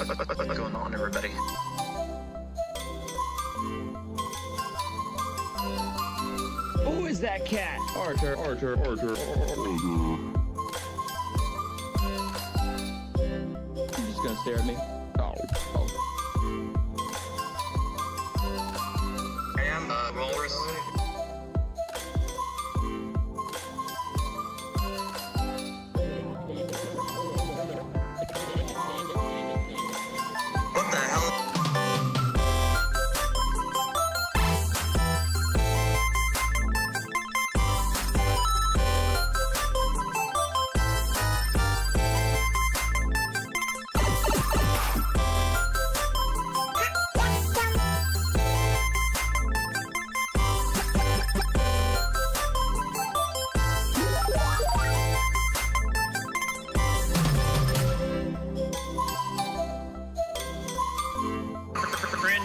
What's going on, everybody? Who is that cat? Archer. You're just gonna stare at me? Oh. I am Walrus. What the hell? Cringe.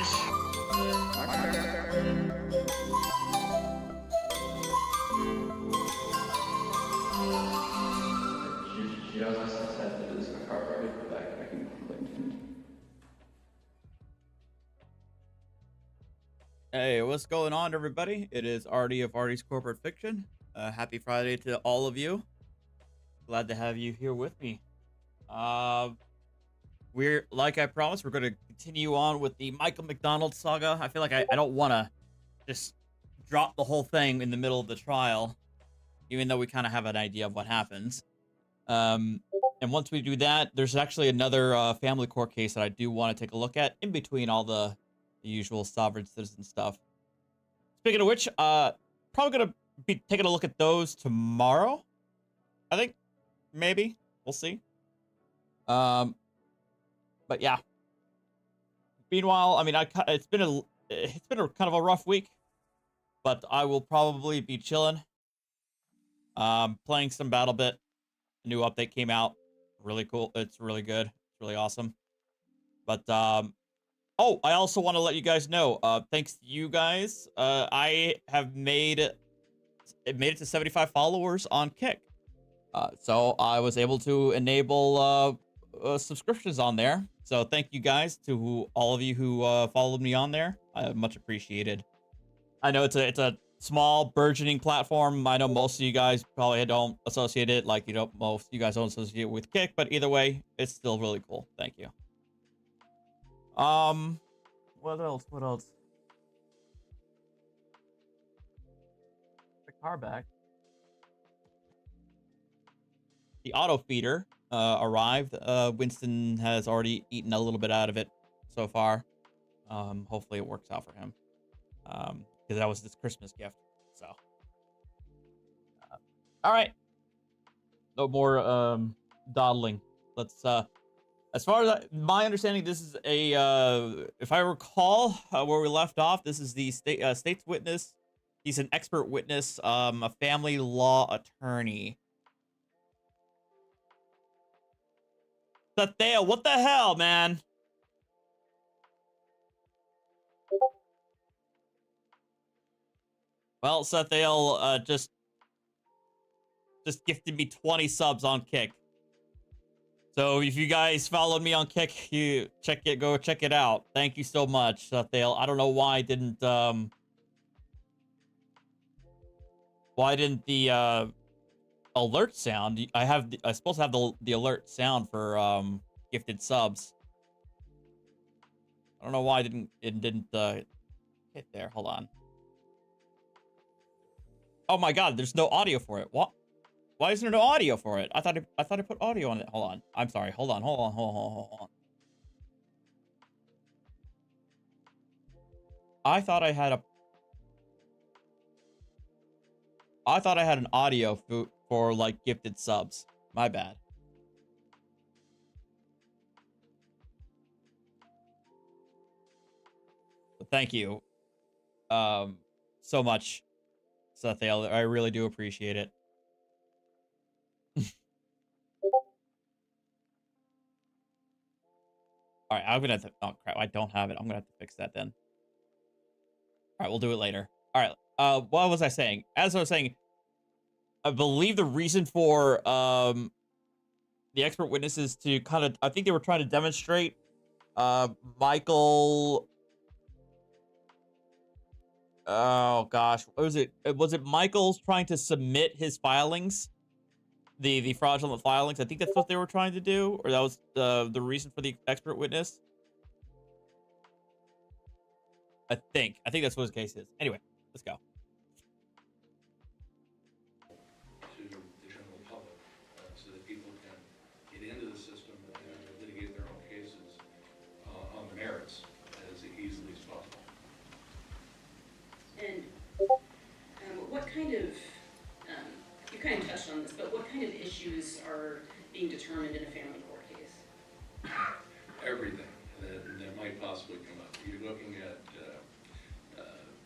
Just said that this car right back. I can complain. Hey, what's going on, everybody? It is Artie of Artie's Corporate Fiction. Happy Friday to all of you. Glad to have you here with me. We're, like I promised, we're going to continue on with the Michael McDonald saga. I feel like I don't want to just drop the whole thing in the middle of the trial, even though we kind of have an idea of what happens. And once we do that, there's actually another family court case that I do want to take a look at in between all the usual sovereign citizen stuff. Speaking of which, probably gonna be taking a look at those tomorrow. I think, maybe we'll see. But yeah. Meanwhile, I mean, it's been a kind of a rough week, but I will probably be chilling. Playing some BattleBit. A new update came out. Really cool. It's really good. It's really awesome. But oh, I also want to let you guys know, thanks to you guys, I have made it to 75 followers on Kick. So I was able to enable subscriptions on there. So thank you guys to all of you who followed me on there. I much appreciated. I know it's a small burgeoning platform. I know most of you guys probably don't associate it, like most of you guys don't associate it with Kick, but either way, it's still really cool. Thank you. What else? The car back. The auto feeder arrived. Winston has already eaten a little bit out of it so far. Hopefully it works out for him. Because that was his Christmas gift. So, all right. No more dawdling. Let's as far as my understanding, this is a, if I recall where we left off, this is the state's witness. He's an expert witness, a family law attorney. Sathael, what the hell, man? Well, Sathael just gifted me 20 subs on Kick. So if you guys followed me on Kick, go check it out. Thank you so much, Sathael. I don't know why didn't the alert sound? I supposed to have the alert sound for gifted subs. I don't know why it didn't hit there. Hold on. Oh my god, there's no audio for it. What? Why isn't there no audio for it? I thought I put audio on it. Hold on. I'm sorry. Hold on. I thought I had an audio for like gifted subs. My bad. But thank you so much, Sathael. I really do appreciate it. All right, I'm gonna have to. Oh crap! I don't have it. I'm gonna have to fix that then. All right, we'll do it later. All right. What was I saying? As I was saying, I believe the reason for the expert witnesses to kind of, I think they were trying to demonstrate Michael. Oh gosh, what was it? Was it Michael's trying to submit his filings, the fraudulent filings? I think that's what they were trying to do, or that was the reason for the expert witness. I think that's what his case is. Anyway, let's go. To the general public, so that people can get into the system and litigate their own cases on the merits as easily as possible. And what kind of, you kind of touched on this, but what kind of issues are being determined in a family court case? Everything that might possibly come up. You're looking at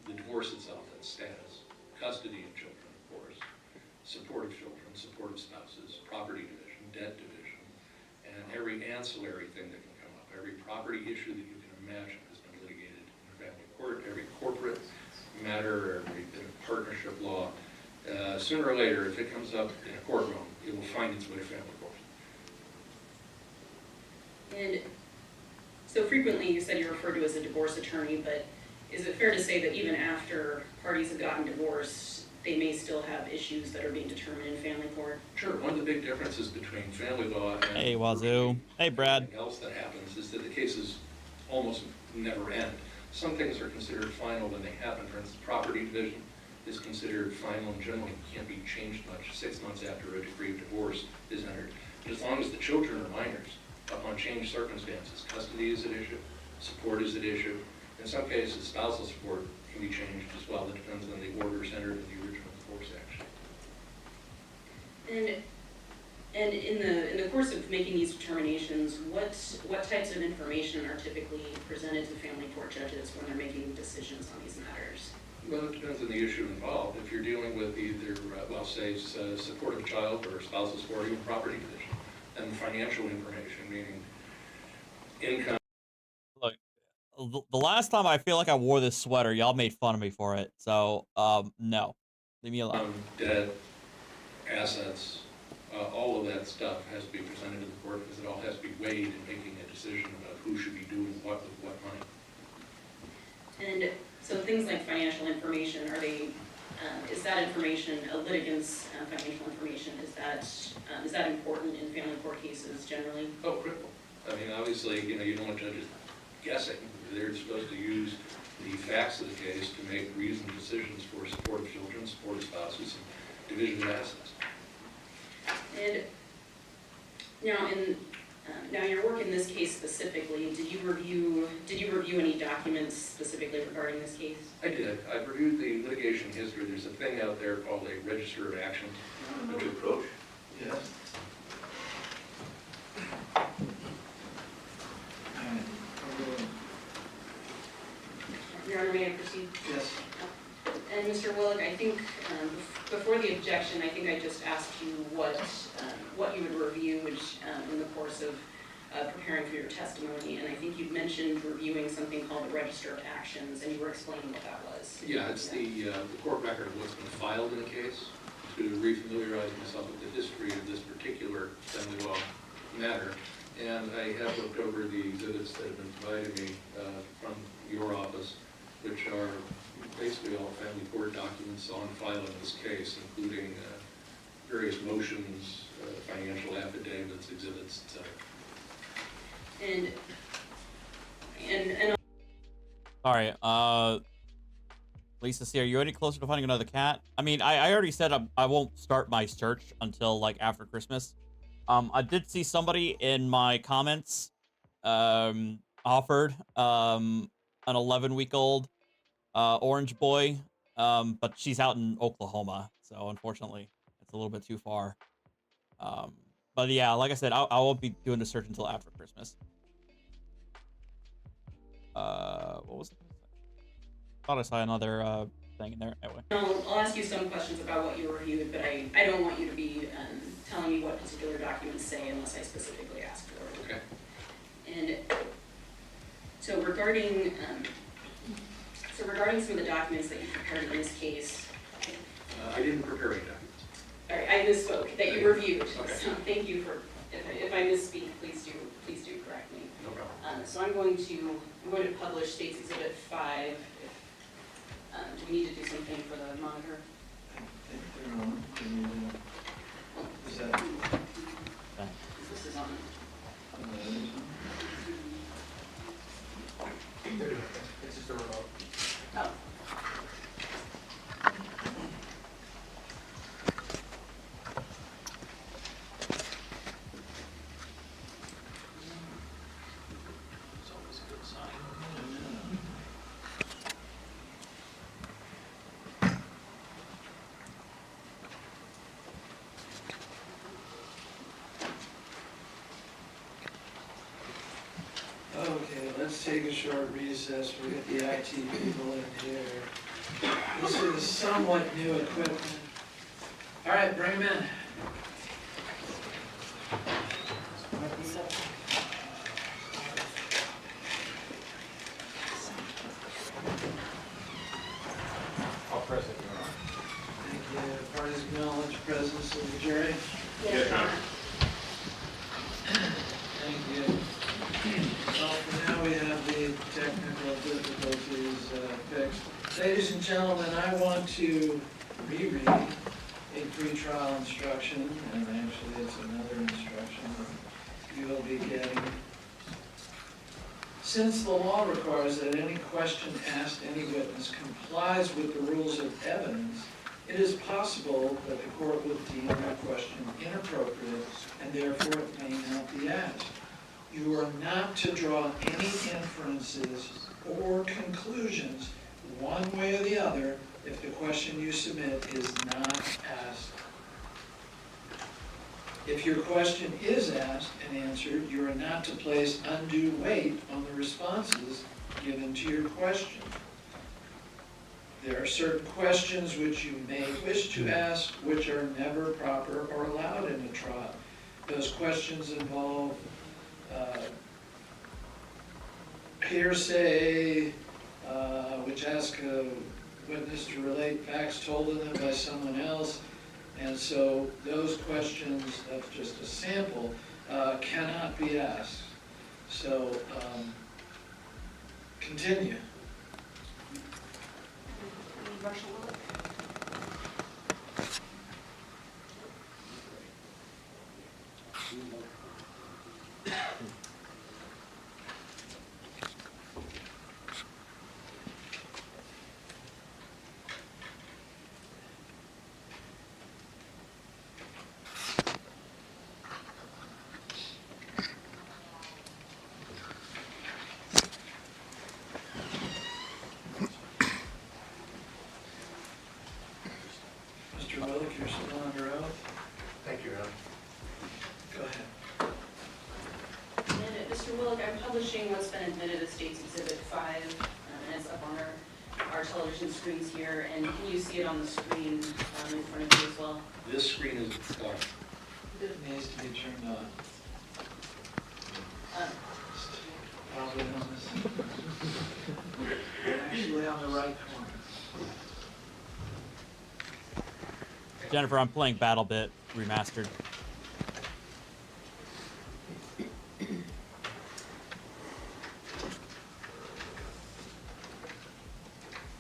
the divorce itself, its status, custody of children, of course, support of children, support of spouses, property division, debt division, and every ancillary thing that can come up. Every property issue that you can imagine has been litigated in a family court. Every corporate matter, every bit of partnership law. Sooner or later, if it comes up in a courtroom, it will find its way to family court. And so frequently you said you're referred to as a divorce attorney, but is it fair to say that even after parties have gotten divorced, they may still have issues that are being determined in family court? Sure. One of the big differences between family law and Hey, Wazoo. Hey, Brad. anything else that happens is that the cases almost never end. Some things are considered final when they happen. For instance, property division is considered final and generally can't be changed much 6 months after a decree of divorce is entered. But as long as the children are minors, upon changed circumstances, custody is at issue, support is at issue. In some cases, spousal support can be changed as well. It depends on the orders entered in the original divorce action. And in the course of making these determinations, what types of information are typically presented to family court judges when they're making decisions on these matters? Well, it depends on the issue involved. If you're dealing with either, well, say, support of child or spousal support, even property division, and financial information, meaning income. Look, the last time I feel like I wore this sweater, y'all made fun of me for it. So, no, leave me alone. Debt, assets, all of that stuff has to be presented to the court because it all has to be weighed in making a decision about who should be doing what with what money. And so things like financial information, are they, is that information, a litigant's financial information, is that important in family court cases generally? Oh, critical. I mean, obviously, you don't want judges guessing. They're supposed to use the facts of the case to make reasoned decisions for support of children, support of spouses, and division of assets. And now your work in this case specifically, did you review any documents specifically regarding this case? I did. I've reviewed the litigation history. There's a thing out there called a register of actions. Would you approach? Yes. Your Honor, may I proceed? Yes. And Mr. Willick, I think before the objection, I think I just asked you what you would review in the course of preparing for your testimony, and I think you'd mentioned reviewing something called the Register of Actions, and you were explaining what that was. Yeah, it's the court record of what's been filed in the case to refamiliarize myself with the history of this particular family law matter. And I have looked over the exhibits that have been provided me from your office, which are basically all family court documents on file in this case, including various motions, financial affidavits, exhibits, etc. And Sorry, Lisa C, are you any closer to finding another cat? I mean, I already said I won't start my search until like after Christmas. I did see somebody in my comments offered an 11-week-old orange boy, but she's out in Oklahoma, so unfortunately it's a little bit too far. But yeah, like I said, I won't be doing the search until after Christmas. What was it? Thought I saw another thing in there. Anyway. I'll ask you some questions about what you reviewed, but I don't want you to be telling me what particular documents say unless I specifically ask for it. Okay. And so regarding some of the documents that you prepared in this case. I didn't prepare any documents. All right, I misspoke, that you reviewed. Okay. So thank you for if I misspeak, please do correct me. No problem. So I'm going to publish State's Exhibit 5. Do we need to do something for the monitor? I think they're on. They need to- Is that? This is on. It's just a remote. Oh. It's always a good sign. Okay, let's take a short recess. We'll get the IT people in here. This is somewhat new equipment. All right, bring them in. I'll press it. Thank you. Parties acknowledge presence of the jury. Yes, Your Honor. Thank you. Well, for now we have the technical difficulties fixed. Ladies and gentlemen, I want to reread a pretrial instruction, and actually it's another instruction that you will be getting. Since the law requires that any question asked any witness complies with the rules of evidence, it is possible that the court will deem that question inappropriate and therefore it may not be asked. You are not to draw any inferences or conclusions one way or the other if the question you submit is not asked. If your question is asked and answered, you are not to place undue weight on the responses given to your question. There are certain questions which you may wish to ask which are never proper or allowed in a trial. Those questions involve hearsay, which ask a witness to relate facts told to them by someone else. And so those questions, that's just a sample, cannot be asked. So continue. Marshall Willett. Mr. Willick, you're still under oath. Thank you, Your Honor. Go ahead. And Mr. Willick, I'm publishing what's been admitted as State's Exhibit 5, and it's up on our television screens here, and can you see it on the screen in front of you as well? This screen is dark. It needs to be turned on. Uh, Probably on this. Actually on the right corner. Jennifer, I'm playing BattleBit Remastered.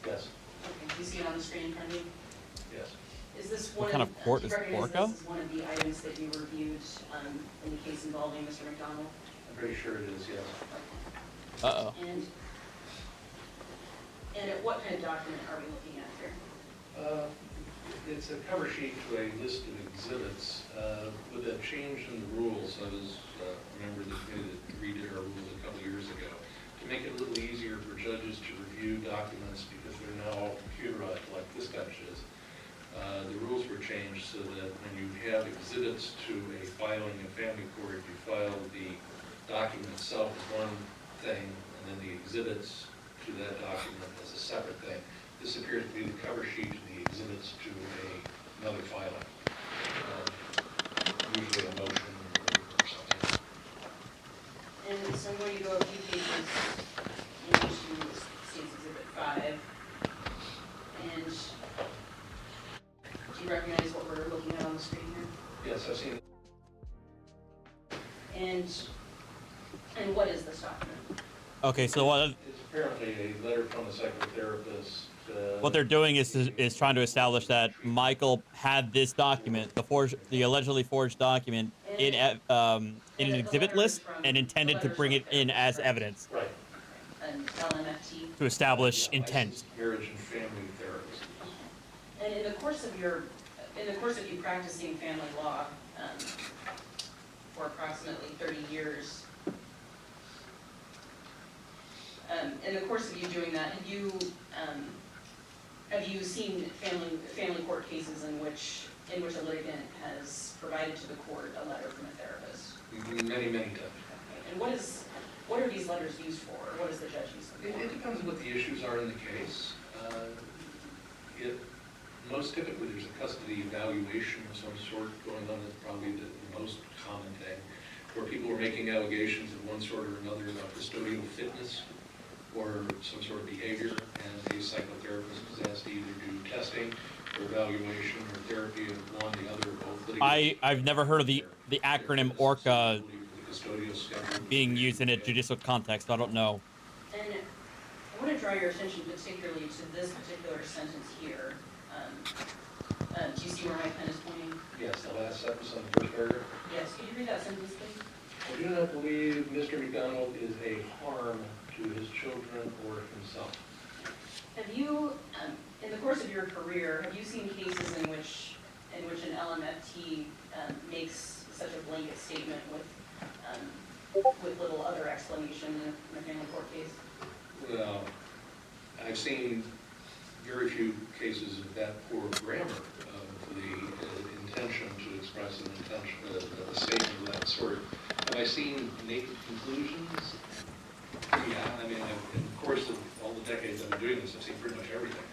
Yes. Okay, do you see it on the screen in front of you? Yes. Is this What one? kind of court do you is recognize Orca? This is one of the items that you reviewed in the case involving Mr. McDonald? I'm pretty sure it is, yes. Uh-oh. And at what kind of document are we looking at here? It's a cover sheet to a list of exhibits. With that change in the rules, I was a member of the committee that redid our rules a couple years ago to make it a little easier for judges to review documents because they're now all computerized like this bench is. The rules were changed so that when you have exhibits to a filing in family court, you file the document itself as one thing and then the exhibits to that document as a separate thing. This appears to be the cover sheet to the exhibits to another filing, usually a motion or something. And so I'm going to go a few pages into State's Exhibit 5. And do you recognize what we're looking at on the screen here? Yes, I've seen it. And what is this document? Okay, so what It's apparently a letter from a psychotherapist. what they're doing is trying to establish that Michael had this document, the allegedly forged document, in an The exhibit letter is list, from and intended the to letters bring from it in therapists, as correct? evidence Right. An LMFT. to establish Yeah, intent. licensed marriage and family therapist. And in the course of you practicing family law for approximately 30 years, in the course of you doing that, have you seen family court cases in which a litigant has provided to the court a letter from a therapist? Many, many times. Okay. And what are these letters used for? Or what does the judge use them for? It depends on what the issues are in the case. Most typically, there's a custody evaluation of some sort going on. That's probably the most common thing, where people are making allegations of one sort or another about custodial fitness or some sort of behavior, and a psychotherapist is asked to either do testing or evaluation or therapy of one, the other, or both. I've never heard of the acronym ORCA The custodial schedule being used in a judicial context. I don't know. And I want to draw your attention particularly to this particular sentence here. Do you see where my pen is pointing? Yes, the last sentence on the first paragraph. Yes, could you read that sentence, please? I do not believe Mr. McDonald is a harm to his children or himself. Have you, in the course of your career, have you seen cases in which an LMFT makes such a blanket statement with little other explanation in a family court case? Well, I've seen very few cases of that poor grammar of the intention to express an intention, a statement of that sort. Have I seen naked conclusions? Yeah, I mean, in the course of all the decades I've been doing this, I've seen pretty much everything.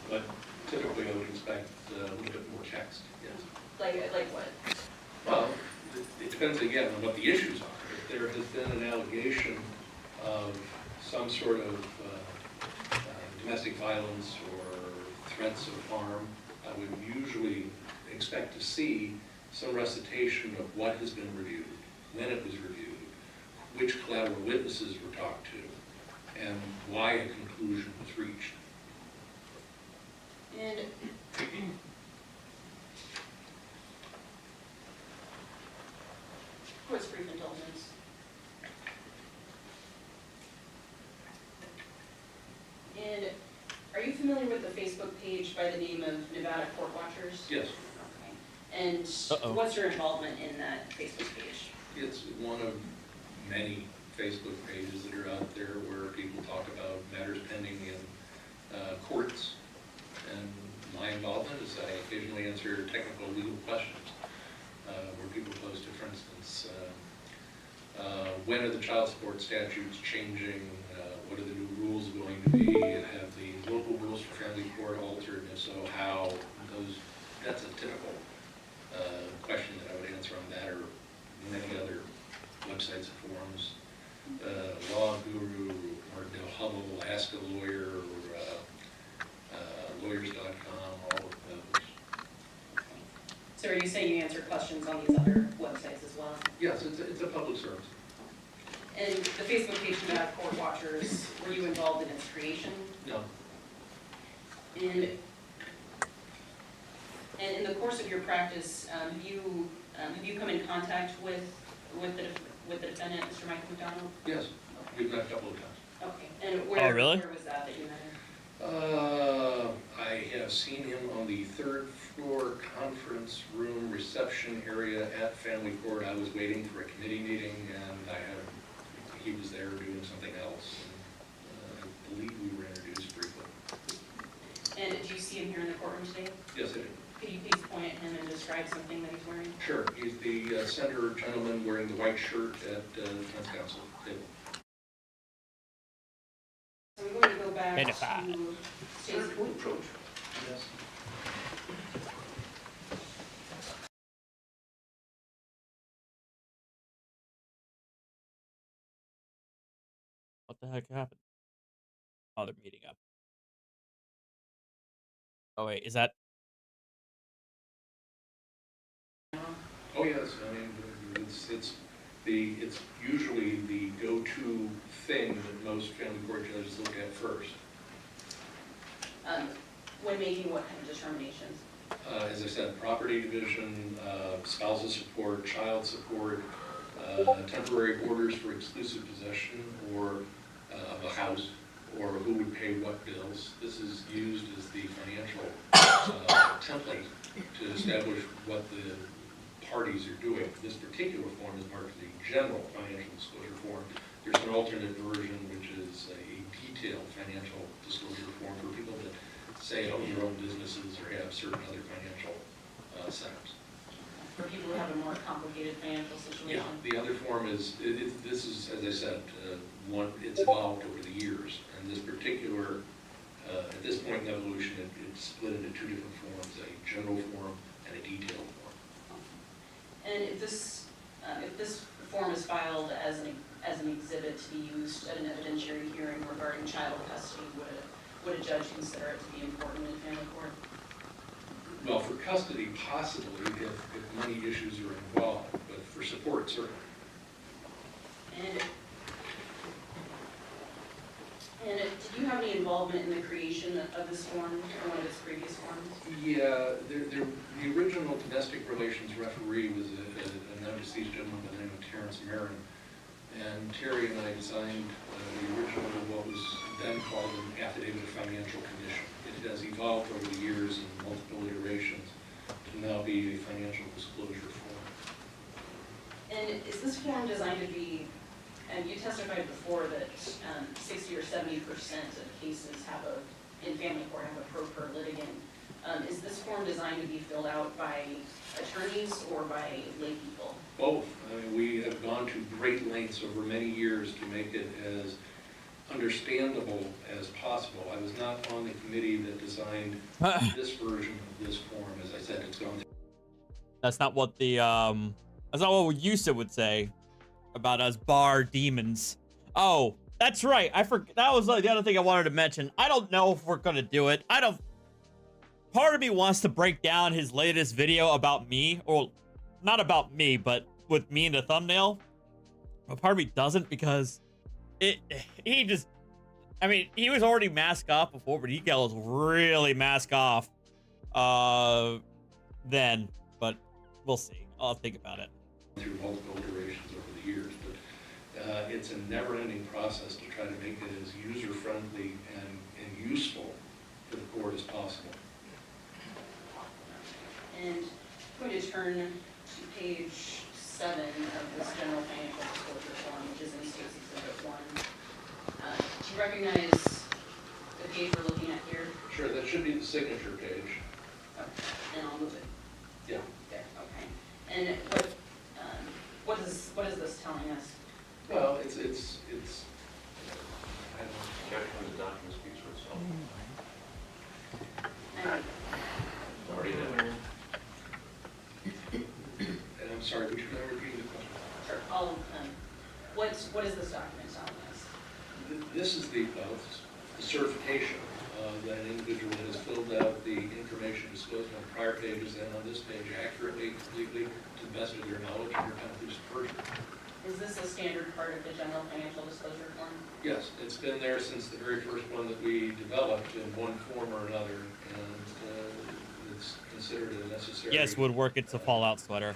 But typically I would expect a little bit more text, yes. Like what? Well, it depends again on what the issues are. If there has been an allegation of some sort of domestic violence or threats of harm, I would usually expect to see some recitation of what has been reviewed, when it was reviewed, which collateral witnesses were talked to, and why a conclusion was reached. And court's brief indulgence. And are you familiar with the Facebook page by the name of Nevada Court Watchers? Yes, Okay. And what's your involvement in that Facebook page? it's one of many Facebook pages that are out there where people talk about matters pending in courts. And my involvement is I occasionally answer technical legal questions where people pose to, for instance, when are the child support statutes changing? What are the new rules going to be? Have the local rules for family court altered? And if so, how? That's a typical question that I would answer on that, or many other websites and forums. Law Guru, Martindale Hubble, Ask a Lawyer, lawyers.com, all of those. So are you saying you answer questions on these other websites as well? Yes, it's a public service. And the Facebook page Nevada Court Watchers, were you involved in its creation? No. And in the course of your practice, have you come in contact with the defendant, Mr. Michael McDonald? Yes, we've met a couple of times. Okay. And where really? where was that you met him? I have seen him on the third floor conference room reception area at family court. I was waiting for a committee meeting, and he was there doing something else. And I believe we were introduced briefly. And did you see him here in the courtroom today? Yes, I did. Could you please point at him and describe something that he's wearing? Sure. He's the center gentleman wearing the white shirt at the defense counsel table. So we're going to go back Identify. to Stacy. Approach. Yes. What the heck happened? Oh, they're meeting up. Oh wait, is that? Oh, yes. I mean, it's usually the go-to thing that most family court judges look at first. When making what kind of determinations? As I said, property division, spousal support, child support, temporary orders for exclusive possession or of a house, or who would pay what bills. This is used as the financial template to establish what the parties are doing. This particular form is marked as a general financial disclosure form. There's an alternate version, which is a detailed financial disclosure form for people that say own their own businesses or have certain other financial setups. For people who have a more complicated financial situation? Yeah, the other form is, this is, as I said, it's evolved over the years. And this particular, at this point in evolution, it's split into two different forms, a general form and a detailed form. And if this form is filed as an exhibit to be used at an evidentiary hearing regarding child custody, would a judge consider it to be important in family court? Well, for custody, possibly, if money issues are involved, but for support, certainly. And did you have any involvement in the creation of this form or one of its previous forms? Yeah, the original domestic relations referee was a now deceased gentleman by the name of Terrence Marin. And Terry and I designed the original, what was then called an affidavit of financial condition. It has evolved over the years in multiple iterations to now be a financial disclosure form. And is this form designed to be, and you testified before that 60 or 70% of cases in family court have a pro per litigant. Is this form designed to be filled out by attorneys or by lay people? Both. I mean, we have gone to great lengths over many years to make it as understandable as possible. I was not on the committee that designed this version of this form. As I said, it's gone through. That's not what the that's not what Yusuf would say about us bar demons. Oh, that's right. I forgot. That was the other thing I wanted to mention. I don't know if we're gonna do it. Part of me wants to break down his latest video about me, or not about me, but with me in the thumbnail. But part of me doesn't, because he was already masked off before, but he goes really mask off then. But we'll see. I'll think about it. Through multiple iterations over the years, but it's a never-ending process to try to make it as user-friendly and useful for the court as possible. And I'm going to turn to page 7 of this general financial disclosure form, which is in State's Exhibit 1. Do you recognize the page we're looking at here? Sure, that should be the signature page. Oh, and I'll move it. Yeah. There, okay. And what is this telling us? Well, it's I don't know. Objection, the document speaks for itself. And Already there. And I'm sorry, would you mind repeating the question? sure, what is this document telling us? This is the certification that an individual has filled out the information disclosed on prior pages and on this page accurately, completely, to the best of their knowledge and their confidence and perjury. Is this a standard part of the general financial disclosure form? Yes, it's been there since the very first one that we developed in one form or another, and it's considered a necessary. Yes, Woodwork, it's a Fallout sweater.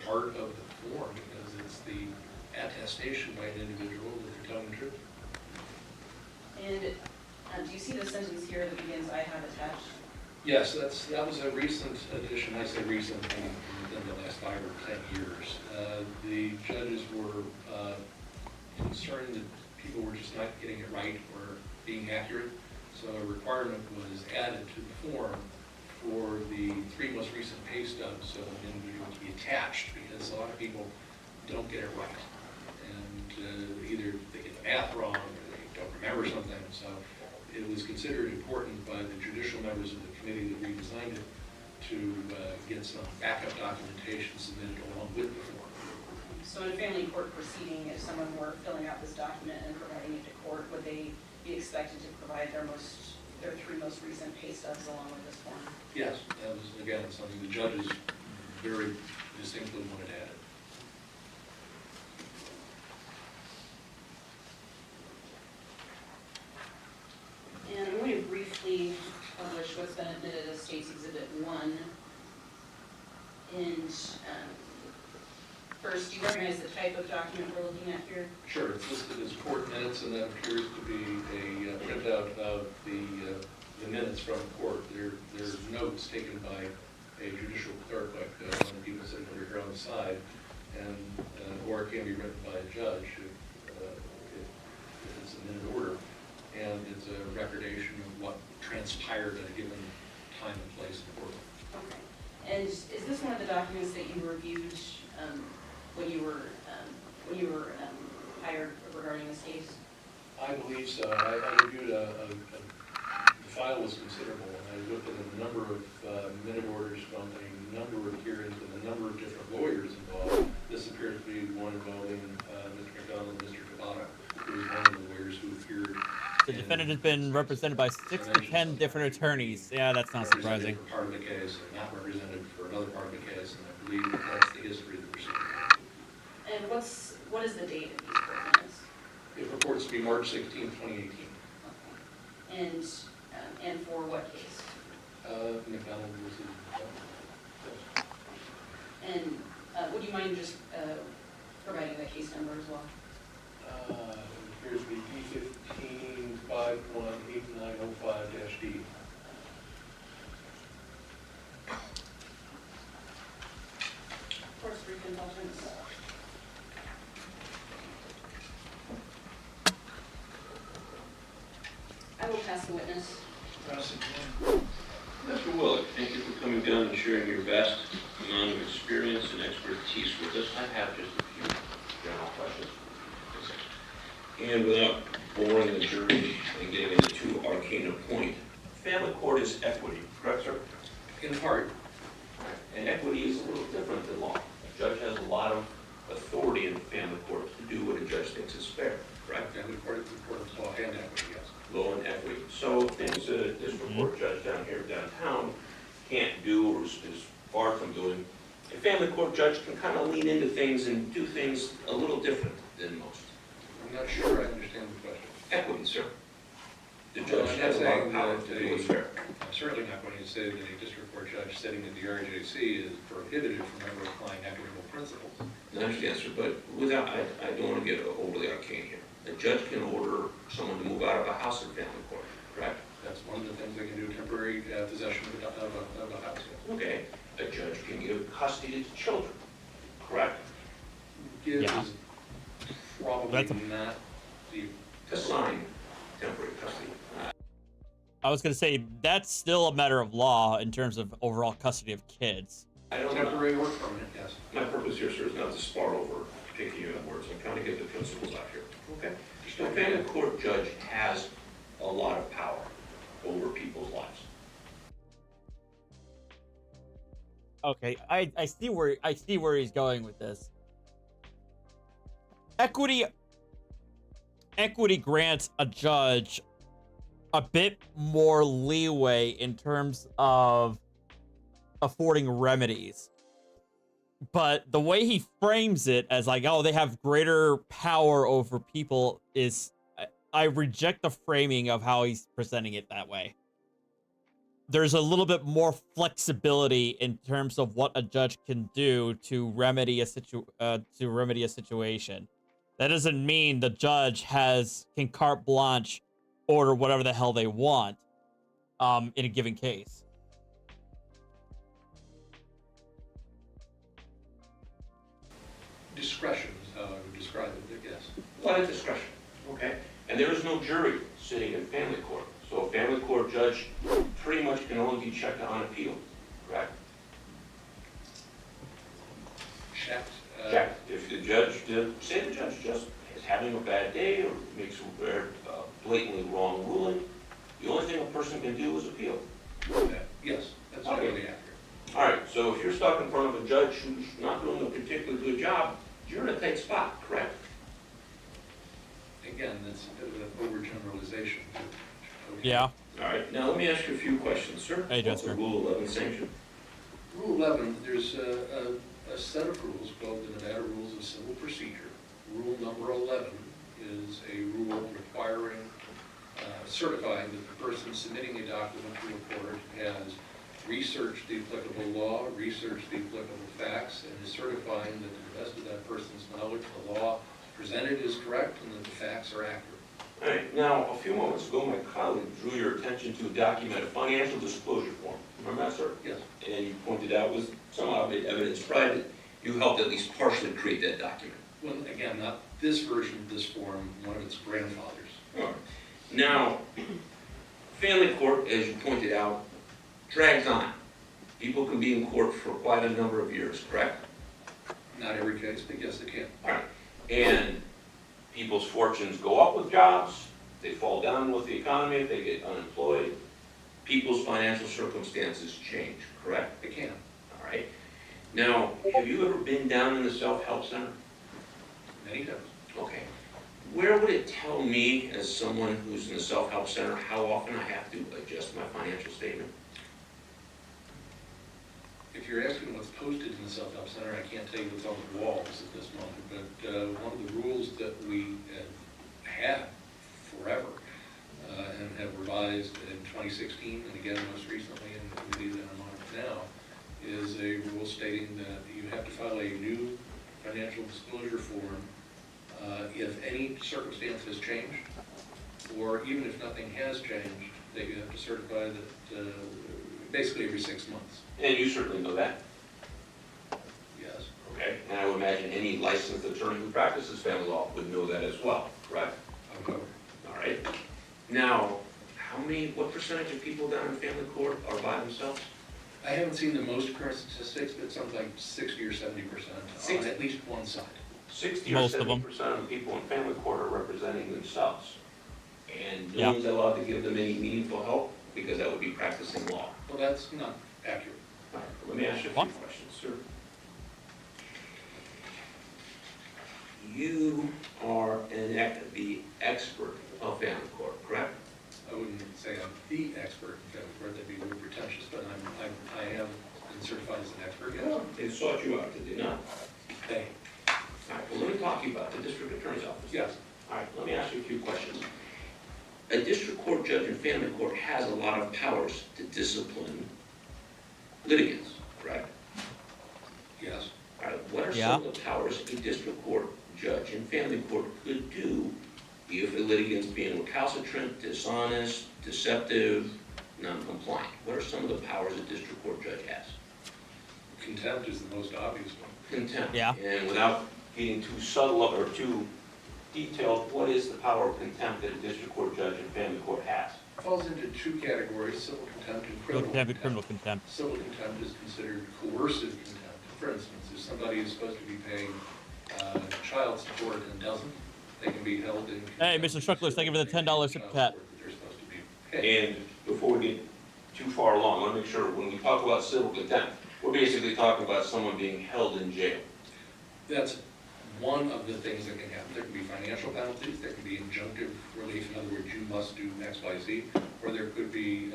Part of the form, because it's the attestation by an individual that they're telling the truth. And do you see the sentence here that begins, "I have attached"? Yes, that was a recent addition. I say recent, within the last 5 or 10 years. The judges were concerned that people were just not getting it right or being accurate. So a requirement was added to the form for the 3 most recent pay stubs of an individual to be attached, because a lot of people don't get it right. And either they get the math wrong or they don't remember something. So it was considered important by the judicial members of the committee that redesigned it to get some backup documentation submitted along with the form. So in a family court proceeding, if someone were filling out this document and providing it to court, would they be expected to provide their 3 most recent pay stubs along with this form? Yes, that was, again, something the judges very distinctly wanted added. Exhibit 1. And first, do you recognize the type of document we're looking at here? Sure, it's listed as court minutes, and that appears to be a printout of the minutes from court. There's notes taken by a judicial clerk, like one of the people sitting over here on the side, and or it can be written by a judge if it's a minute order, and it's a recordation of what transpired at a given time and place in court. Okay. And is this one of the documents that you reviewed when you were hired regarding this case? I believe so. I reviewed the file was considerable, and I looked at a number of minute orders from a number of hearings and a number of different lawyers involved. This appears to be one involving Mr. McDonald and Mr. Tabata, who is one of the lawyers who appeared. The defendant has been represented by 6 to 10 different attorneys. Yeah, that's not surprising. For part of the case, and not represented for another part of the case, and I believe that's the history of the proceeding. And what is the date of these court minutes? It purports to be March 16, 2018. Okay. And for what case? McDonald was in. And would you mind just providing the case number as well? It appears to be D15-518905-D. Court's brief indulgence. I will pass the witness. Prosecutor. Mr. Willick, thank you for coming down and sharing your vast amount of experience and expertise with us. I have just a few general questions. And without boring the jury and getting into too arcane a point, family court is equity, correct, sir? In part. And equity is a little different than law. A judge has a lot of authority in the family court to do what a judge thinks is fair, correct? Family court is important law and equity, yes. Law and equity. So things a district court judge down here downtown can't do or is far from doing, a family court judge can kind of lean into things and do things a little different than most. I'm not sure I understand the question. Equity, sir. The Well, judge I'm has not a lot saying of power that to do what's fair. I'm certainly not going to say that a district court judge sitting at the RJC is prohibited from ever applying equitable principles. I understand, sir, but without, I don't want to get overly arcane here. A judge can order someone to move out of a house in family court, correct? That's one of the things they can do, temporary possession of a house. Okay. A judge can give custody to children, correct? Give Yeah. is probably That's not the, Assign temporary custody. I was going to say, that's still a matter of law in terms of overall custody of kids. I don't know. temporary or permanent, yes. My purpose here, sir, is not to spar over picky words. I'm trying to get the principles out here, okay? The family court judge has a lot of power over people's lives. Okay, I see where he's going with this. Equity grants a judge a bit more leeway in terms of affording remedies. But the way he frames it as like, oh, they have greater power over people is, I reject the framing of how he's presenting it that way. There's a little bit more flexibility in terms of what a judge can do to remedy a situation. That doesn't mean the judge can carte blanche order whatever the hell they want in a given case. Discretion is how I would describe it, I guess. A lot of discretion, okay? And there is no jury sitting in family court. So a family court judge pretty much can only be checked on appeal, correct? Checked. Checked. If the judge, say the judge just is having a bad day or makes a blatantly wrong ruling, the only thing a person can do is appeal. Yes, that's Okay. totally accurate. All right, so if you're stuck in front of a judge who's not doing a particularly good job, you're in a tight spot, correct? Again, that's a bit of an overgeneralization. Okay. Yeah. All right, now let me ask you a few questions, sir. Hey, What's the Jester. Rule 11 sanction? Rule 11, there's a set of rules called the Nevada Rules of Civil Procedure. Rule number 11 is a rule requiring, certifying that the person submitting a document to a court has researched the applicable law, researched the applicable facts, and is certifying that to the best of that person's knowledge, the law presented is correct and that the facts are accurate. All right, now, a few moments ago, my colleague drew your attention to a document, a financial disclosure form. Remember that, sir? Yes. And you pointed out was somehow made evidence private. You helped at least partially create that document. Well, again, not this version of this form, one of its grandfathers. All right. Now, family court, as you pointed out, drags on. People can be in court for quite a number of years, correct? Not every case, but yes, it can. All right. And people's fortunes go up with jobs, they fall down with the economy if they get unemployed. People's financial circumstances change, correct? It can. All right. Now, have you ever been down in the self-help center? Many times. Okay. Where would it tell me, as someone who's in the self-help center, how often I have to adjust my financial statement? If you're asking what's posted in the self-help center, I can't tell you what's on the walls at this moment, but one of the rules that we have had forever and have revised in 2016, and again most recently in the committee that I'm on now, is a rule stating that you have to file a new financial disclosure form if any circumstance has changed, or even if nothing has changed, that you have to certify that basically every 6 months. And you certainly know that. Yes. Okay. And I would imagine any licensed attorney who practices family law would know that as well, correct? Okay. All right. Now, what percentage of people down in family court are by themselves? I haven't seen the most current statistics, but something like 60 or 70% on at least one side. 60 Most or of them. 70% of the people in family court are representing themselves. And no Yeah. one's allowed to give them any meaningful help because that would be practicing law. Well, that's not accurate. All right, let me ask you a What? few questions, sir. You are the expert of family court, correct? I wouldn't say I'm the expert in family court, that'd be a little pretentious, but I have been certified as an expert, yes. Well, they sought you out, did they not? They, All right, well, let me talk to you about the district attorney's office. yes, All right, let me ask you a few questions. A district court judge in family court has a lot of powers to discipline litigants, correct? yes. All right, what are Yeah. some of the powers a district court judge in family court could do if a litigant's being recalcitrant, dishonest, deceptive, non-compliant? What are some of the powers a district court judge has? Contempt is the most obvious one. Contempt. Yeah. And without getting too subtle or too detailed, what is the power of contempt that a district court judge in family court has? It falls into two categories, civil contempt and Civil criminal contempt and contempt. criminal contempt. Civil contempt is considered coercive contempt. For instance, if somebody is supposed to be paying child support and doesn't, they can be held in contempt. Hey, Mr. Shuckler, thank you for the $10 super chat. Child support that they're supposed to be paying. And before we get too far along, I want to make sure when we talk about civil contempt, we're basically talking about someone being held in jail. That's one of the things that can happen. There can be financial penalties, there can be injunctive relief, in other words, you must do X, Y, Z, or there could be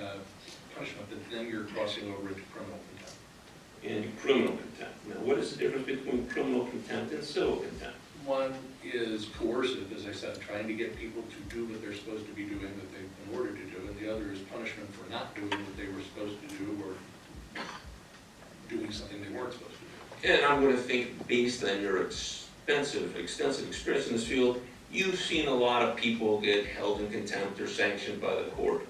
punishment, but then you're crossing over into criminal contempt. And criminal contempt. Now, what is the difference between criminal contempt and civil contempt? One is coercive, as I said, trying to get people to do what they're supposed to be doing that they've been ordered to do, and the other is punishment for not doing what they were supposed to do or doing something they weren't supposed to do. And I'm going to think, based on your extensive experience in this field, you've seen a lot of people get held in contempt or sanctioned by the court.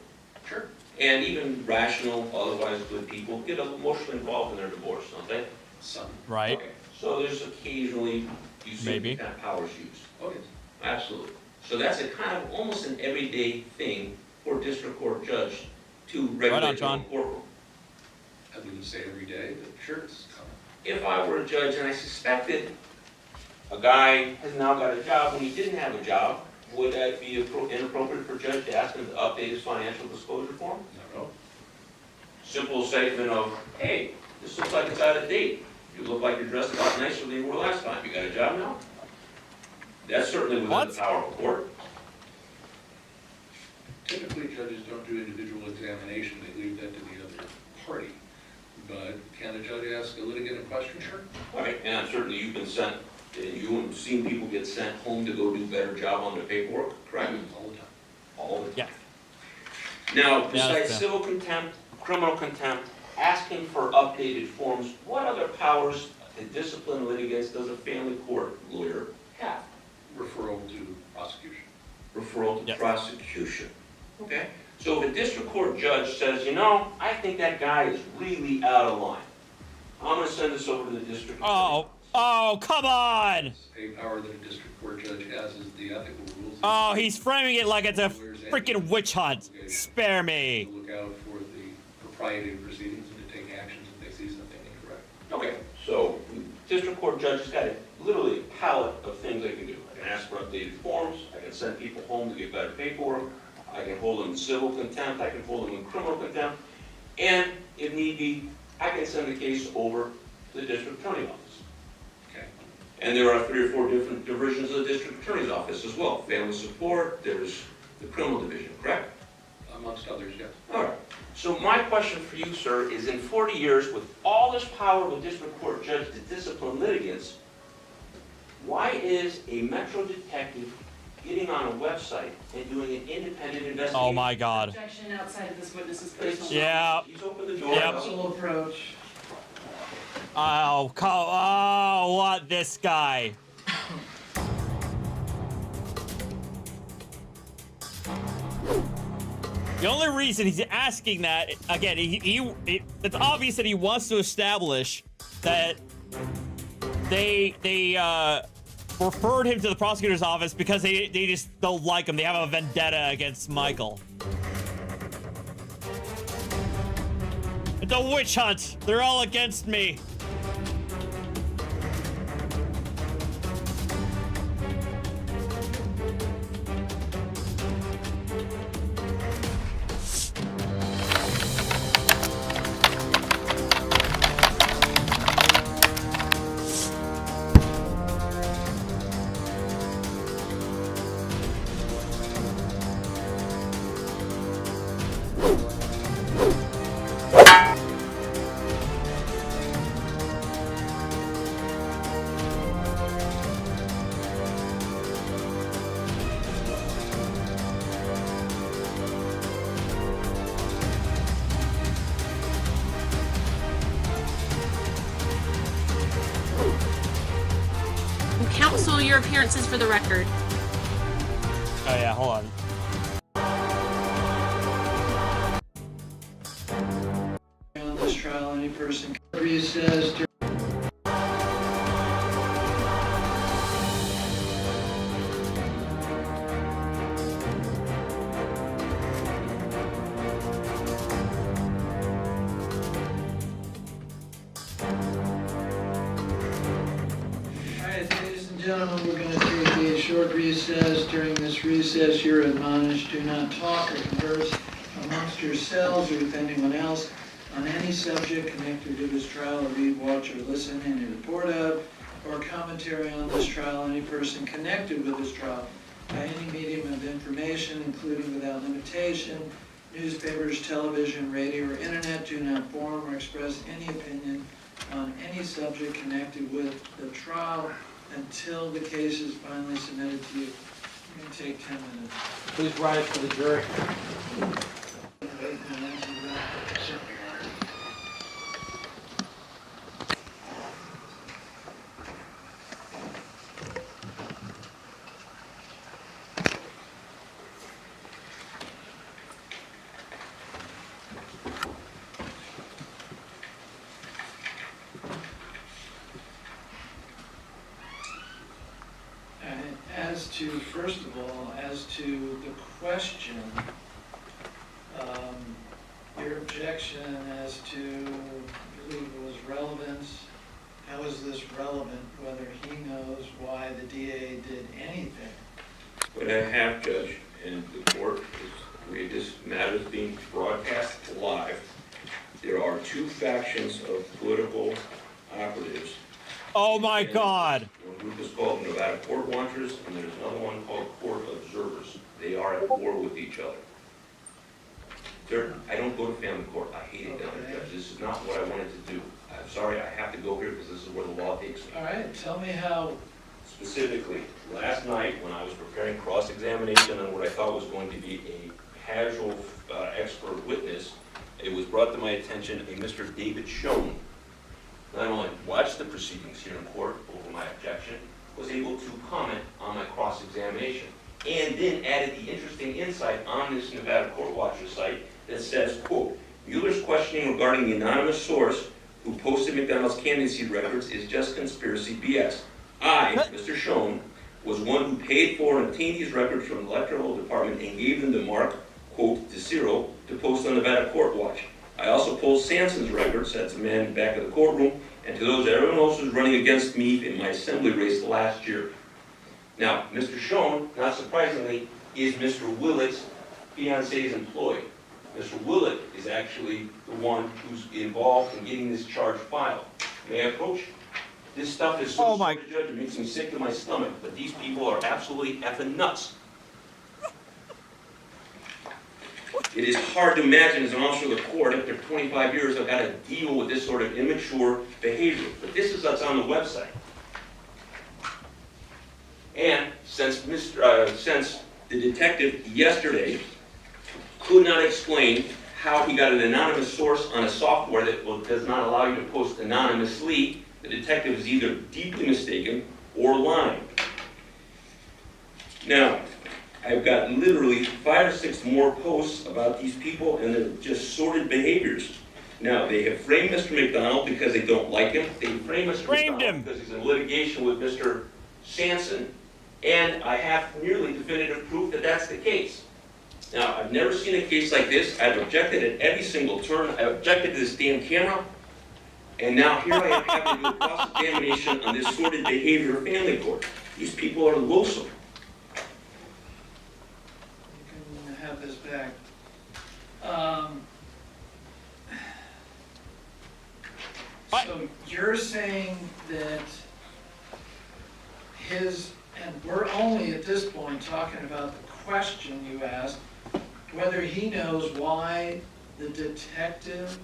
Sure. And even rational, otherwise good people get emotionally involved in their divorce, don't they? Some. Right. Okay. So there's occasionally, you see Maybe. kind of powers used. Oh, yes. Absolutely. So that's a kind of almost an everyday thing for a district court judge to regulate their John. own courtroom. I wouldn't say every day, but sure, it's common. If I were a judge and I suspected a guy has now got a job when he didn't have a job, would that be inappropriate for a judge to ask him to update his financial disclosure form? No. Simple statement of, hey, this looks like it's out of date. You look like you're dressed a lot nicer than you were last time. You got a job now? That's certainly within What? the power of a court. Typically, judges don't do individual examination, they leave that to the other party. But can a judge ask a litigant a question? Sure. All right, and certainly you've been sent, and you've seen people get sent home to go do a better job on their paperwork, correct? All the time. All the time. Yeah. Now, Yeah, besides that's civil contempt, criminal contempt, asking for updated forms, what other powers to discipline litigants does a family court lawyer have? Referral to prosecution. Referral to Yep. prosecution. Okay? So if a district court judge says, you know, I think that guy is really out of line, I'm gonna send this over to the district attorney. Oh, come on! A power that a district court judge has is the ethical rules. Oh, he's framing it like it's a freaking witch hunt. Spare me. To look out for the propriety of proceedings and to take actions if they see something incorrect. Okay, so district court judge has got literally a palette of things they can do. I can ask for updated forms, I can send people home to get better paperwork, I can hold them in civil contempt, I can hold them in criminal contempt, and if need be, I can send the case over to the district attorney's office. Okay. And there are 3 or 4 different divisions of the district attorney's office as well. Family support, there's the criminal division, correct? Amongst others, yes. All right. So my question for you, sir, is in 40 years, with all this power of a district court judge to discipline litigants, why is a Metro detective getting on a website and doing an independent investigation? Oh my god. Objection outside of this witness's personal. Yeah. He's opened the door. Yep. Counsel approach. Oh, what, this guy? The only reason he's asking that, again, it's obvious that he wants to establish that they referred him to the prosecutor's office because they just don't like him. They have a vendetta against Michael. It's a witch hunt. They're all against me. Counsel, your appearances for the record. Oh yeah, hold on. On this trial, any person recessed or gentlemen, we're going to take a short recess. During this recess, you're admonished, do not talk or converse amongst yourselves or with anyone else on any subject connected to this trial, or read, watch, or listen any report of, or commentary on this trial, any person connected with this trial, by any medium of information, including without limitation, newspapers, television, radio, or internet, do not form or express any opinion on any subject connected with the trial until the case is finally submitted to you. You can take 10 minutes. Please rise for the jury. First of all, as to the question, your objection as to, I believe it was relevance, how is this relevant, whether he knows why the DA did anything? What I have, Judge, and the court is, we this matter is being broadcast live. There are 2 factions of political operatives. Oh my god. One group is called Nevada Court Watchers, and there's another one called Court Observers. They are at war with each other. Sir, I don't go to family court. I hate it down there, Judge. This is not what I wanted to do. I'm sorry, I have to go here because this is where the law takes me. All right, tell me how. Specifically, last night when I was preparing cross-examination on what I thought was going to be a casual expert witness, it was brought to my attention a Mr. David Schoen not only watched the proceedings here in court over my objection, was able to comment on my cross-examination, and then added the interesting insight on this Nevada Court Watcher site that says, quote, Mueller's questioning regarding the anonymous source who posted McDonald's candidacy records is just conspiracy BS. I, Mr. Schoen, was one who paid for and obtained these records from the electoral department and gave them to Mark, quote, DeCiro, to post on Nevada Court Watch. I also pulled Sanson's records, that's the man in the back of the courtroom, and to those everyone else was running against me in my assembly race last year. Now, Mr. Schoen, not surprisingly, is Mr. Willett's fiance's employee. Mr. Willett is actually the one who's involved in getting this charge filed. May I approach? This stuff is so sort of judge, it makes me sick to my stomach, but these people are absolutely effing nuts. It is hard to imagine as an officer of the court, after 25 years, I've got to deal with this sort of immature behavior. But this is what's on the website. And since the detective yesterday could not explain how he got an anonymous source on a software that does not allow you to post anonymously, the detective is either deeply mistaken or lying. Now, I've got literally 5 or 6 more posts about these people, and they're just sordid behaviors. Now, they have framed Mr. McDonald because they don't like him. They framed Mr. McDonald because he's in litigation with Mr. Sanson, and I have nearly definitive proof that that's the case. Now, I've never seen a case like this. I've objected at every single turn. I've objected to this damn camera, and now here I am having to do a cross-examination on this sordid behavior of family court. These people are loathsome. You can have this back. So you're saying that and we're only at this point talking about the question you asked, whether he knows why the detective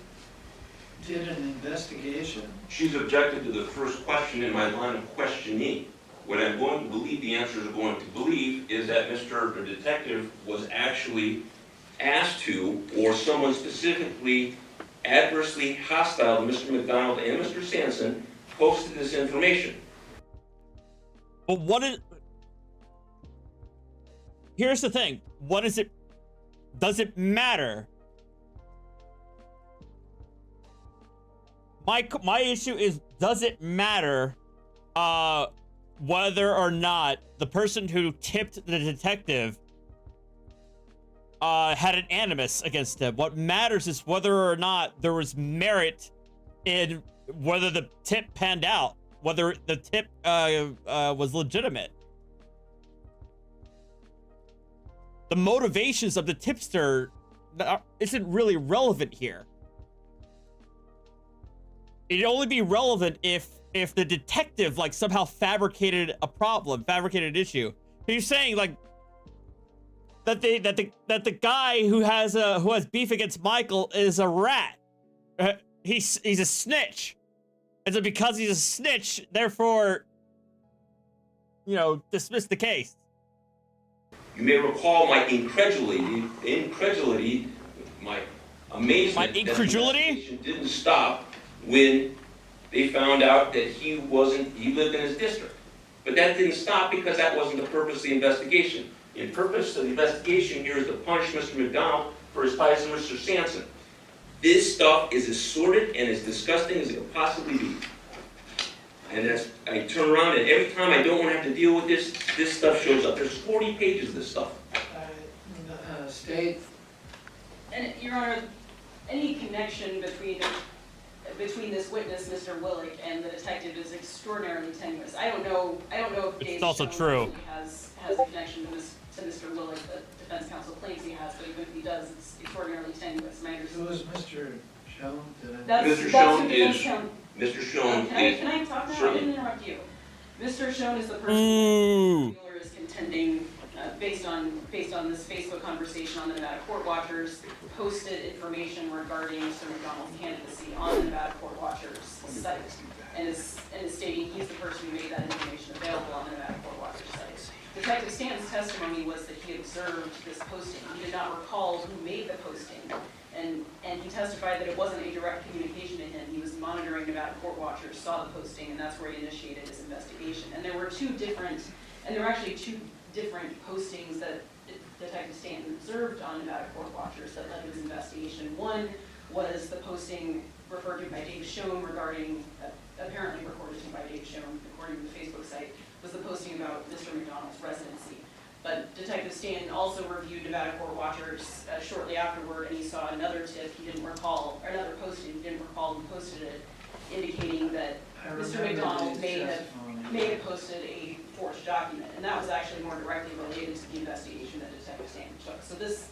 did an investigation? She's objected to the first question in my line of questioning. What I'm going to believe, the answers are going to believe, is that the detective was actually asked to, or someone specifically adversely hostile to Mr. McDonald and Mr. Sanson posted this information. But here's the thing. Does it matter? My issue is, does it matter whether or not the person who tipped the detective had an animus against him? What matters is whether or not there was merit in whether the tip panned out, whether the tip was legitimate. The motivations of the tipster isn't really relevant here. It'd only be relevant if the detective like somehow fabricated a problem, fabricated an issue. He's saying like that the guy who has beef against Michael is a rat. He's a snitch. And so because he's a snitch, therefore, dismiss the case. You may recall my incredulity, my amazement My that the incredulity? investigation didn't stop when they found out that he lived in his district. But that didn't stop because that wasn't the purpose of the investigation. The purpose of the investigation here is to punish Mr. McDonald for his ties to Mr. Sanson. This stuff is as sordid and as disgusting as it could possibly be. And I turn around and every time I don't want to have to deal with this stuff shows up. There's 40 pages of this stuff. State. And Your Honor, any connection between this witness, Mr. Willick, and the detective is extraordinarily tenuous. I don't know if Dave It's also true. has a connection to Mr. Willick that defense counsel claims he has, but even if he does, it's extraordinarily tenuous. Who is Mr. Schoen? Mr. Schoen Can I talk now? Certainly. I didn't interrupt you. Mr. Schoen is the person that Mueller is contending, based on this Facebook conversation on the Nevada Court Watchers, posted information regarding Mr. McDonald's candidacy on the Nevada Court Watchers site, and is stating he's the person who made that information available on the Nevada Court Watchers site. Detective Stanton's testimony was that he observed this posting. He did not recall who made the posting. And he testified that it wasn't a direct communication to him. He was monitoring Nevada court watchers, saw the posting, and that's where he initiated his investigation. And there were actually two different postings that Detective Stanton observed on Nevada court watchers that led to his investigation. One was the posting referred to by Dave Schoen regarding, apparently recorded to by Dave Schoen, according to the Facebook site, was the posting about Mr. McDonald's residency. But Detective Stanton also reviewed Nevada court watchers shortly afterward, and he saw another tip he didn't recall, or another posting he didn't recall who posted it, indicating that Mr. McDonald may have posted a forged document, and that was actually more directly related to the investigation that Detective Stanton took. So this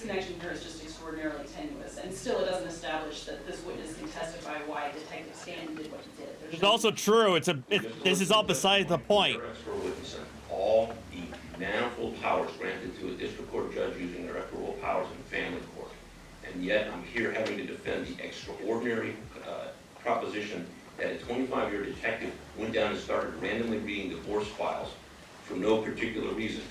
connection here is just extraordinarily tenuous, and still it doesn't establish that this witness can testify why Detective Stanton did what he did. It's also true. This is all beside the point. All the manifold powers granted to a district court judge using their equitable powers in family court, and yet I'm here having to defend the extraordinary proposition that a 25-year detective went down and started randomly reading divorce files for no particular reason.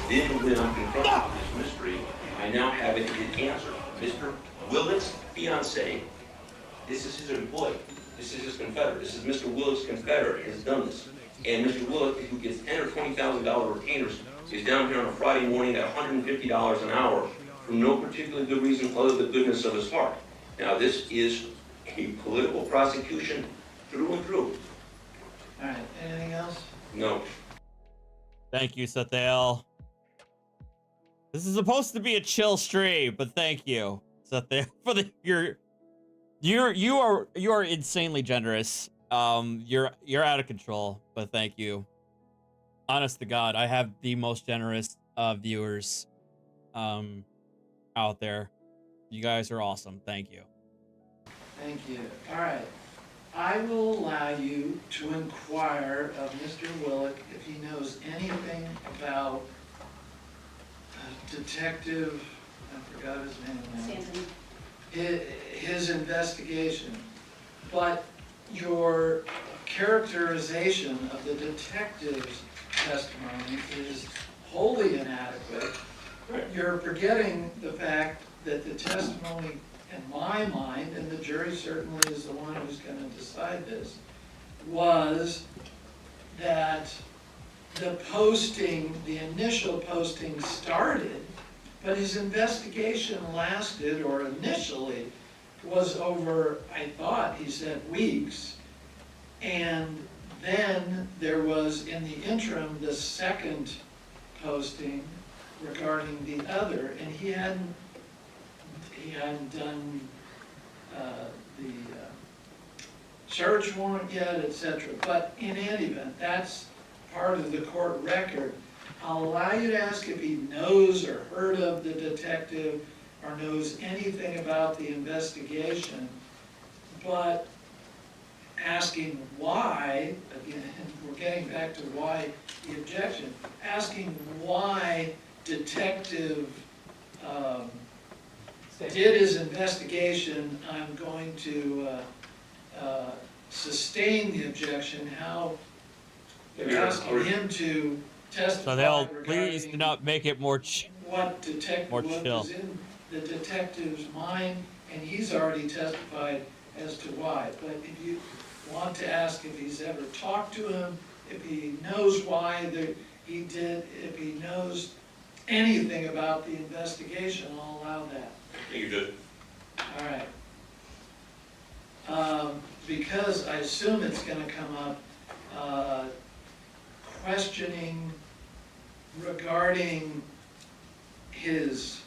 Then when I'm confronted with this mystery, I now have it in answer. Mr. Willett's fiance, this is his employee, this is his confederate, this is Mr. Willett's confederate, has done this. And Mr. Willett, who gets $10,000 or $20,000 retainers, is down here on a Friday morning at $150 an hour for no particular good reason other than the goodness of his heart. Now this is a political prosecution through and through. All right, anything else? No. Thank you, Sathael. This is supposed to be a chill stream, but thank you, Sathael, for you are insanely generous. You're out of control, but thank you. Honest to God, I have the most generous viewers out there. You guys are awesome. Thank you. Thank you. All right. I will allow you to inquire of Mr. Willick if he knows anything about Detective, I forgot his name now. Stanton. His investigation. But your characterization of the detective's testimony is wholly inadequate. You're forgetting the fact that the testimony, in my mind, and the jury certainly is the one who's going to decide this, was that the posting, the initial posting started, but his investigation lasted, or initially, was over, I thought he said, weeks. And then there was, in the interim, the second posting regarding the other, and he hadn't done the search warrant yet, etc. But in any event, that's part of the court record. I'll allow you to ask if he knows or heard of the detective or knows anything about the investigation, but asking why, again, we're getting back to why the objection, asking why Detective did his investigation, I'm going to sustain the objection. How you're asking him to testify. So they'll please do not make it more what detective more what chill. was in the detective's mind, and he's already testified as to why. But if you want to ask if he's ever talked to him, if he knows why he did, if he knows anything about the investigation, I'll allow that. Thank you, Judge. All right. Because I assume it's going to come up, questioning regarding his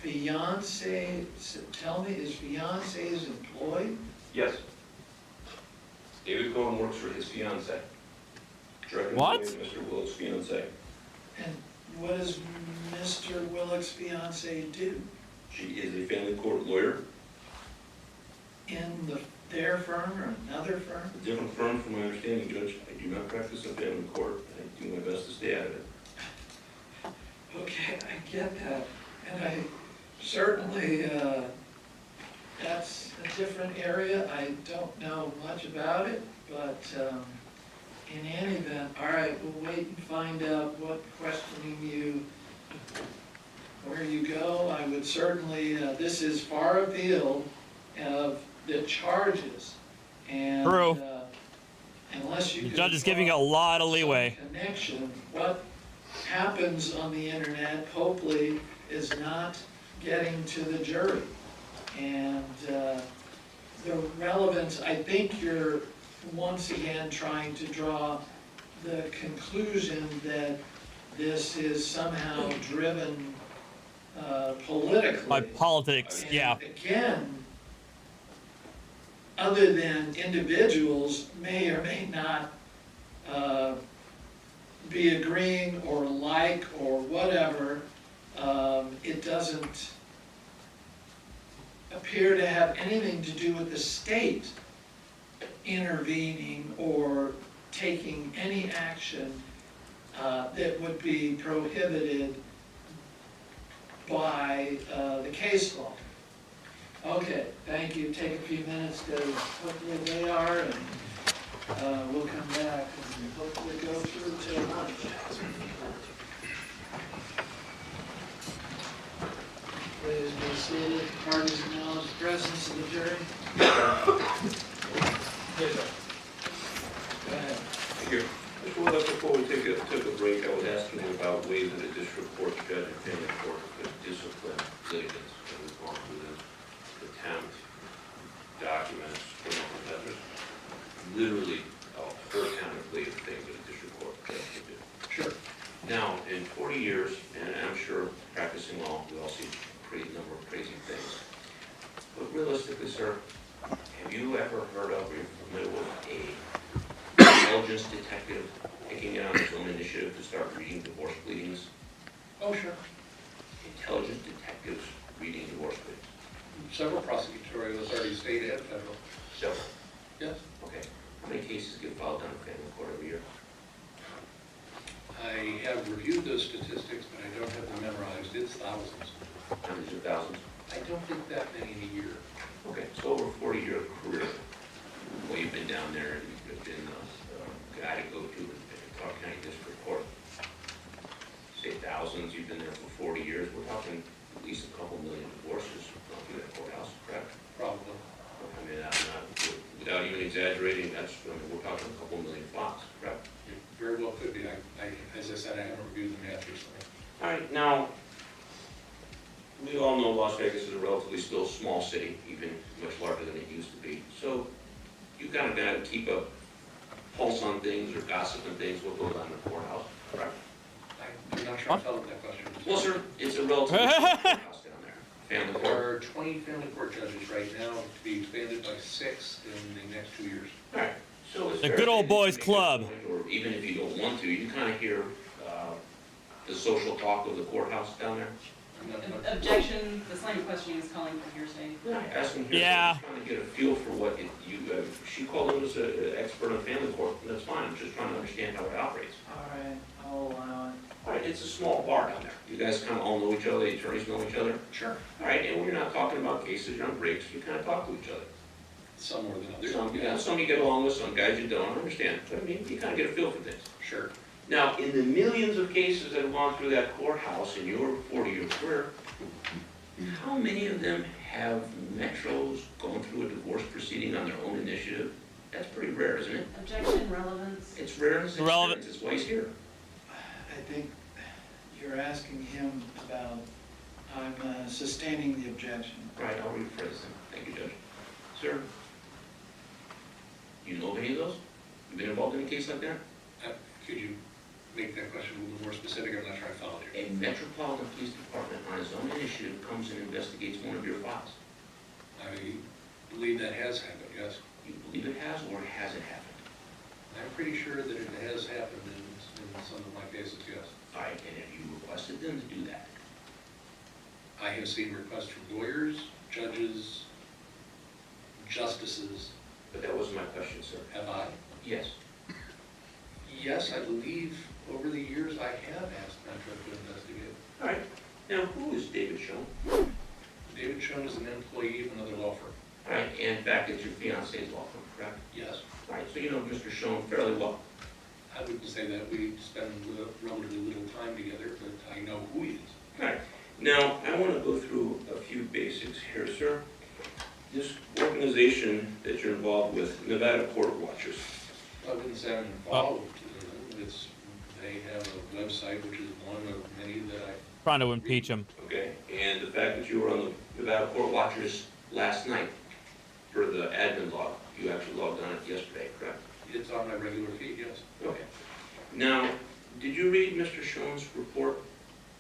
fiance. Tell me, his fiance is employed? Yes. David Cohen works for his fiance. What? Mr. Willet's fiance. And what does Mr. Willick's fiance do? She is a family court lawyer. In their firm or another firm? A different firm, from my understanding, Judge. I do not practice in family court. I do my best to stay out of it. Okay, I get that. And I certainly, that's a different area. I don't know much about it, but in any event, all right, we'll wait and find out what questioning you where you go. I would certainly, this is far afield of the charges. And, True. unless you The can judge is giving a draw lot of some leeway. connection, what happens on the internet hopefully is not getting to the jury. And the relevance, I think you're once again trying to draw the conclusion that this is somehow driven politically. By politics, And yeah. again, other than individuals may or may not be agreeing or like or whatever, it doesn't appear to have anything to do with the state intervening or taking any action that would be prohibited by the case law. Okay, thank you. Take a few minutes to hopefully they are, and we'll come back and hopefully go through till lunch. Please be seated. Parties acknowledge the presence of the jury. Go ahead. Thank you. Mr. Willett, before we took a break, I was asking you about ways that a district court judge and family court could discipline litigants. And we've gone through this, contempt, documents, criminal confessors, literally a whole panoply of things that a district court judge could do. Sure. Now, in 40 years, and I'm sure practicing law, we all see a great number of crazy things. But realistically, sir, have you ever heard of or you're familiar with a intelligence detective taking it on his own initiative to start reading divorce pleadings? Oh, sure. Intelligent detectives reading divorce pleadings. Several prosecutorial authorities, state and federal. Several. Yes. Okay. How many cases get filed down in family court every year? I have reviewed those statistics, but I don't have them memorized. It's thousands. Hundreds of thousands? I don't think that many in a year. Okay, so over a 40-year career, well, you've been down there and you've been a guy to go to in Clark County District Court. Say thousands, you've been there for 40 years. We're talking at least a couple million divorces going through that courthouse, correct? Probably. I mean, without even exaggerating, we're talking a couple million files, correct? It very well could be. As I said, I haven't reviewed the math recently. All right, now, we all know Las Vegas is a relatively still small city, even much larger than it used to be. So you kind of got to keep a pulse on things or gossip and things, what goes on in the courthouse, correct? I'm not sure I followed that question. Well, sir, it's a relatively small courthouse down there. Family There court. are 20 family court judges right now, to be expanded by 6 in the next 2 years. All right, so it's The fair good to old say boys that you club. make a point, or even if you don't want to, you kind of hear the social talk of the courthouse down there. Objection, this line of questioning is calling for hearsay. Asking here, Yeah. I'm trying to get a feel for what she called him as an expert on family court, and that's fine, I'm just trying to understand how it operates. All right, I'll allow it. All right, it's a small bar down there. You guys kind of all know each other, the attorneys know each other. Sure. All right, and we're not talking about cases, you're on breaks, you kind of talk to each other. Some more than others. Some you get along with, some guys you don't, I understand. But I mean, you kind of get a feel for things. Sure. Now, in the millions of cases that have gone through that courthouse in your 40-year career, how many of them have metros gone through a divorce proceeding on their own initiative? That's pretty rare, isn't it? Objection, relevance. It's rare and it's Relevant. That's why he's here. I think you're asking him about, I'm sustaining the objection. Right, I'll rephrase them. Thank you, Judge. Sir, you know of any of those? You been involved in a case like that? Could you make that question a little more specific? I'm not sure I followed you. A Metropolitan Police Department on its own initiative comes and investigates one of your files. I believe that has happened, yes. You believe it has, or has it happened? I'm pretty sure that it has happened in some of my cases, yes. All right, and have you requested them to do that? I have seen requests from lawyers, judges, justices. But that wasn't my question, sir. Have I? Yes. Yes, I believe over the years I have asked Metro to investigate. All right. Now, who is David Schoen? David Schoen is an employee of another law firm. All right, and back at your fiance's law firm, correct? Yes. All right, so you know Mr. Schoen fairly well. I wouldn't say that we spend relatively little time together, but I know who he is. All right. Now, I want to go through a few basics here, sir. This organization that you're involved with, Nevada Court Watchers, I wouldn't say I'm involved. They have a website, which is one of many that I. Trying to impeach him. okay? And the fact that you were on the Nevada Court Watchers last night, for the admin log, you actually logged on it yesterday, correct? It's on my regular feed, yes. Okay. Now, did you read Mr. Schoen's report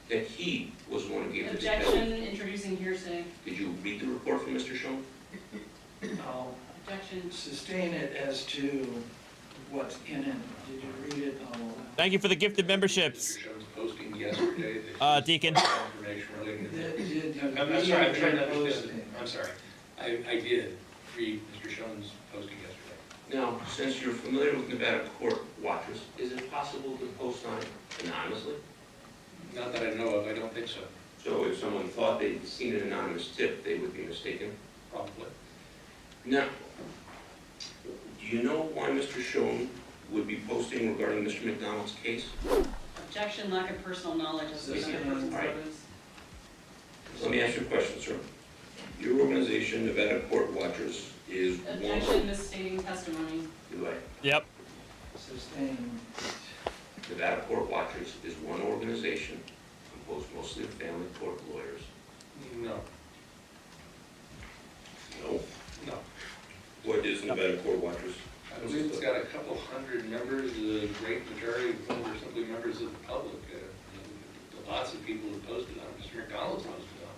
that he was the one who gave this Objection, evidence? introducing hearsay. Did you read the report from Mr. Schoen? I'll Objection. sustain it as to what's in it. Did you read it? I'll allow. Thank you for the gifted memberships. Mr. Schoen's posting yesterday. that Deacon. Information relating to that. Did you I'm read sorry, I'm the trying to understand. posting? I'm sorry. I did read Mr. Schoen's posting yesterday. Now, since you're familiar with Nevada Court Watchers, is it possible to post on it anonymously? Not that I know of, I don't think so, So if someone thought they'd seen an anonymous tip, they would be mistaken? probably. Now, do you know why Mr. Schoen would be posting regarding Mr. McDonald's case? Objection, lack of personal knowledge of the other person's Right. motives. Let me ask you a question, sir. Your organization, Nevada Court Watchers, is one... Objection, misstating testimony. Do I? Yep. Sustain. Nevada Court Watchers is one organization composed mostly of family court lawyers. No, No? no. What is Nevada Court Watchers? I believe it's got a couple hundred members, the great majority of whom are simply members of the public. Lots of people have posted on it. Mr. McDonald's posted on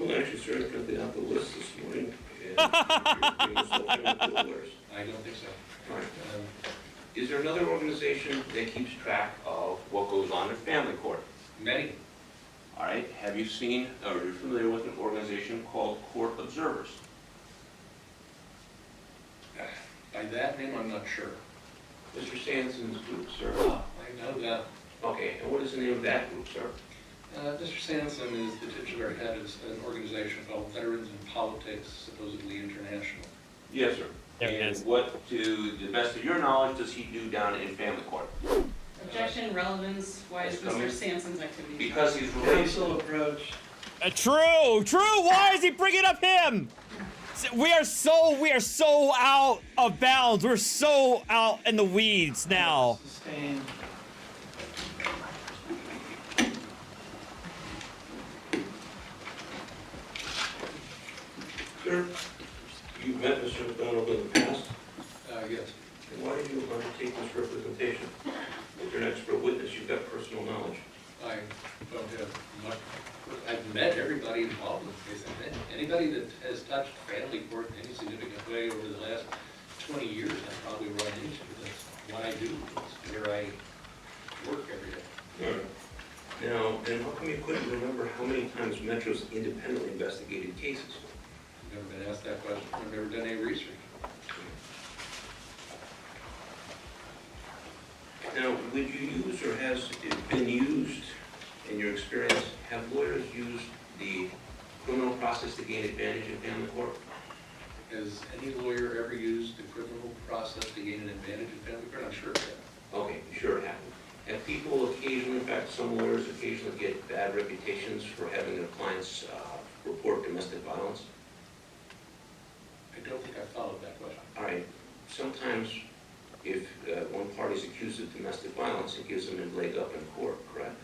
it. Well, actually, sir, I printed out the list this morning. And you're still family court lawyers. I don't think so. All right. Um, Is there another organization that keeps track of what goes on in family court? Many, All right, have you seen, or are you familiar with an organization called Court Observers? by that name, I'm not sure. Mr. Sanson's group, sir. I know that. Okay, and what is the name of that group, sir? Mr. Sanson is the titular head of an organization called Veterans in Politics, supposedly international. Yes, sir. There it And is. what, to the best of your knowledge, does he do down in family court? Objection, relevance, why is That's coming. Mr. Sanson's activity? Because he's related. Council approach. True. Why is he bringing up him? We are so out of bounds. We're so out in the weeds now. Sustain. Sir, you've met Mr. McDonald in the past, Yes. and why did you undertake this representation? If you're an expert witness, you've got personal knowledge. I don't have much, I've met everybody involved in the case. Anybody that has touched family court in any significant way over the last 20 years, I've probably run into. That's what I do. It's where I work every day. All right. Now, then how come you couldn't remember how many times Metro's independently investigated cases? I've never been asked that question. I've never done any research. Now, would you use, or has it been used, in your experience, have lawyers used the criminal process to gain advantage in family court? Has any lawyer ever used the criminal process to gain an advantage in family court? I'm sure it has. Okay, sure it happened. Have people occasionally, in fact, some lawyers occasionally get bad reputations for having their clients report domestic violence? I don't think I followed that question. All right, sometimes if one party's accused of domestic violence, it gives them a leg up in court, correct?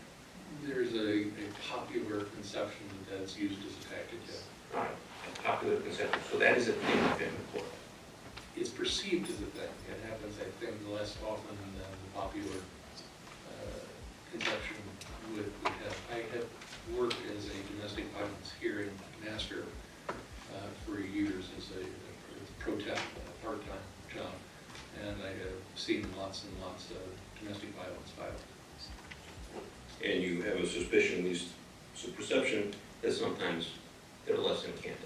There's a popular conception that that's used as a tactic, yes. All right, a popular conception, so that is a thing in family court. It's perceived as a thing. It happens, I think, less often than the popular conception would have. I have worked as a domestic violence hearing master for years as a pro temp, part-time job, and I have seen lots and lots of domestic violence filed. And you have a suspicion, at least it's a perception, that sometimes they're less than candid.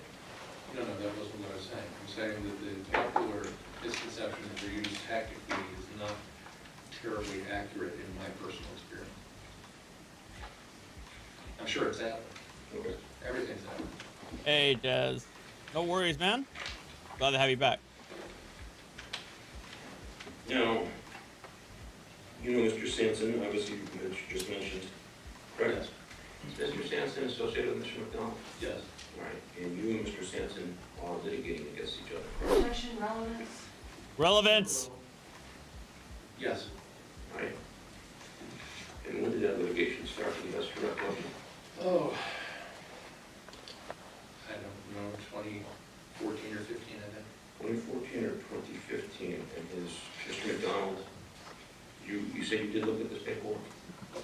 No, that wasn't what I was saying. I'm saying that the popular misconception that they're used tactically is not terribly accurate in my personal experience. I'm sure it's happened. Okay. Everything's happened. Hey, Des. No worries, man. Glad to have you back. Now, you know Mr. Sanson, obviously you just mentioned, correct? Is Mr. Sampson associated with Mr. McDonald? Yes. All right, and you and Mr. Sampson are litigating against each other, correct? Objection, relevance. Relevance. Yes. All right. And when did that litigation start, do you have a recollection? Oh, I don't know, 2014 or 15, I think. 2014 or 2015, and his, Mr. McDonald, you said you did look at this paperwork?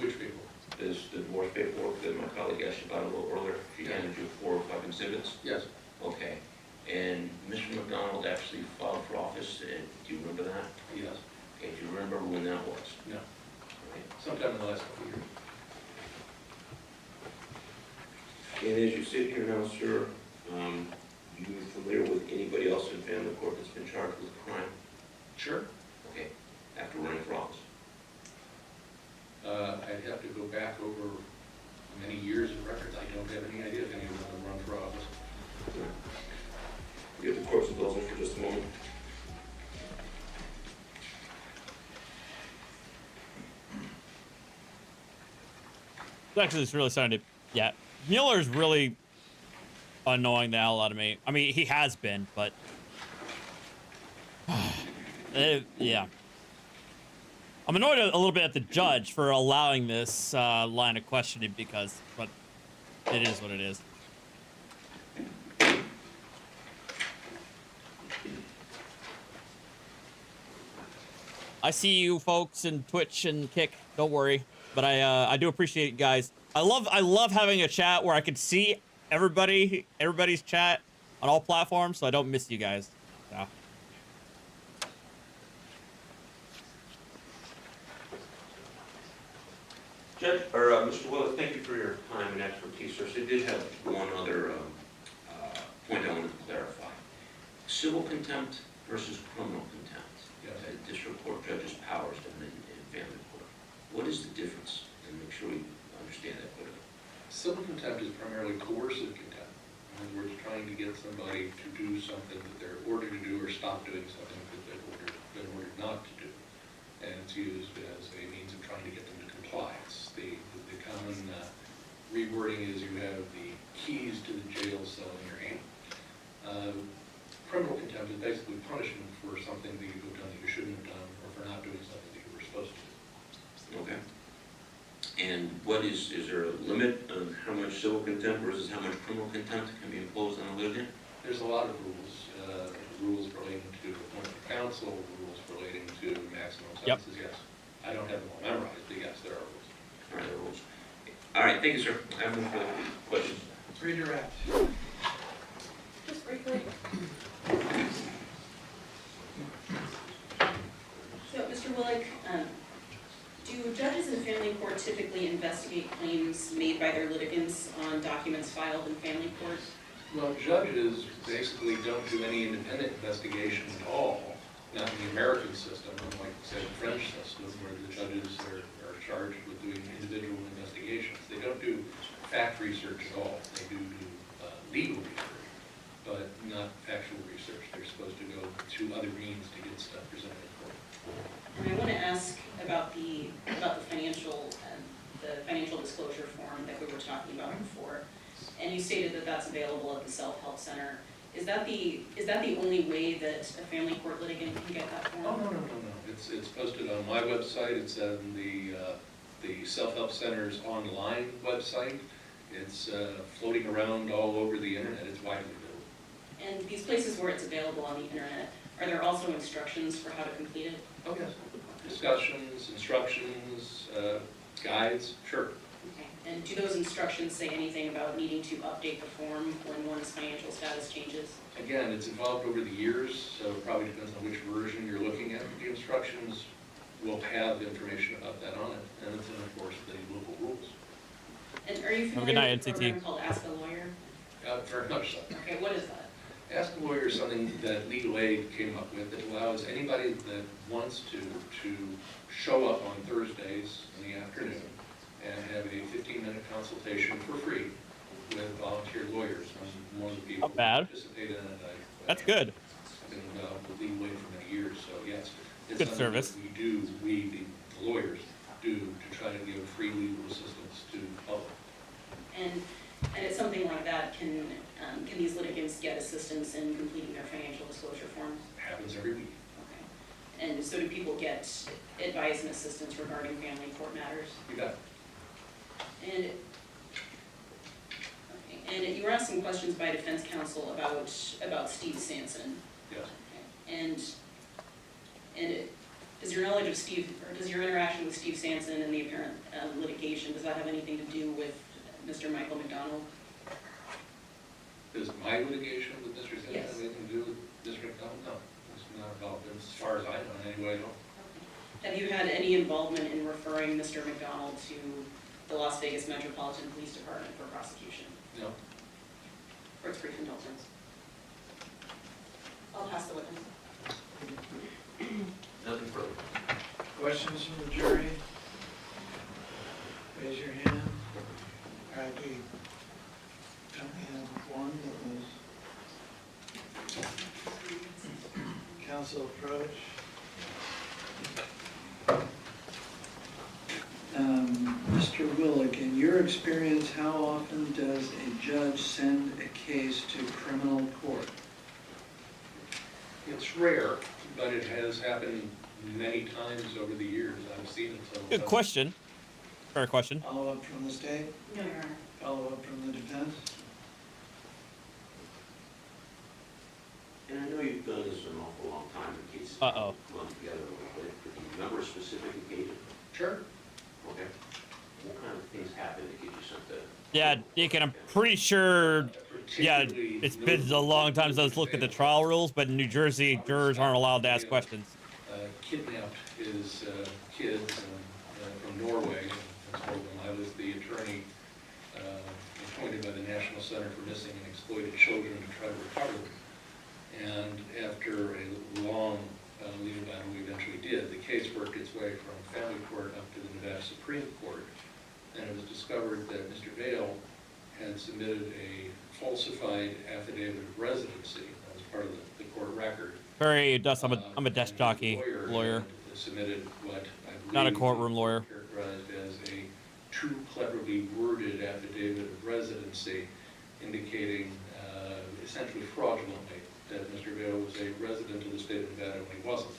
Which people? This divorce paperwork that my colleague asked you about a little earlier? She handed you 4 or 5 exhibits? Yes. Okay. And Mr. McDonald actually filed for office, and do you remember that? Yes. Okay, do you remember when that was? No. All right. Sometime in the last couple of years. And as you sit here now, sir, you familiar with anybody else in family court that's been charged with a crime? Sure. Okay, after running for office? I'd have to go back over many years of records. I don't have any idea if any of them have run for office. Get the court's indulgence for just a moment. Actually, it's really starting to. Yeah, Mueller's really annoying the hell out of me. I mean, he has been, but yeah. I'm annoyed a little bit at the judge for allowing this line of questioning because, but it is what it is. I see you folks in Twitch and Kick. Don't worry, but I do appreciate it, guys. I love having a chat where I can see everybody's chat on all platforms, so I don't miss you guys. So. Judge, or Mr. Willis, thank you for your time and expertise, sir. So I did have one other point I wanted to clarify. Civil contempt versus criminal contempt. Yes. District court judges' powers in family court. What is the difference? And make sure we understand that clearly. Civil contempt is primarily coercive contempt. In other words, trying to get somebody to do something that they're ordered to do or stop doing something that they've been ordered not to do. And it's used as a means of trying to get them to comply. It's the common rewording is you have the keys to the jail cell in your hand. Criminal contempt is basically punishment for something that you've done that you shouldn't have done or for not doing something that you were supposed to do. Okay. And what is there a limit on how much civil contempt versus how much criminal contempt can be imposed on a litigant? There's a lot of rules. Rules relating to appointment of counsel, rules relating to maximum sentences, yes. I don't have them all memorized, but yes, there are rules. All right, there are rules. All right, thank you, sir. I have no further questions. Redirect. Just briefly. So, Mr. Willick, do judges in family court typically investigate claims made by their litigants on documents filed in family court? Well, judges basically don't do any independent investigation at all, not in the American system, unlike, say, the French system, where the judges are charged with doing individual investigations. They don't do fact research at all. They do legal research, but not factual research. They're supposed to go to other means to get stuff presented in court. And I want to ask about the financial disclosure form that we were talking about before. And you stated that that's available at the self-help center. Is that the only way that a family court litigant can get that form? Oh, no. It's posted on my website. It's on the self-help center's online website. It's floating around all over the internet. It's widely available. And these places where it's available on the internet, are there also instructions for how to complete it? Oh, yes. Discussions, instructions, guides, sure. Okay. And do those instructions say anything about needing to update the form when one's financial status changes? Again, it's evolved over the years, so it probably depends on which version you're looking at. The instructions will have information about that on it, and it's, of course, the local rules. And are you Have a familiar good night, with a NCT. program called Ask a Lawyer? Very much so. Okay, what is that? Ask a Lawyer is something that Legal Aid came up with that allows anybody that wants to show up on Thursdays in the afternoon and have a 15-minute consultation for free with volunteer lawyers. I'm one of the people Not bad. who participate in it. That's good. I've been involved with Legal Aid for many years, so yes. It's Good something service. that we do, the lawyers, do to try to give free legal assistance to the public. And it's something like that, can these litigants get assistance in completing their financial disclosure forms? Happens every week. Okay. And so do people get advice and assistance regarding family court matters? You got it. And, okay. And you were asking questions by defense counsel about Steve Sanson. Yes. And does your knowledge of Steve, or does your interaction with Steve Sanson and the apparent litigation, does that have anything to do with Mr. Michael McDonald? Does my litigation with Mr. Sanson Yes. have anything to do with Mr. McDonald? No, it's not involved, as far as I know, in any way at all. Okay. Have you had any involvement in referring Mr. McDonald to the Las Vegas Metropolitan Police Department for prosecution? No. For its brief indulgence? I'll pass the witness. Nothing further. Questions from the jury? Raise your hand. All right, we only have one that was. Council approach. Mr. Willig, in your experience, how often does a judge send a case to criminal court? It's rare, but it has happened many times over the years. I've seen it several Good times. question. Fair question. Follow up from the state? No, Your Honor. Follow up from the defense? And I know you've done this an awful long time in cases. Uh-oh. Run together a little bit, but do you remember a specific occasion? Sure. Okay. What kind of things happen to get you sent to? Yeah, Deacon, I'm pretty sure. Yeah, Particularly it's been a long time since I looked at the trial rules, but in New Jersey, jurors aren't allowed to ask questions. Kidnapped his kids from Norway and told them I was the attorney appointed by the National Center for Missing and Exploited Children to try to recover them. And after a long legal battle, we eventually did. The case worked its way from family court up to the Nevada Supreme Court, and it was discovered that Mr. Vail had submitted a falsified affidavit of residency. That was part of the court record. Very, I'm a desk And jockey the lawyer. had submitted what I believe Not a courtroom lawyer. characterized as a too cleverly worded affidavit of residency, indicating essentially fraudulently that Mr. Vail was a resident of the state of Nevada when he wasn't.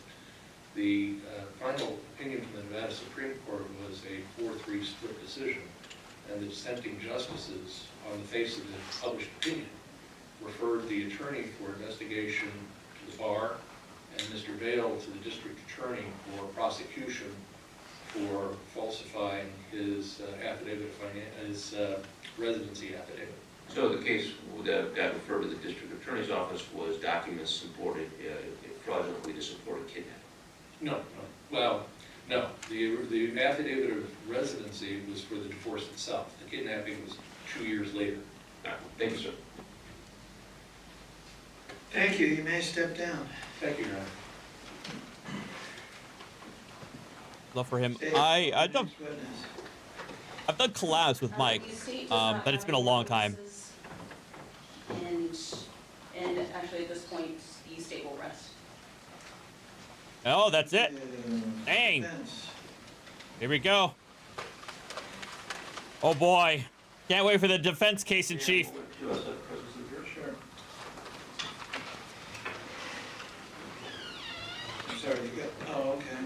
The final opinion from the Nevada Supreme Court was a 4-3 split decision, and the dissenting justices, on the face of the published opinion, referred the attorney for investigation to the bar and Mr. Vail to the district attorney for prosecution for falsifying his affidavit of his residency affidavit. So the case that got referred to the district attorney's office was documents supported, fraudulently to support a kidnapping? No. Well, no. The affidavit of residency was for the divorce itself. The kidnapping was 2 years later. Thank you, sir. Thank you, you may step down. Thank you, Your Honor. Love for him. State I've done next witness. collabs with Mike, The state does not but it's have been a any long time. witnesses, And actually, at this point, the state will rest. Oh, that's it. Dang. Defense. Here we go. Oh boy. Can't wait for the defense case in chief. Sure. I'm sorry, you got, oh, okay.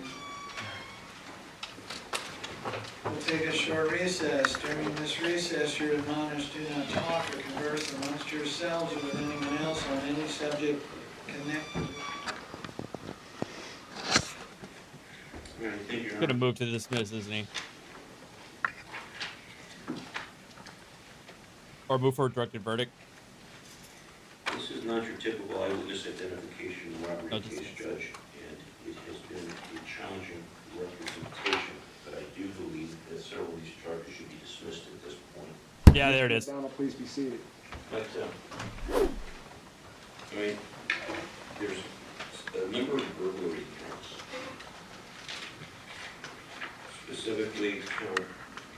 We'll take a short recess. During this recess, you're admonished, do not talk or converse amongst yourselves or with anyone else on any subject connected. Thank you, Your Gonna Honor. move to dismiss, isn't he? Or move for a directed verdict. This is not your typical eyewitness identification robbery No, case, just- Judge, and it has been a challenging representation, but I do believe that several of these charges should be dismissed at this point. Yeah, there it is. McDonald, please be seated. But, I mean, there's a number of burglary counts. Specifically, count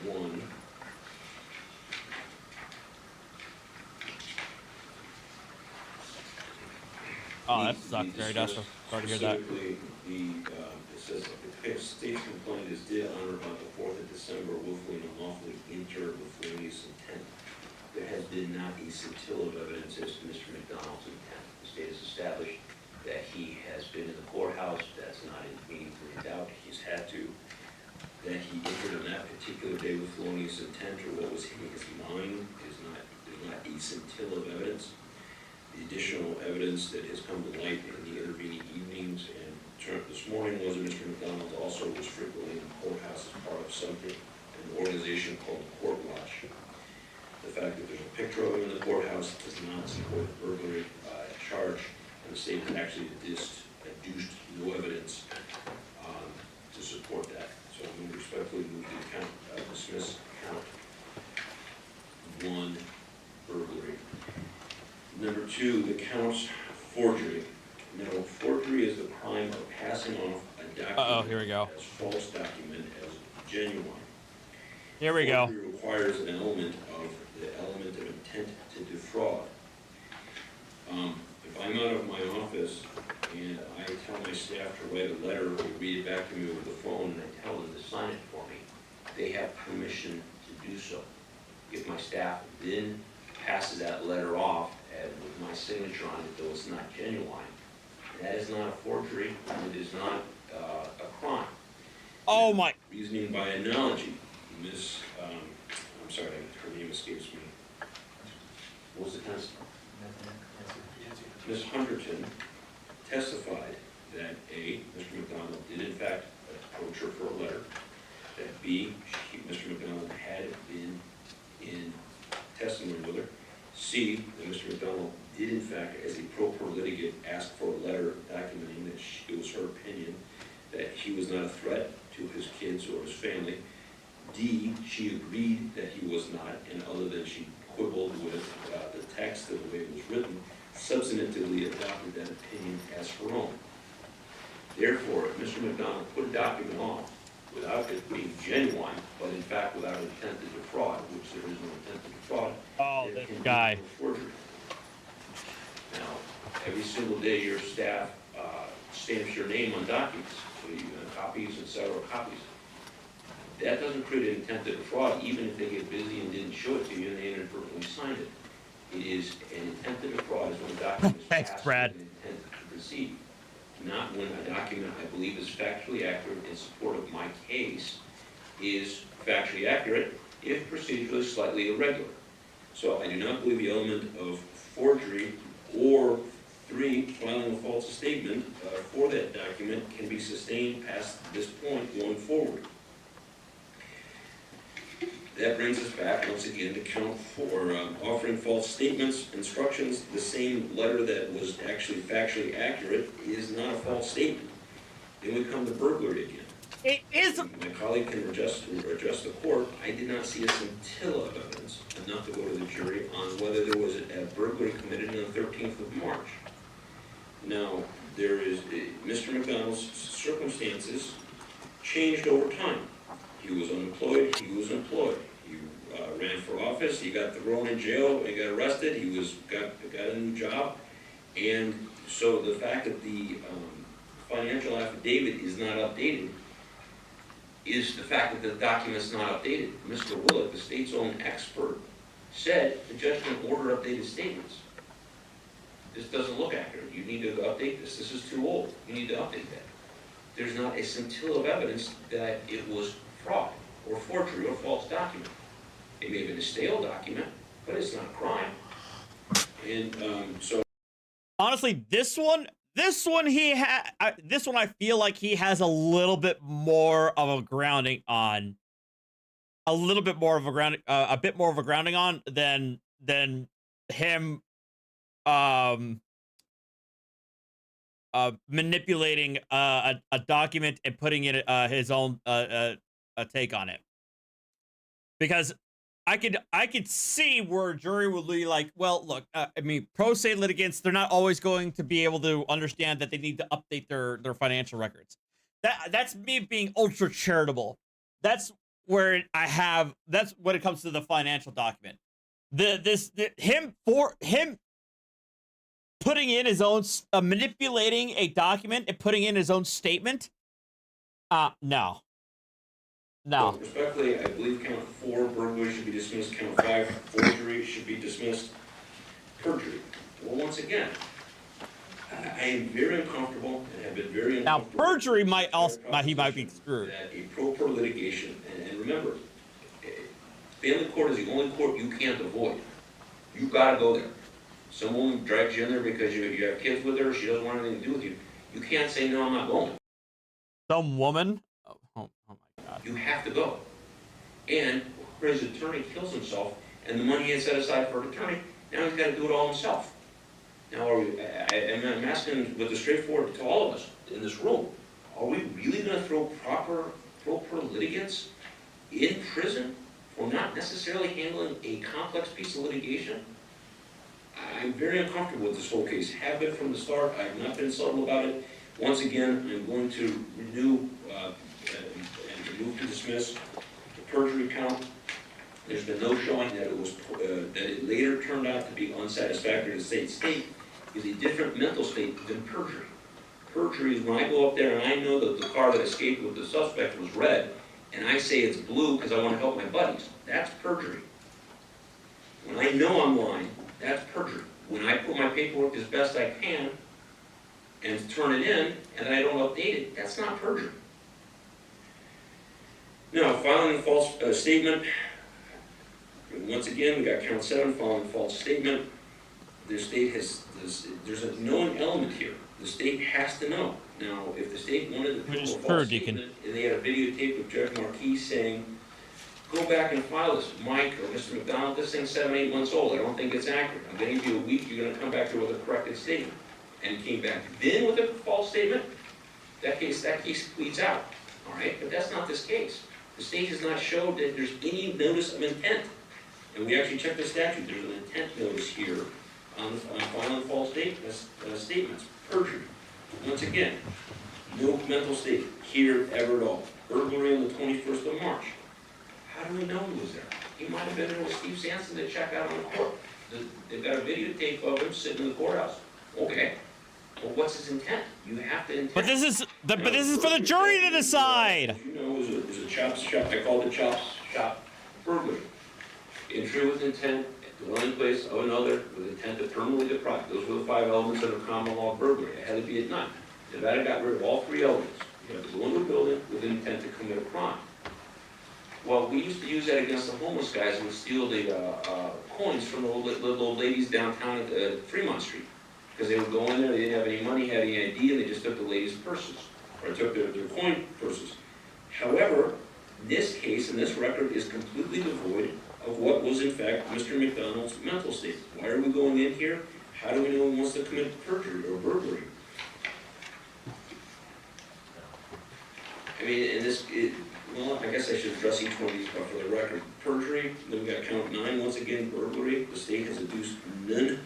1. Oh, that sucks. Very does. Sorry to hear that. Specifically, it says, the state's complaint plaintiffs did on or about the 4th of December willfully and unlawfully enter with felonious intent. There has been not a scintilla of evidence as to Mr. McDonald's intent. The state has established that he has been in the courthouse. That's not in meaningful doubt. He's had to. That he entered on that particular day with felonious intent or what was in his mind is not, there's not a scintilla of evidence. The additional evidence that has come to light in the intervening evenings and this morning was that Mr. McDonald also was frequently in the courthouse as part of something, an organization called Court Watch. The fact that there's a picture of him in the courthouse does not support the burglary charge, and the state has actually adduced no evidence to support that. So I'm going to respectfully move to dismiss count 1, burglary. Number 2, the counts forgery. Now, forgery is the crime of passing off a document here we go. as false document as genuine. Here we go. Forgery requires an element of intent to defraud. If I'm out of my office and I tell my staff to write a letter or read it back to me over the phone and I tell them to sign it for me, they have permission to do so. If my staff then passes that letter off and with my signature on it, though it's not genuine, that is not a forgery and it is not a crime. Oh my. Reasoning by analogy, Miss, I'm sorry, her name escapes me. What was the test? Ms. Hunterton testified that A, Mr. McDonald did in fact approach her for a letter, that B, Mr. McDonald had been in testimony with her, C, that Mr. McDonald did in fact, as a pro per litigant, ask for a letter documenting that it was her opinion that he was not a threat to his kids or his family. D, she agreed that he was not, and other than she quibbled with the text of the way it was written, substantively adopted that opinion as her own. Therefore, if Mr. McDonald put a document off without it being genuine, but in fact without intent to defraud, which there is no intent to defraud, Oh, there this can be guy. no forgery. Now, every single day your staff stamps your name on documents, so you have copies and several copies. That doesn't create an intent to defraud, even if they get busy and didn't show it to you and they inadvertently signed it. It is an intent to defraud is when a document is Thanks, passed Brad. with an intent to receive, not when a document I believe is factually accurate in support of my case is factually accurate if procedurally slightly irregular. So I do not believe the element of forgery or 3, filing a false statement for that document can be sustained past this point going forward. That brings us back once again to count 4, offering false statements, instructions. The same letter that was actually factually accurate is not a false statement. Then we come to burglary again. It is. My colleague can address the court. I did not see a scintilla of evidence enough to go to the jury on whether there was a burglary committed on the 13th of March. Now, there is Mr. McDonald's circumstances changed over time. He was unemployed, he was employed. He ran for office, he got thrown in jail, he got arrested, he got a new job. And so the fact that the financial affidavit is not updated is the fact that the document's not updated. Mr. Willett, the state's own expert, said the judge can order updated statements. This doesn't look accurate. You need to update this. This is too old. You need to update that. There's not a scintilla of evidence that it was fraud or forgery or false document. It may have been a stale document, but it's not a crime. And so Honestly, this one I feel like he has a little bit more of a grounding on, a bit more of a grounding on than him manipulating a document and putting in his own take on it. Because I could see where a jury would be like, well, look, I mean, pro se litigants, they're not always going to be able to understand that they need to update their financial records. That's me being ultra charitable. That's where that's when it comes to the financial document. Him putting in his own, manipulating a document and putting in his own statement. No. No. So respectfully, I believe count 4, burglary, should be dismissed. Count 5, forgery, should be dismissed. Perjury. Well, once again, I am very uncomfortable and have been very Now, uncomfortable. perjury might also, he might be proposition screwed. That a pro per litigation, and remember, family court is the only court you can't avoid. You gotta go there. Someone drags you in there because you have kids with her, she doesn't want anything to do with you. You can't say, no, I'm not going. Some woman? Oh my God. You have to go. And his attorney kills himself, and the money he had set aside for an attorney, now he's gotta do it all himself. Now, I'm asking with the straightforward to all of us in this room, are we really gonna throw pro per litigants in prison for not necessarily handling a complex piece of litigation? I'm very uncomfortable with this whole case, have been from the start. I have not been subtle about it. Once again, I'm going to renew and move to dismiss the perjury count. There's been no showing that it later turned out to be unsatisfactory. The state is a different mental state than perjury. Perjury is when I go up there and I know that the car that escaped with the suspect was red, and I say it's blue because I want to help my buddies. That's perjury. When I know I'm lying, that's perjury. When I put my paperwork as best I can and turn it in, and I don't update it, that's not perjury. Now, filing a false statement. Once again, we got count 7, filing a false statement. The state there's a known element here. The state has to know. Now, if the state wanted to prove a false statement, and they had a videotape of Judge Marquis saying, go back and file this, Mike or Mr. McDonald, this thing's 7, 8 months old, I don't think it's accurate. I'm gonna give you a week, you're gonna come back here with a corrected statement. And came back then with a false statement, that case pleads out, all right? But that's not this case. The state has not showed that there's any notice of intent. And we actually checked the statute, there's an intent notice here on filing false statements, perjury. Once again, no mental state here ever at all. Burglary on the 21st of March. How do we know he was there? He might have been there with Steve Sampson to check out on the court. They've got a videotape of him sitting in the courthouse. Okay. Well, what's his intent? You have to intend. But this is for the jury to decide. You know, is a chop shop. I call it a chop shop burglary. Entry with intent, dwelling place of another with intent to permanently deprive. Those were the 5 elements of a common law burglary. It had to be at night. Nevada got rid of all 3 elements. You have to go into a building with intent to commit a crime. Well, we used to use that against the homeless guys who would steal the coins from the little ladies downtown at Fremont Street. Because they would go in there, they didn't have any money, had any ID, and they just took the ladies' purses, or took their coin purses. However, this case and this record is completely devoid of what was in fact Mr. McDonald's mental state. Why are we going in here? How do we know he wants to commit perjury or burglary? I mean, well, I guess I should address each one of these, but for the record, perjury, then we got count 9, once again, burglary. The state has adduced none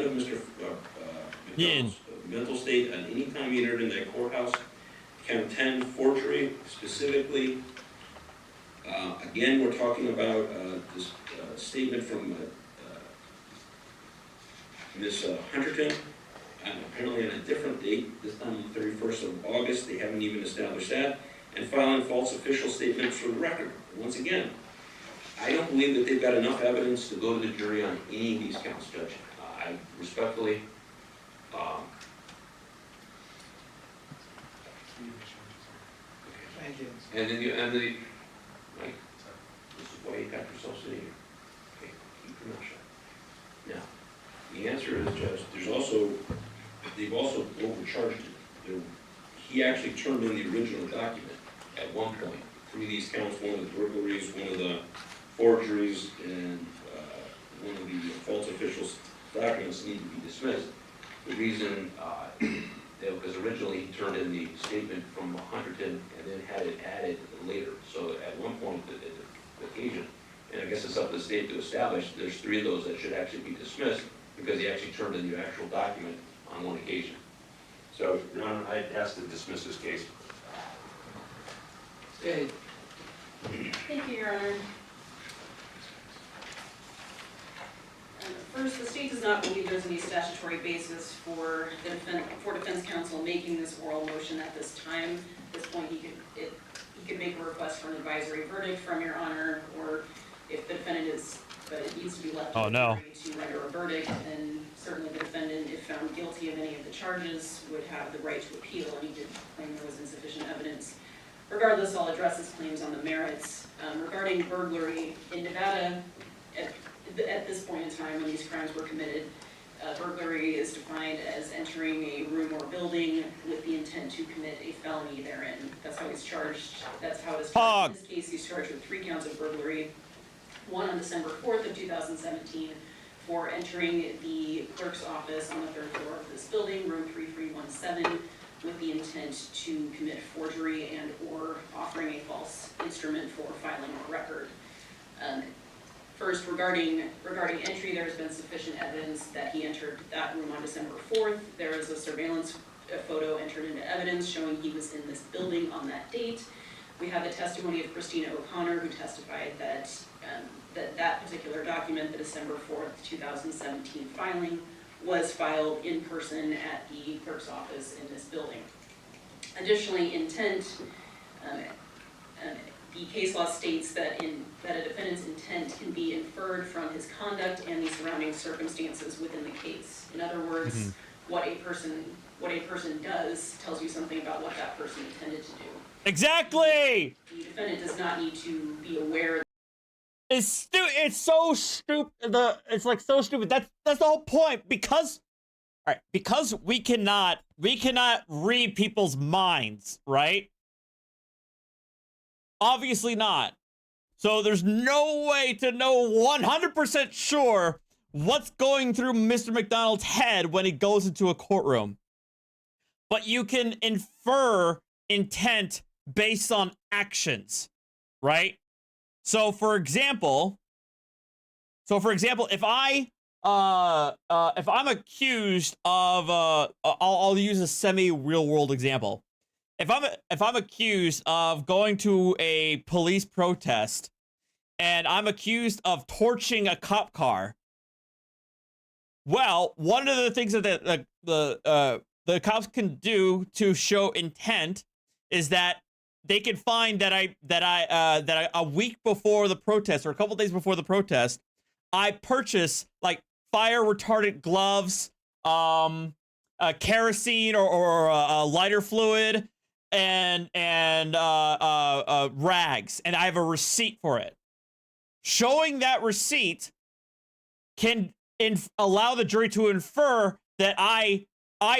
of Mr. McDonald's mental state at any time he entered in that courthouse. Count 10, forgery, specifically. Again, we're talking about this statement from Ms. Hunterton, and apparently on a different date, this time on the 31st of August. They haven't even established that. And filing false official statements for the record. Once again, I don't believe that they've got enough evidence to go to the jury on any of these counts, Judge. I respectfully, Thank you. and the, Mike, this is why you got yourself sitting here. Okay, keep your mouth shut. Now, the answer is, Judge, they've also overcharged him. He actually turned in the original document at one point. 3 of these counts, one of the burglaries, one of the forgeries, and one of the false official documents need to be dismissed. The reason, because originally he turned in the statement from Hunterton and then had it added later. So at one point, the occasion, and I guess it's up to the state to establish, there's 3 of those that should actually be dismissed because he actually turned in the actual document on one occasion. So, Your Honor, I'd ask to dismiss this case. Hey, Thank you, Your Honor. First, the state does not believe there's any statutory basis for defense counsel making this oral motion at this time. At this point, he could make a request for an advisory verdict from Your Honor, or if the defendant is, but it needs to be left Oh, no. to render a verdict, then certainly the defendant, if found guilty of any of the charges, would have the right to appeal, and he did claim there was insufficient evidence. Regardless, I'll address his claims on the merits. Regarding burglary, in Nevada, at this point in time when these crimes were committed, burglary is defined as entering a room or building with the intent to commit a felony therein. That's how he's charged. That's how it is charged. In this case, he's charged with 3 counts of burglary. One on December 4th of 2017 for entering the clerk's office on the 3rd floor of this building, room 3317, with the intent to commit forgery and or offering a false instrument for filing a record. First, regarding entry, there has been sufficient evidence that he entered that room on December 4th. There is a surveillance photo entered into evidence showing he was in this building on that date. We have the testimony of Christina O'Connor, who testified that that particular document, the December 4th, 2017 filing, was filed in person at the clerk's office in this building. Additionally, intent, the case law states that a defendant's intent can be inferred from his conduct and the surrounding circumstances within the case. In other words, what a person does tells you something about what that person intended to do. Exactly! The defendant does not need to be aware. It's so stupid. It's like so stupid. That's the whole point. Because we cannot read people's minds, right? Obviously not. So there's no way to know 100% sure what's going through Mr. McDonald's head when he goes into a courtroom. But you can infer intent based on actions, right? So for example, if I'm accused of I'll use a semi-real world example. If I'm accused of going to a police protest and I'm accused of torching a cop car, well, one of the things that the cops can do to show intent is that they can find that I a week before the protest or a couple days before the protest, I purchased like fire retardant gloves, kerosene or lighter fluid, and rags, and I have a receipt for it. Showing that receipt can allow the jury to infer that I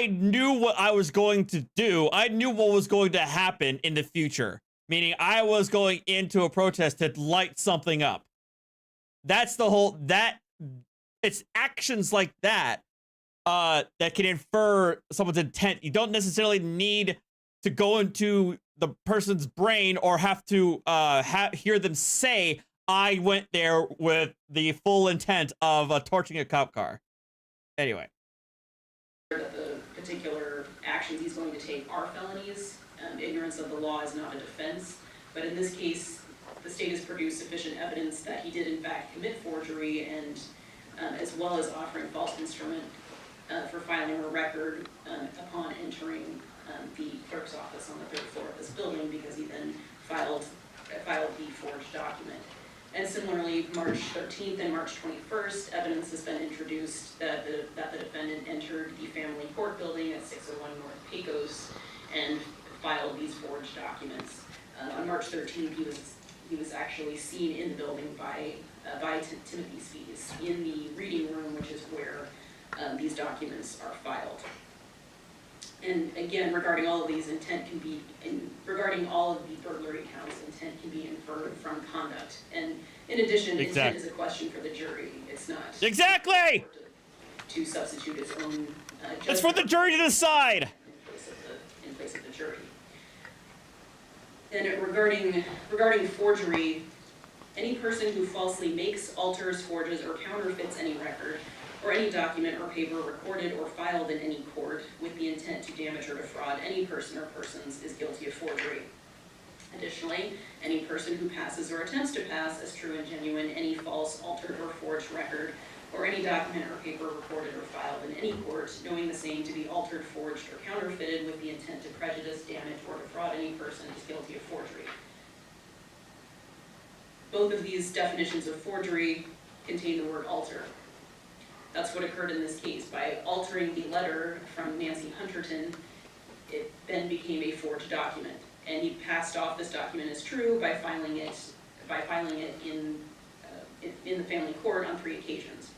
knew what I was going to do. I knew what was going to happen in the future. Meaning I was going into a protest to light something up. That's the whole, it's actions like that that can infer someone's intent. You don't necessarily need to go into the person's brain or have to hear them say, I went there with the full intent of torching a cop car. Anyway. That the particular actions he's going to take are felonies. Ignorance of the law is not a defense, but in this case, the state has produced sufficient evidence that he did in fact commit forgery, and as well as offering false instrument for filing a record upon entering the clerk's office on the 3rd floor of this building, because he then filed the forged document. And similarly, March 13th and March 21st, evidence has been introduced that the defendant entered the family court building at 601 North Pecos and filed these forged documents. On March 13th, he was actually seen in the building by Timothy Spees in the reading room, which is where these documents are filed. And again, regarding all of these, regarding all of the burglary counts, intent can be inferred from conduct. And in addition, intent is a question for the jury. It's not exactly to substitute its own judgment. It's for the jury to decide. In place of the jury. And regarding forgery, any person who falsely makes, alters, forges, or counterfeits any record or any document or paper recorded or filed in any court with the intent to damage or defraud any person or persons is guilty of forgery. Additionally, any person who passes or attempts to pass as true and genuine any false, altered, or forged record or any document or paper recorded or filed in any court, knowing the same to be altered, forged, or counterfeited with the intent to prejudice, damage, or defraud any person is guilty of forgery. both of these definitions of forgery contain the word alter. That's what occurred in this case. By altering the letter from Nancy Hunterton, it then became a forged document. And he passed off this document as true by filing it in the family court on 3 occasions.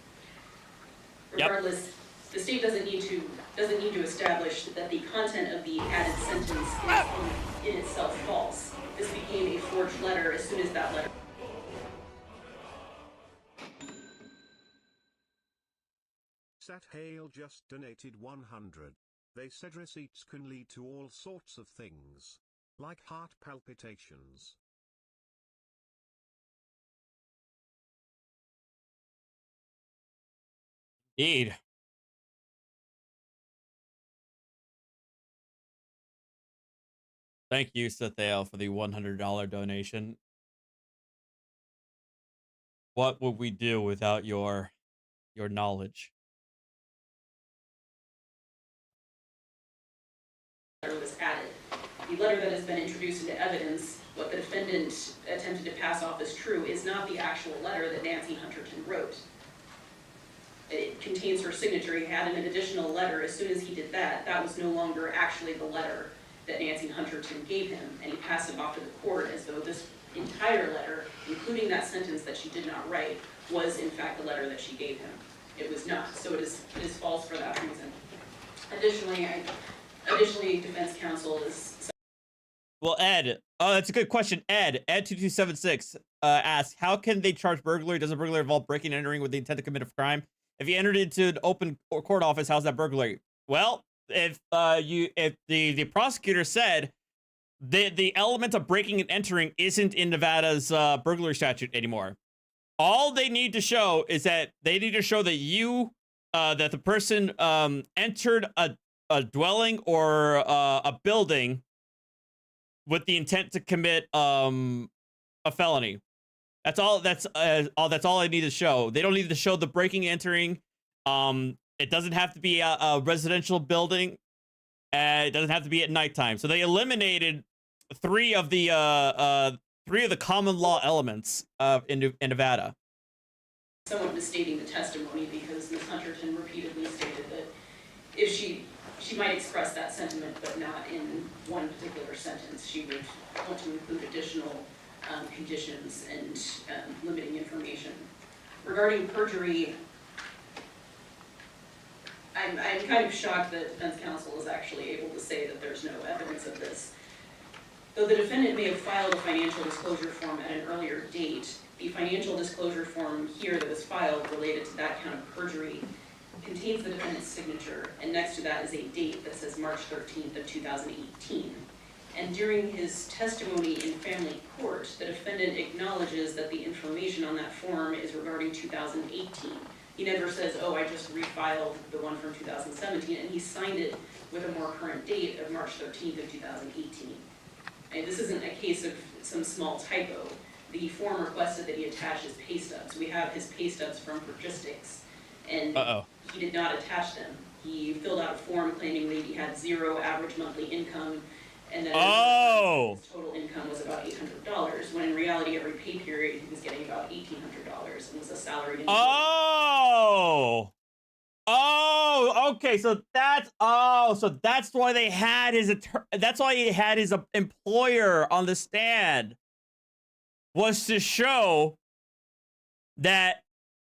Regardless, the state doesn't need to establish that the content of the added sentence is in itself false. This became a forged letter as soon as that letter. Sat Hale just donated 100. They said receipts can lead to all sorts of things, like heart palpitations. Indeed. Thank you, Sathale, for the $100 donation. What would we do without your knowledge? Was added. The letter that has been introduced into evidence, what the defendant attempted to pass off as true, is not the actual letter that Nancy Hunterton wrote. It contains her signature. He had an additional letter. As soon as he did that, that was no longer actually the letter that Nancy Hunterton gave him, and he passed it off to the court as though this entire letter, including that sentence that she did not write, was in fact the letter that she gave him. It was not, so it is false for that reason. Additionally, defense counsel is... Well, Ed, that's a good question. Ed2276 asks, how can they charge burglary? Does a burglary involve breaking and entering with the intent to commit a crime? If you entered into an open court office, how's that burglary? Well, if the prosecutor said the element of breaking and entering isn't in Nevada's burglary statute anymore. All they need to show is that they need to show that that the person entered a dwelling or a building with the intent to commit a felony. That's all. That's all I need to show. They don't need to show the breaking and entering. It doesn't have to be a residential building. It doesn't have to be at nighttime. So they eliminated three of the common law elements in Nevada. Somewhat misstating the testimony, because Ms. Hunterton repeatedly stated that if she might express that sentiment, but not in one particular sentence. She would want to include additional conditions and limiting information. Regarding perjury, I'm kind of shocked that defense counsel is actually able to say that there's no evidence of this. Though the defendant may have filed a financial disclosure form at an earlier date, the financial disclosure form here that was filed related to that count of perjury contains the defendant's signature, and next to that is a date that says March 13th of 2018. And during his testimony in family court, the defendant acknowledges that the information on that form is regarding 2018. He never says, oh, I just refiled the one from 2017, and he signed it with a more current date of March 13th of 2018. And this isn't a case of some small typo. The form requested that he attach his pay stubs. We have his pay stubs from Logistics, and he did not attach them. He filled out a form claiming that he had 0 average monthly income, and that his total income was about $800, when in reality every pay period he was getting about $1,800 and was a salaried employee. Okay, so that's why they had that's why he had his employer on the stand, was to show that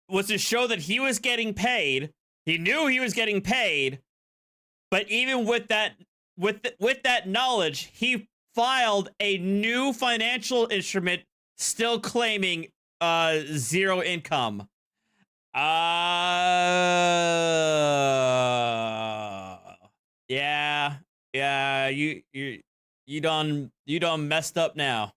he was getting paid. He knew he was getting paid, but even with that knowledge, he filed a new financial instrument still claiming 0 income. Yeah, you done messed up now.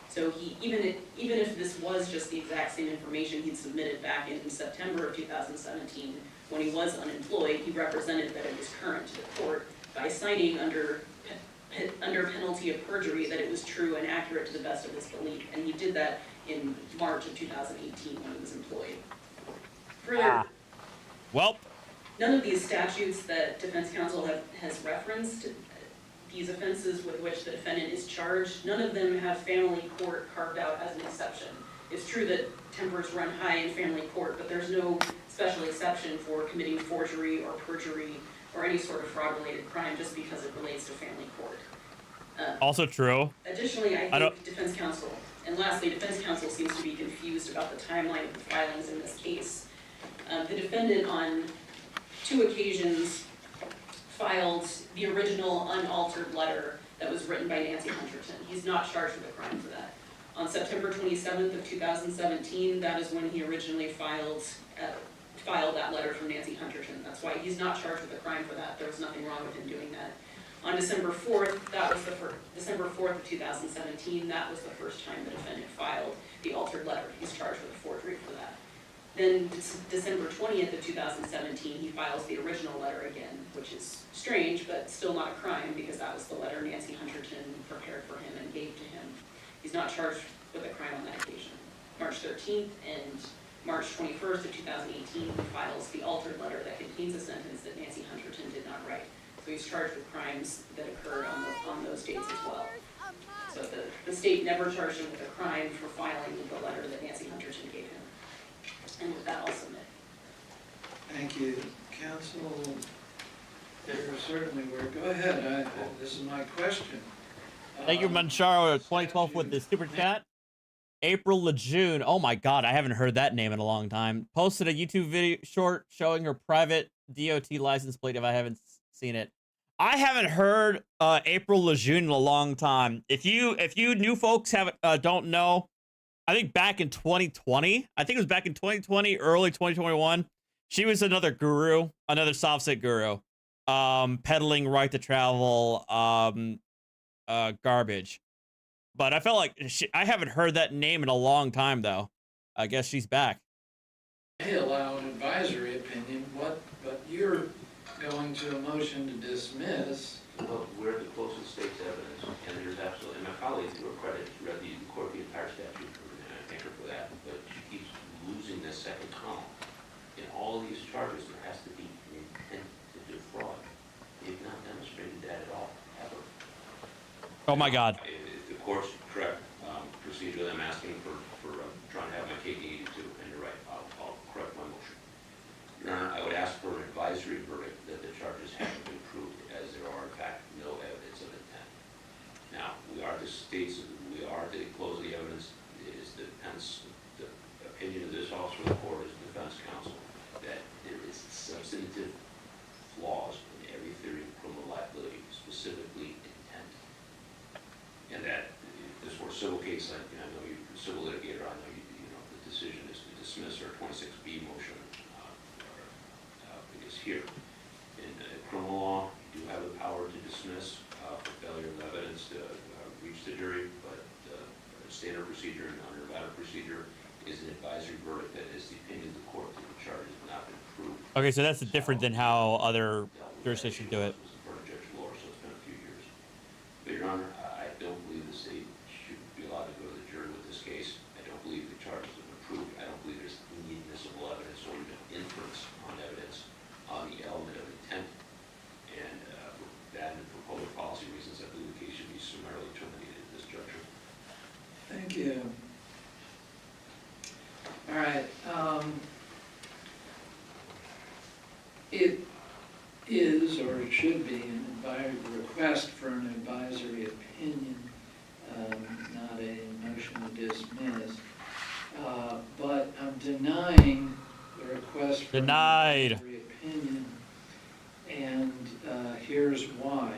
So he, even if this was just the exact same information he'd submitted back in September of 2017, when he was unemployed, he represented that it was current to the court by signing under penalty of perjury that it was true and accurate to the best of his belief. And he did that in March of 2018 when he was employed. Further, well, none of these statutes that defense counsel has referenced these offenses with which the defendant is charged, none of them have family court carved out as an exception. It's true that tempers run high in family court, but there's no special exception for committing forgery or perjury or any sort of fraud-related crime just because it relates to family court. Also true. Additionally, I think defense counsel, and lastly, defense counsel seems to be confused about the timeline of the filings in this case. The defendant on 2 occasions filed the original unaltered letter that was written by Nancy Hunterton. He's not charged with a crime for that. On September 27th of 2017, that is when he originally filed that letter from Nancy Hunterton. That's why he's not charged with a crime for that. There was nothing wrong with him doing that. On December 4th, December 4th of 2017, that was the first time the defendant filed the altered letter. He's charged with a forgery for that. Then December 20th of 2017, he files the original letter again, which is strange, but still not a crime because that was the letter Nancy Hunterton prepared for him and gave to him. He's not charged with a crime on that occasion. March 13th and March 21st of 2018, he files the altered letter that contains a sentence that Nancy Hunterton did not write. So he's charged with crimes that occurred on those dates as well. So the state never charged him with a crime for filing the letter that Nancy Hunterton gave him. And with that, I'll submit. Thank you, counsel. There certainly were. Go ahead. This is my question. Thank you, Mancharo 2012 with the super chat. April Lejeune. Oh my god, I haven't heard that name in a long time. Posted a YouTube video short showing her private DOT license plate if I haven't seen it. I haven't heard April Lejeune in a long time. If you new folks haven't don't know, I think back in 2020, early 2021, she was another guru, another softset guru, peddling right to travel garbage. But I felt like I haven't heard that name in a long time, though. I guess she's back. May allow an advisory opinion, but you're going to a motion to dismiss. Well, we're the closest state's evidence, and there's absolutely, and my colleague, to her credit, read the court the entire statute, and I thank her for that, but she keeps losing this second column. In all these charges, there has to be an intent to defraud. They've not demonstrated that at all, ever. Oh my God. If the court's correct procedure, I'm asking for trying to have my cake and eat it too, and you're right, I'll correct my motion. Your Honor, I would ask for an advisory verdict that the charges haven't been proved, as there are, in fact, no evidence of intent. Now, we are the close of the evidence, is the opinion of this officer of the court, as defense counsel, that there is substantive flaws in every theory of criminal liability, specifically intent. And that if this were a civil case, I know you're a civil litigator, I know you know the decision is to dismiss our 26B motion is here. In criminal law, you do have the power to dismiss for failure of evidence to reach the jury, but standard procedure and under Nevada procedure is an advisory verdict that is the opinion of the court that the charge has not been proved. Okay, so that's different than how other jurisdictions do it. It was in front of Judge Lohr, so it's been a few years. But Your Honor, I don't believe the state should be allowed to go to the jury with this case. I don't believe the charges have been proved. I don't believe there's any admissible evidence or even inference on evidence on the element of intent. And for that and for public policy reasons, I believe the case should be summarily terminated at this juncture. Thank you. All right. It is, or it should be, a request for an advisory opinion, not a motion to dismiss. But I'm denying the request for an advisory opinion, and here's why.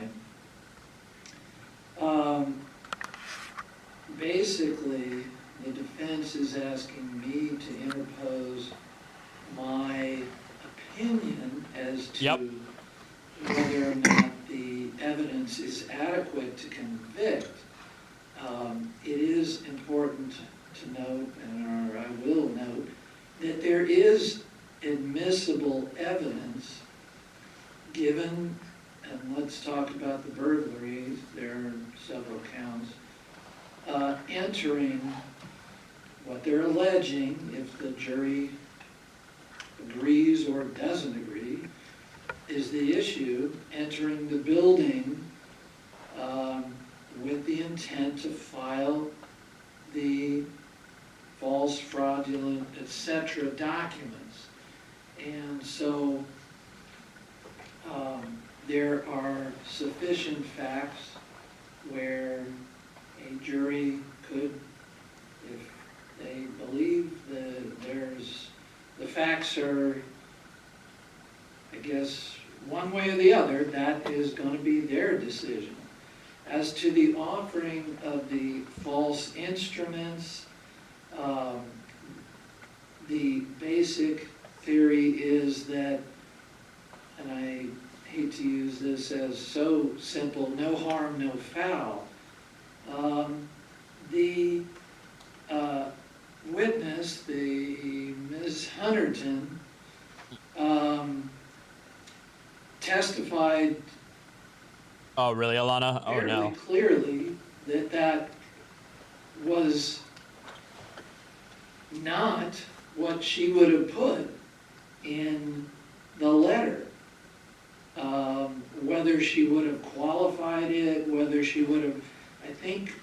Basically, the defense is asking me to interpose my opinion as to whether or not the evidence is adequate to convict. It is important to note, or I will note, that there is admissible evidence given, and let's talk about the burglaries, there are several counts, entering what they're alleging, if the jury agrees or doesn't agree, is the issue, entering the building with the intent to file the false, fraudulent, etc. documents. And so there are sufficient facts where a jury could, if they believe that the facts are, I guess, one way or the other, that is going to be their decision. As to the offering of the false instruments, the basic theory is that, and I hate to use this as so simple, no harm, no foul. The witness, the Ms. Hunterton, testified Oh, really, Alana? Oh, fairly no. clearly that that was not what she would have put in the letter. Whether she would have qualified it, whether she would have, I think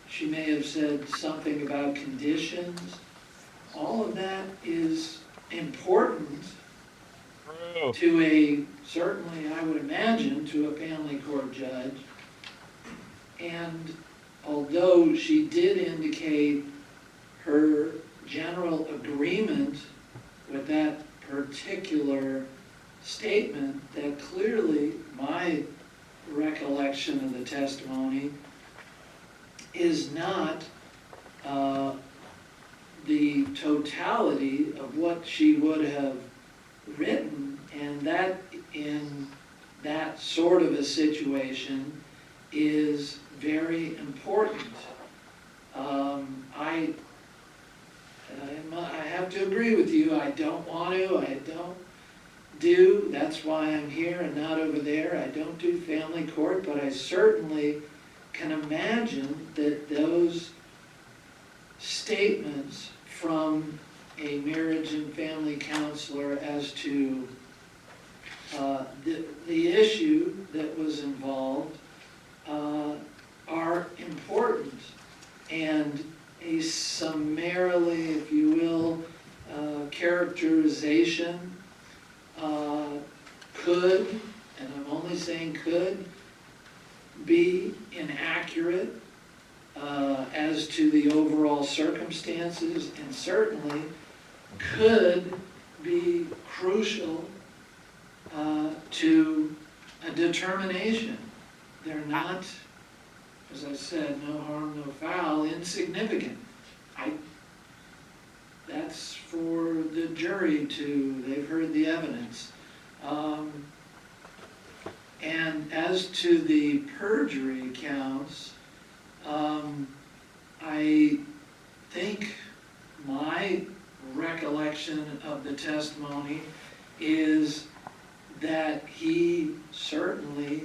she may have said something about conditions. All of that is important to a, certainly I would imagine, to a family court judge. And although she did indicate her general agreement with that particular statement, that clearly my recollection of the testimony is not the totality of what she would have written, and that in that sort of a situation is very important. I have to agree with you. I don't want to. I don't do. That's why I'm here and not over there. I don't do family court, but I certainly can imagine that those statements from a marriage and family counselor as to the issue that was involved are important, and a summarily, if you will, characterization could, and I'm only saying could, be inaccurate as to the overall circumstances, and certainly could be crucial to a determination. They're not, as I said, no harm, no foul, insignificant. That's for the jury to, they've heard the evidence. And as to the perjury counts, I think my recollection of the testimony is that he certainly,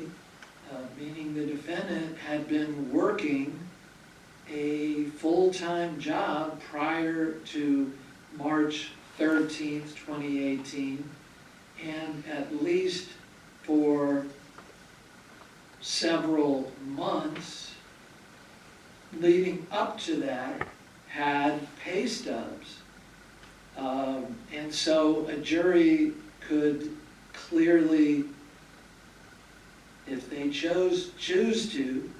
meaning the defendant, had been working a full-time job prior to March 13th, 2018, and at least for several months leading up to that had pay stubs. And so a jury could clearly, if they choose to,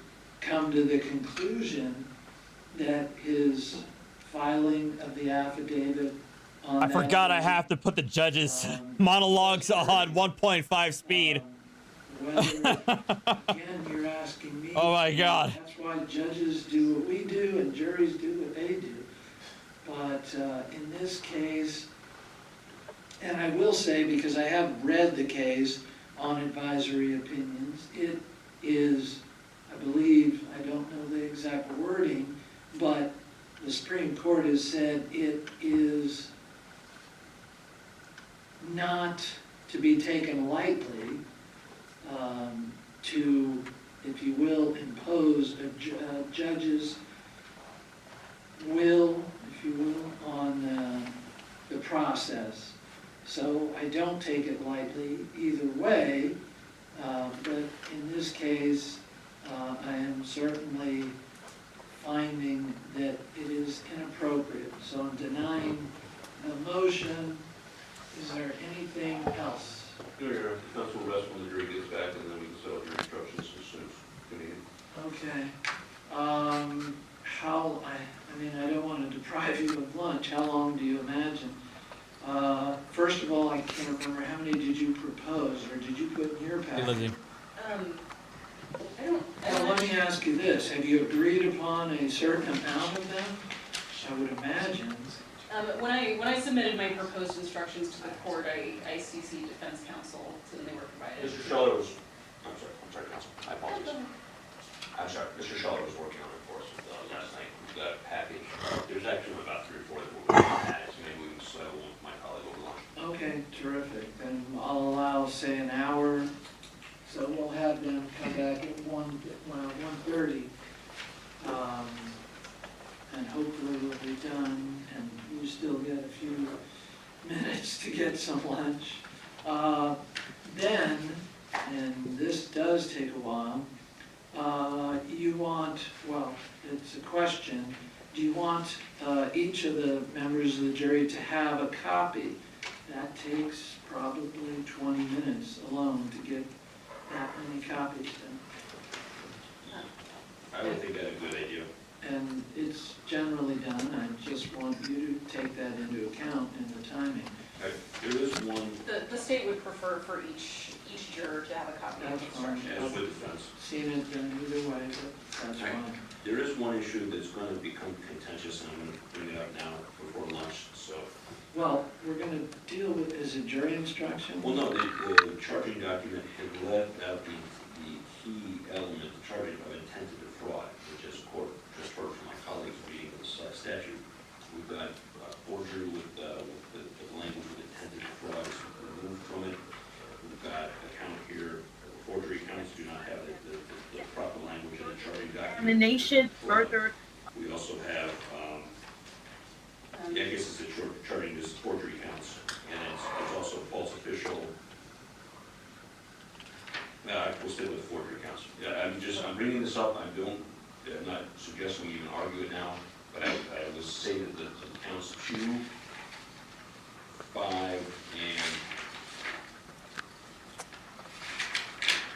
come to the conclusion that his filing of the affidavit on I forgot I have to put the judge's monologues on 1.5 speed. Whether, again, you're asking me. Oh my God. That's why judges do what we do and juries do what they do. But in this case, and I will say, because I have read the case on advisory opinions, it is, I believe, I don't know the exact wording, but the Supreme Court has said it is not to be taken lightly to, if you will, impose a judge's will, if you will, on the process. So I don't take it lightly either way, but in this case, I am certainly finding that it is inappropriate. So I'm denying the motion. Is there anything else? Your defense will rest when the jury gets back, and then we can set up your instructions as soon as convenient. Okay. I mean, I don't want to deprive you of lunch. How long do you imagine? First of all, I can't remember, how many did you propose, or did you put in your Hey, packet? Lizzie. I don't Well, let me ask you this, have you agreed upon a certain amount of them? I would imagine. When I submitted my proposed instructions to the court, I CC'd defense counsel, so then they were provided. Mr. Scheller was, I'm sorry, counsel, I apologize. I'm sorry, Mr. Scheller was working on it for us last night. We got a package. There's actually about 3 or 4 that we're working on, so maybe we can settle one with my colleague over lunch. Okay, terrific. Then I'll allow, say, an hour. So we'll have them come back at 1:30. And hopefully we'll be done, and you still get a few minutes to get some lunch. Then, and this does take a while, you want, well, it's a question, do you want each of the members of the jury to have a copy? That takes probably 20 minutes alone to get that many copies done. I don't think that's a good idea. And it's generally done. I just want you to take that into account in the timing. Okay. There is one, The state would prefer for each juror to have a copy of the That's fine. instructions. as with defense. Seen it done either way, but that's fine. There is one issue that's going to become contentious, and I'm going to bring it up now before lunch, so. Well, we're going to deal with, is it jury instruction? Well, no, the charging document had left out the key element, the charging of intent to defraud, which is court just heard from my colleagues reading the statute. We've got forgery with the language with intent to defraud is removed from it. We've got a count here, forgery counts do not have the proper language in the charging document. Nomination, murder. We also have, I guess it's the charging is forgery counts, and it's also false official. We'll stay with forgery counts. Yeah, I'm bringing this up. I'm not suggesting we even argue it now, but I would say that the counts 2, 5, and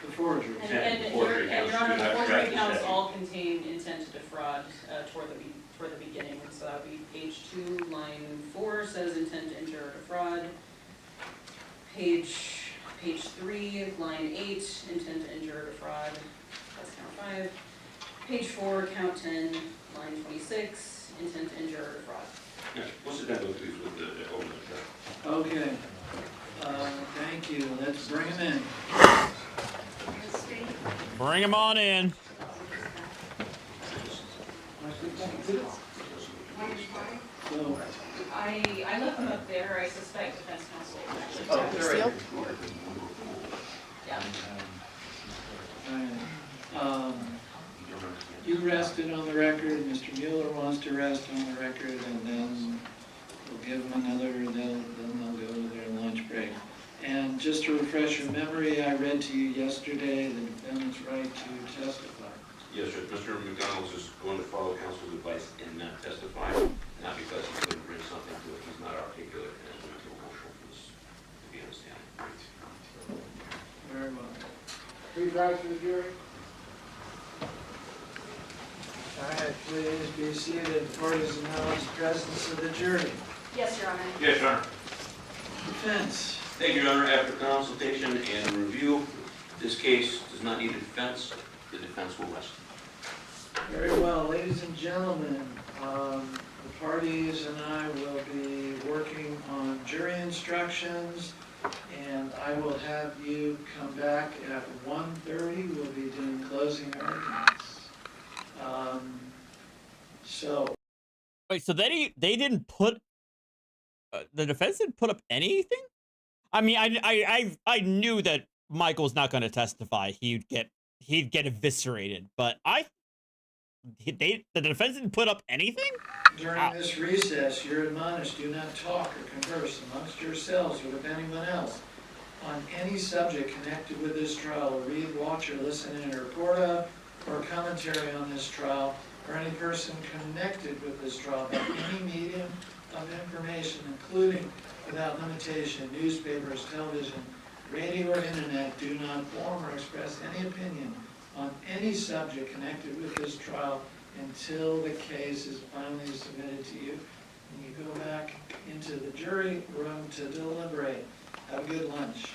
The forgery. And forgery Your counts Honor, do the not forgery track the counts statute. all contain intent to defraud toward the beginning. So that would be page 2, line 4 says intent to injure or defraud. Page 3, line 8, intent to injure or defraud. That's count 5. Page 4, count 10, line 26, intent to injure or defraud. Yeah, what's the deal with these with the over the Okay. Thank you. Let's bring them in. Bring him on in. So, I left them up there. I suspect defense counsel actually. Oh, they're right. Yeah. all right. You rested on the record, Mr. Mueller wants to rest on the record, and then we'll give them another, then they'll go to their lunch break. And just to refresh your memory, I read to you yesterday the defendant's right to testify. Yes, sir. Mr. McDonald is going to follow counsel's advice and not testify, not because he couldn't bring something to it. He's not articulate and it's mental emotional for this to be understanding. Very well. Please rise for the jury. All right, please be seated. The court has announced the presence of the jury. Yes, Your Honor. Yes, Your Honor. Defense. Thank you, Your Honor. After consultation and review, this case does not need a defense. The defense will rest. Very well, ladies and gentlemen, the parties and I will be working on jury instructions, and I will have you come back at 1:30. We'll be doing closing arguments. So, Wait, so they didn't put the defense didn't put up anything? I mean, I knew that Michael's not going to testify. He'd get eviscerated, but the defense didn't put up anything? during this recess, you're admonished, do not talk or converse amongst yourselves or with anyone else on any subject connected with this trial, or read, watch, or listen in a report of, or commentary on this trial, or any person connected with this trial by any medium of information, including without limitation, newspapers, television, radio, or internet, do not form or express any opinion on any subject connected with this trial until the case is finally submitted to you. And you go back into the jury room to deliberate. Have a good lunch.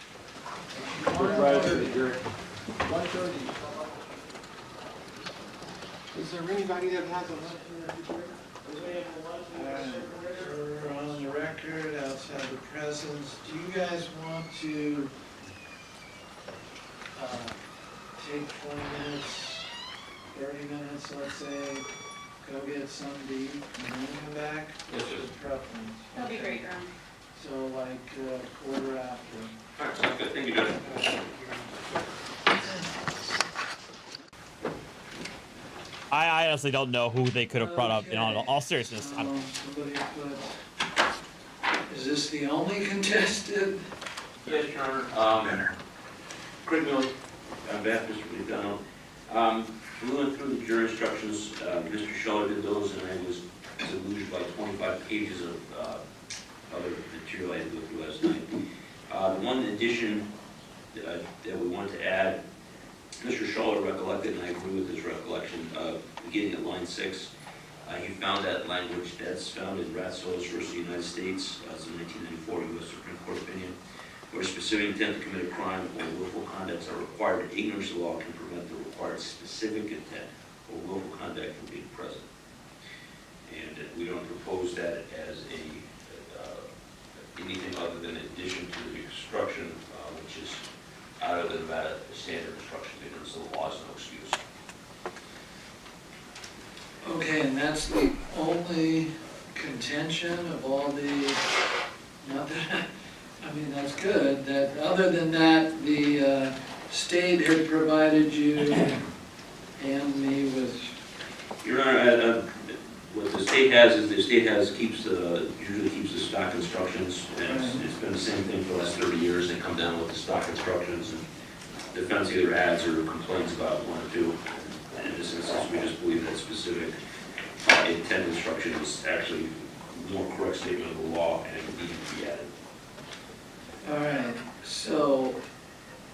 Is there anybody that has a lunch in the jury? We're on the record outside the presence. Do you guys want to take 20 minutes, 30 minutes, let's say, go get something to eat and then come back? Yes, sir. What's the preference? That'd be great, Ron. So like quarter after. All right, sounds good. Thank you, Judge. I honestly don't know who they could have brought up. In all seriousness, I don't. Somebody put, is this the only contested? Yes, Your Honor. Craig Miller, on behalf of Mr. McDonald. We went through the jury instructions. Mr. Scheller did those, and I was deluged by 25 pages of other material I had to go through last night. The one addition that we wanted to add, Mr. Scheller recollected, and I agree with his recollection, beginning at line 6, he found that language that's found in Ratsos versus the United States, as a 1994 U.S. Supreme Court opinion, where specific intent to commit a crime or willful conducts are required, ignorance of the law can prevent the required specific intent or willful conduct from being present. And we don't propose that as anything other than addition to the instruction, which is out of the Nevada standard instruction, ignorance of the law is no excuse. Okay, and that's the only contention of all the, not that, I mean, that's good, that other than that, the state had provided you and me with. Your Honor, what the state has is usually keeps the stock instructions, and it's been the same thing for the last 30 years. They come down with the stock instructions, and defense either adds or complains about one or two. And in this instance, we just believe that specific intent instruction is actually a more correct statement of the law, and it needed to be added. All right, so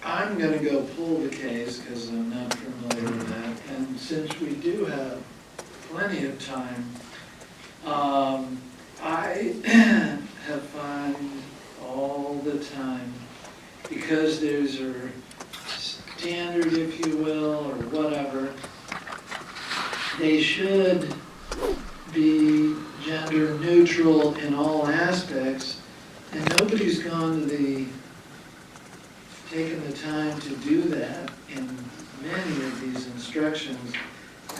I'm going to go pull the case because I'm not familiar with that. And since we do have plenty of time, I have found all the time, because there's a standard, if you will, or whatever, they should be gender neutral in all aspects, and nobody's taken the time to do that in many of these instructions,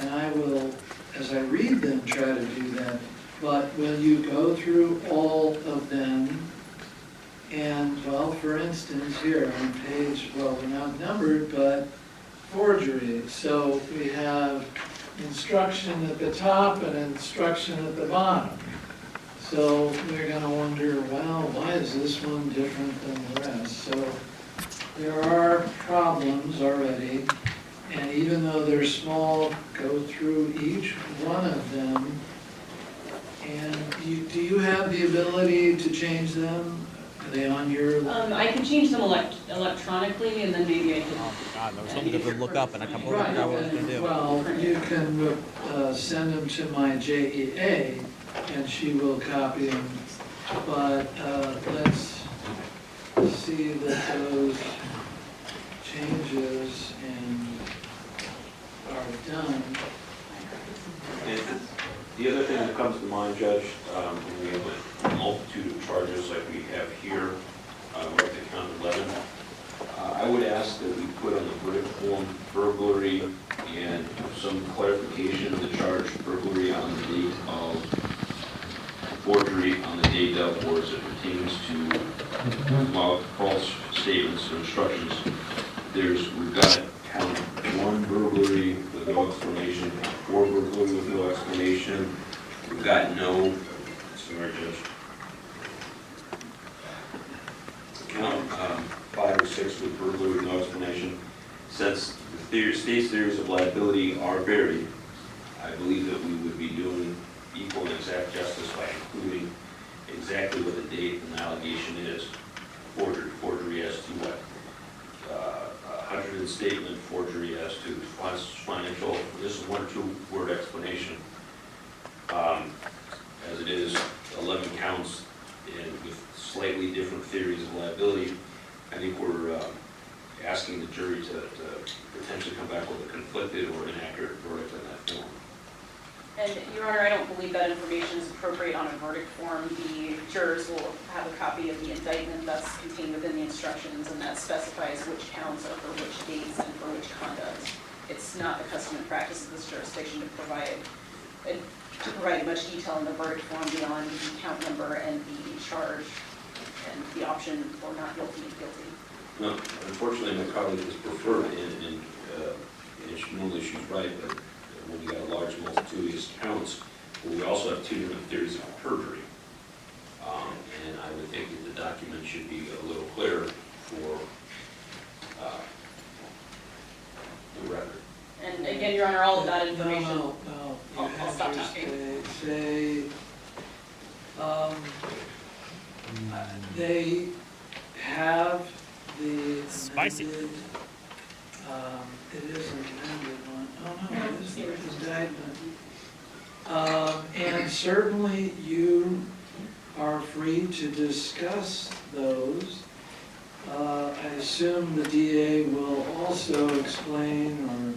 and I will, as I read them, try to do that. But will you go through all of them? And, well, for instance, here on page, well, they're not numbered, but forgery. So we have instruction at the top and instruction at the bottom. So we're going to wonder, well, why is this one different than the rest? So there are problems already, and even though they're small, go through each one of them. And do you have the ability to change them? Are they on your? I can change them electronically, and then maybe I can. Oh my God, there was something to look up, and I completely Right, forgot what I was going to do. well, you can send them to my JEA, and she will copy them. But let's see that those changes are done. And the other thing that comes to mind, Judge, when we have a multitude of charges like we have here, we're up to count 11, I would ask that we put on the verdict form burglary and some clarification of the charge burglary on the date of forgery on the date of, or as it pertains to false statements or instructions. We've got count 1 burglary with no explanation, 4 burglary with no explanation. We've got no, sorry, Judge. Count 5 or 6 with burglary with no explanation. Since the state's theories of liability are varied, I believe that we would be doing equal and exact justice by including exactly what the date and allegation is. Forgery as to what? 100 statement, forgery as to financial. This is 1 or 2 word explanation. As it is 11 counts and with slightly different theories of liability, I think we're asking the jury to potentially come back with a conflicted or inaccurate verdict in that form. And Your Honor, I don't believe that information is appropriate on a verdict form. The jurors will have a copy of the indictment that's contained within the instructions, and that specifies which counts are for which dates and for which conduct. It's not the custom and practice of this jurisdiction to provide much detail in the verdict form beyond the count number and the charge and the option for not guilty and guilty. No, unfortunately, my colleague is preferred, and normally she's right, but when you got a large multitudinous counts, we also have 2 different theories of perjury. And I would think that the document should be a little clearer for the record. And again, Your Honor, all of that information. No. I'll stop talking. Say, they have the Spicy. amended, it is an amended one. Oh, no, it is the indictment. And certainly you are free to discuss those. I assume the DA will also explain or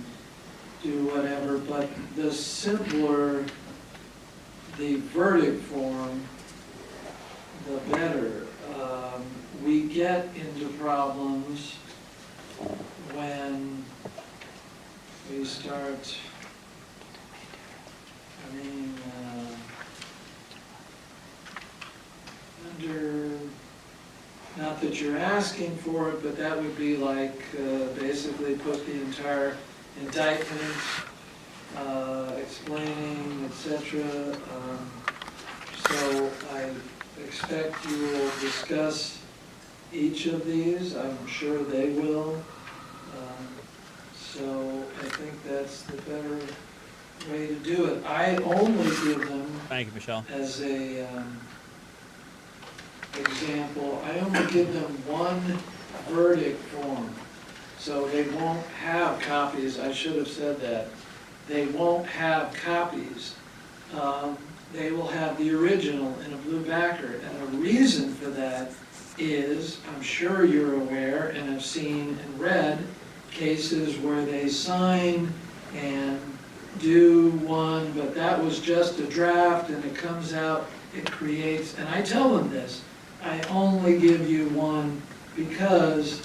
do whatever, but the simpler the verdict form, the better. We get into problems when we start, not that you're asking for it, but that would be like basically put the entire indictment, explaining, etc. So I expect you will discuss each of these. I'm sure they will. So I think that's the better way to do it. I only give them, Thank you, Michelle. as a example, I only give them one verdict form. So they won't have copies. I should have said that. They won't have copies. They will have the original in a blue backer. And the reason for that is, I'm sure you're aware and have seen and read cases where they sign and do one, but that was just a draft and it comes out, it creates, and I tell them this, I only give you one because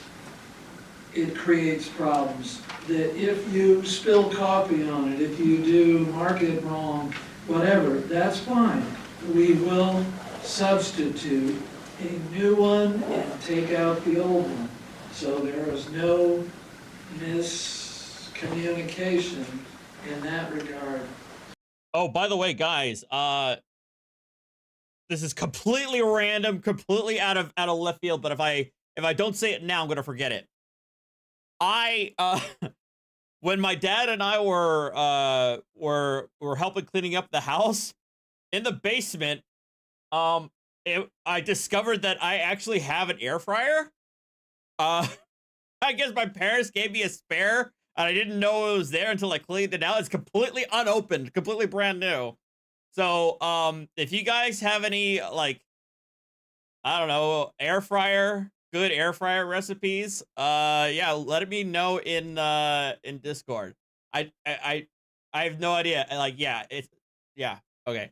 it creates problems. That if you spill coffee on it, if you do mark it wrong, whatever, that's fine. We will substitute a new one and take out the old one. So there is no miscommunication in that regard. Oh, by the way, guys, this is completely random, completely out of left field, but if I don't say it now, I'm gonna forget it. When my dad and I were helping cleaning up the house in the basement, I discovered that I actually have an air fryer. I guess my parents gave me a spare, and I didn't know it was there until I cleaned it out. It's completely unopened, completely brand new. So, if you guys have any, like, I don't know, good air fryer recipes, yeah, let me know in Discord. I have no idea. Like, yeah, okay.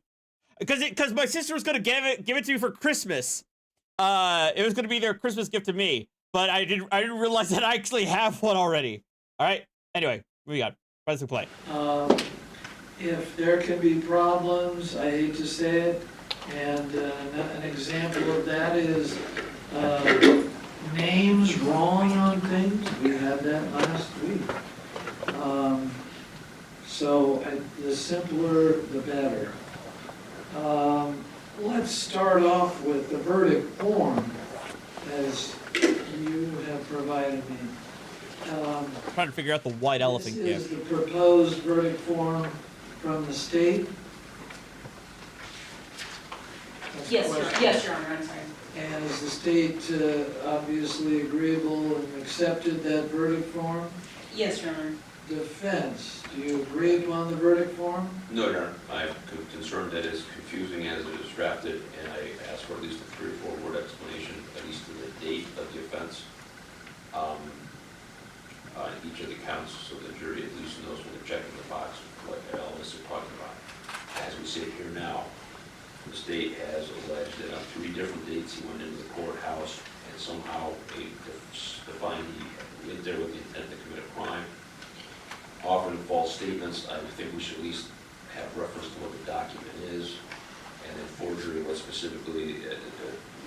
Because my sister was gonna give it to me for Christmas. It was gonna be their Christmas gift to me, but I didn't realize that I actually have one already. All right. Anyway, we got press and play. If there can be problems, I hate to say it, and an example of that is names wrong on things. We had that last week. So the simpler, the better. Let's start off with the verdict form, as you have provided me. Trying to figure out the white elephant This is gift. the proposed verdict form from the state. That's the Yes, question. Your Honor, I'm sorry. And is the state obviously agreeable and accepted that verdict form? Yes, Your Honor. Defense, do you agree upon the verdict form? No, Your Honor, I'm concerned that it's confusing as it is drafted, and I asked for at least a 3 or 4 word explanation, at least to the date of the offense, on each of the counts, so the jury at least knows when they're checking the box what elements they're talking about. As we sit here now, the state has alleged that on 3 different dates he went into the courthouse, and somehow they defined he went there with the intent to commit a crime. Offering false statements, I think we should at least have reference to what the document is, and then forgery, what specifically,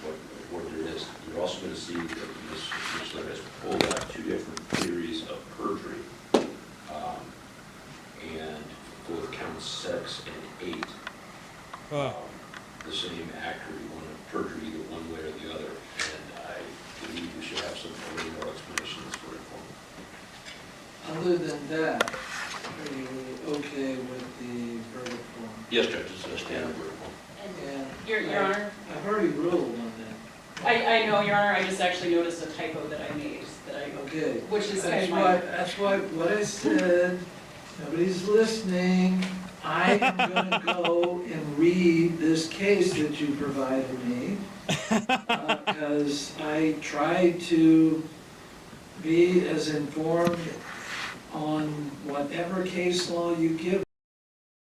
what forgery is. You're also going to see that Ms. Mishler has pulled out 2 different theories of perjury, and both counts 6 and 8. The same actor, you want to perjure either one way or the other, and I believe we should have some more explanation in this verdict form. Other than that, are you okay with the verdict form? Yes, Judge, it's a standard verdict form. And Your Honor, I've already ruled on that. I know, Your Honor, I just actually noticed a typo that I made, Okay. which is kind That's of why, my... that's why, what I said, nobody's listening. I am gonna go and read this case that you provided me, because I tried to be as informed on whatever case law you give.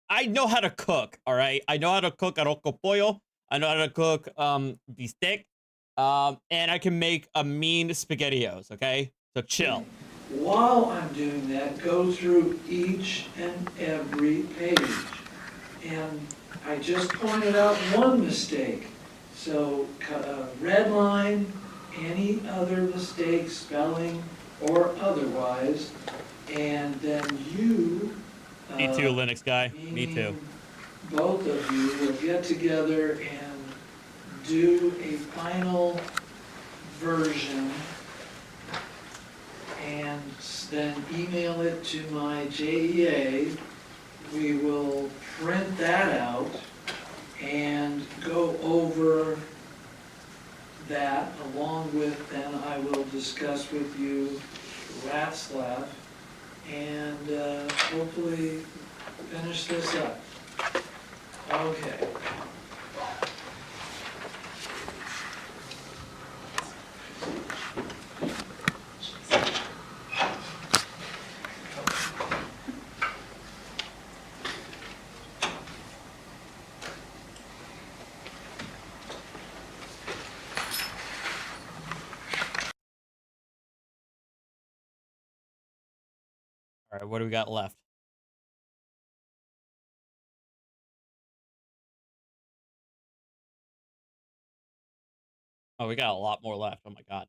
I know how to cook, all right? I know how to cook arroz con pollo. I know how to cook bistec. And I can make a mean SpaghettiOs, okay? So chill. While I'm doing that, go through each and every page. And I just pointed out one mistake. So red line, any other mistake, spelling or otherwise, and then you... Me too, Linux guy. Me too. meaning both of you will get together and do a final version and then email it to my JEA. We will print that out and go over that along with, then I will discuss with you Ratzlaff and hopefully finish this up. Okay. All right, what do we got left? Oh, we got a lot more left. Oh my god.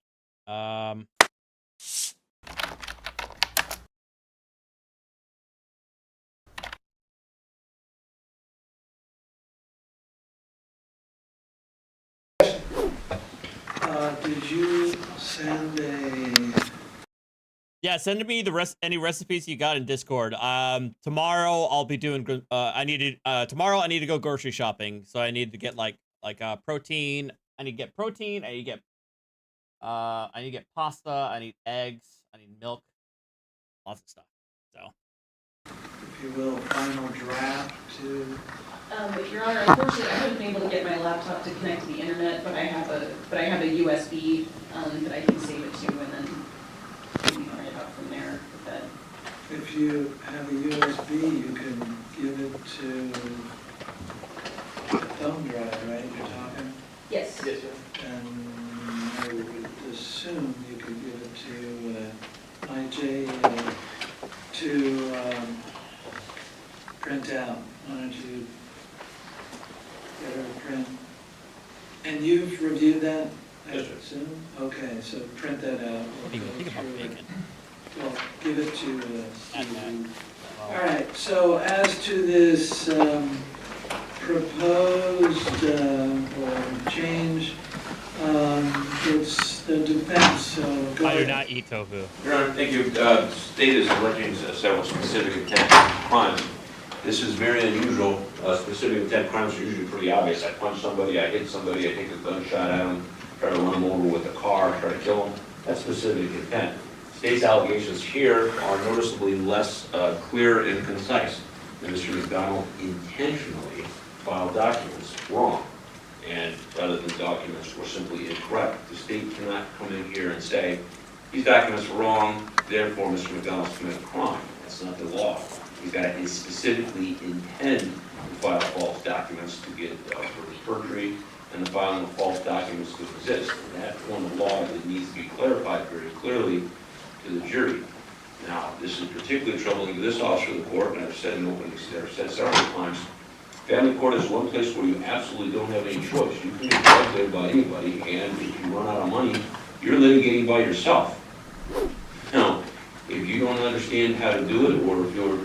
Did you send a... Yeah, send me the any recipes you got in Discord. Tomorrow I'll be doing. Tomorrow I need to go grocery shopping, so I need to get like protein. I need to get protein. I need to get pasta. I need eggs. I need milk. Lots of stuff. So. If you will, final draft to... Your Honor, unfortunately, I haven't been able to get my laptop to connect to the internet, but I have a USB that I can save it to, and then we can print it out from there. If you have a USB, you can give it to the thumb drive, right? You're talking? Yes. Yes, sir. And I would assume you could give it to IJ to print out. Why don't you get her to print? And you've reviewed that, I Yes, sir. assume? Okay, so print that out. What do you think about bacon? Well, give it to Steve. Okay. All right, so as to this proposed or change, it's the defense, so go I do ahead. not eat tofu. Your Honor, thank you. State is alleging several specific intent crimes. This is very unusual. Specific intent crimes are usually pretty obvious. I punch somebody, I hit somebody, I take a gunshot at them, try to run them over with a car, try to kill them. That's specific intent. State's allegations here are noticeably less clear and concise. And Mr. McDonald intentionally filed documents wrong. And rather than documents were simply incorrect, the state cannot come in here and say, these documents were wrong, therefore Mr. McDonald's committed a crime. That's not the law. He's got to specifically intend to file false documents to get for his perjury, and the filing of false documents to exist. And that's one of the law that needs to be clarified very clearly to the jury. Now, this is particularly troubling to this officer of the court, and I've said in openings there, I've said several times, family court is one place where you absolutely don't have any choice. You can get drugged there by anybody, and if you run out of money, you're litigating by yourself. Now, if you don't understand how to do it, or if you're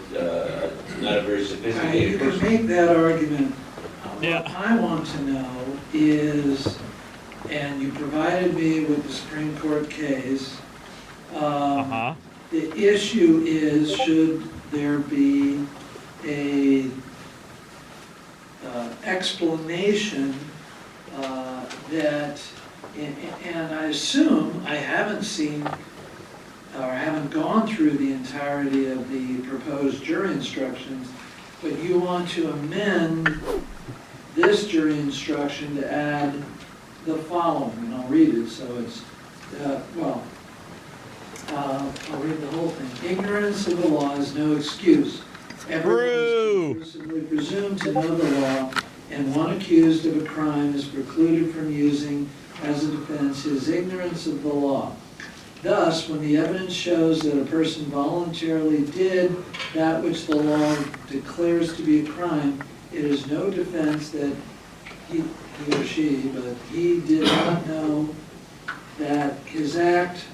not a very You sophisticated can person. make that argument. Yeah. What I want to know is, and you provided me with the Supreme Court case, the issue is, should there be a explanation that, and I assume, I haven't seen or haven't gone through the entirety of the proposed jury instructions, but you want to amend this jury instruction to add the following, and I'll read it, so it's, I'll read the whole thing. Ignorance of the law is no excuse. Everyone is conclusively presumed to know the law, and one accused of a crime is precluded from using as a defense his ignorance of the law. Thus, when the evidence shows that a person voluntarily did that which the law declares to be a crime, it is no defense that he or she, but he did not know that his act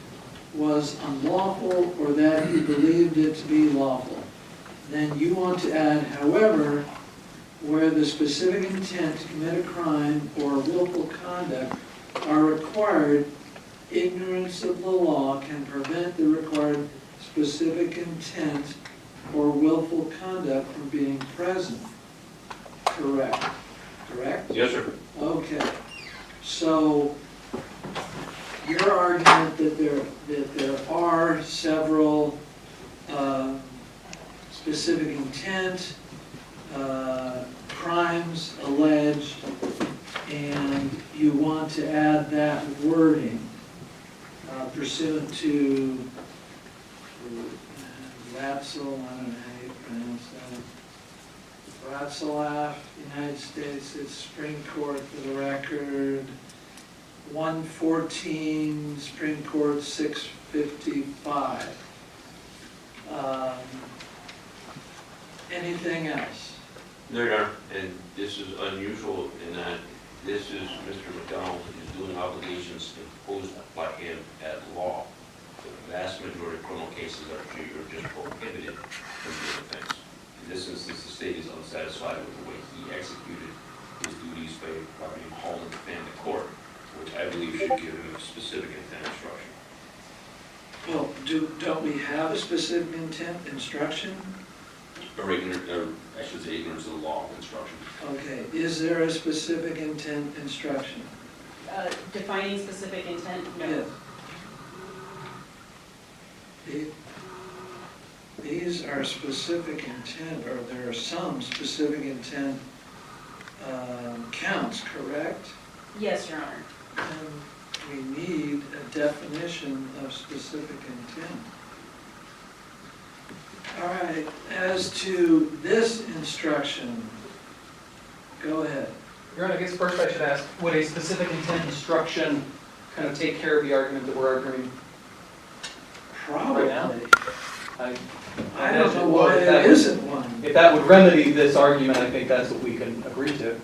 was unlawful or that he believed it to be lawful. Then you want to add, however, where the specific intent to commit a crime or willful conduct are required, ignorance of the law can prevent the required specific intent or willful conduct from being present. Correct. Correct? Yes, sir. Okay. So your argument that there are several specific intent crimes alleged, and you want to add that wording pursuant to Ratzel, I don't know how you pronounce that. Ratzelaff, United States, it's Supreme Court for the record, 114, Supreme Court 655. Anything else? No, Your Honor, and this is unusual in that this is Mr. McDonald is doing obligations imposed by him at law. The vast majority of criminal cases are just prohibited from being offense. In this instance, the state is unsatisfied with the way he executed his duties by being hauled into family court, which I believe should give him a specific intent instruction. Well, don't we have a specific intent instruction? Or I should say ignorance of the law instruction. Okay, is there a specific intent instruction? Defining specific intent, no. Yes. These are specific intent, or there are some specific intent counts, correct? Yes, Your Honor. And we need a definition of specific intent. All right, as to this instruction, go ahead. Your Honor, I guess first I should ask, would a specific intent instruction kind of take care of the argument that we're arguing Probably. right now? I don't know why there isn't one. If that would remedy this argument, I think that's what we can agree to.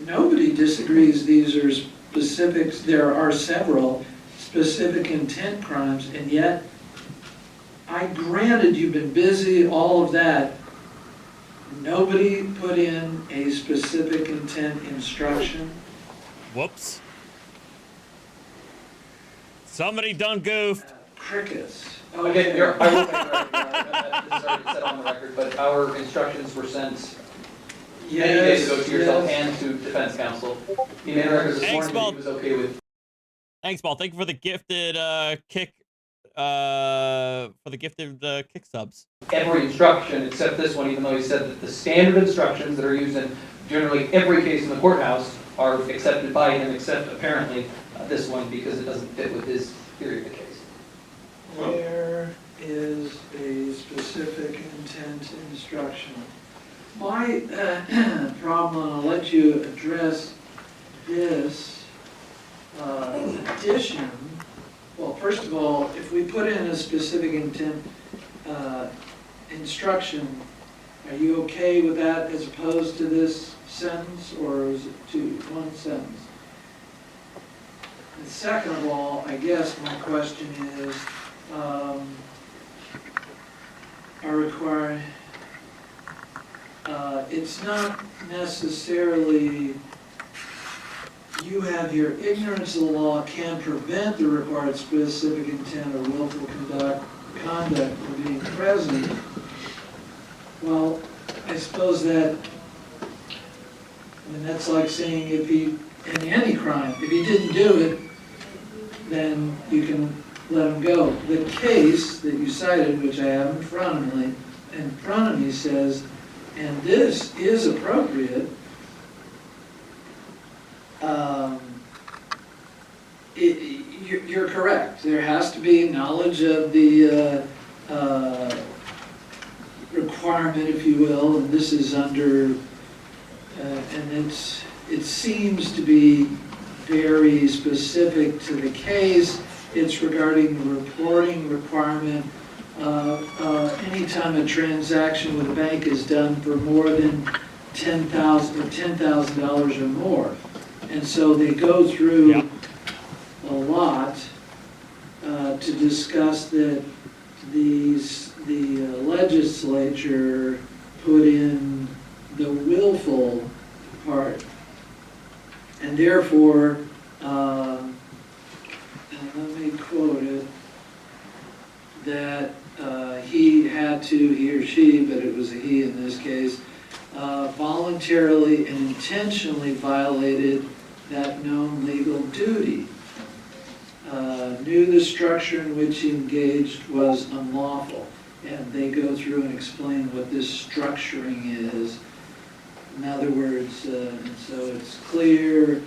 Nobody disagrees these are specifics. There are several specific intent crimes, and yet, I granted you've been busy, all of that. Nobody put in a specific intent instruction. Whoops. Somebody done goofed. Crickets. Again, I will make the record, this is already said on the record, but our instructions were sent many days ago to yourself and to defense counsel. He made a record this Thanks, morning that Paul. he was okay with. Thanks, Paul. Thank you for the gifted kick kick subs. Every instruction except this one, even though he said that the standard instructions that are used in generally every case in the courthouse are accepted by him, except apparently this one because it doesn't fit with his theory of the case. Where is a specific intent instruction? My problem, and I'll let you address this addition. Well, first of all, if we put in a specific intent instruction, are you okay with that as opposed to this sentence, or is it one sentence? And second of all, I guess my question is, are required, it's not necessarily you have your ignorance of the law can prevent the required specific intent or willful conduct from being present. Well, I suppose that, I mean, that's like saying if he, in any crime, if he didn't do it, then you can let him go. The case that you cited, which I have in front of me says, and this is appropriate, you're correct. There has to be knowledge of the requirement, if you will, and this is under, and it seems to be very specific to the case. It's regarding the reporting requirement. Anytime a transaction with a bank is done for more than $10,000 or more. And so they go through a lot to discuss that the legislature put in the willful part. And therefore, and let me quote it, that he or she, but it was a he in this case, voluntarily and intentionally violated that known legal duty. Knew the structure in which he engaged was unlawful. And they go through and explain what this structuring is. In other words, and so it's clear,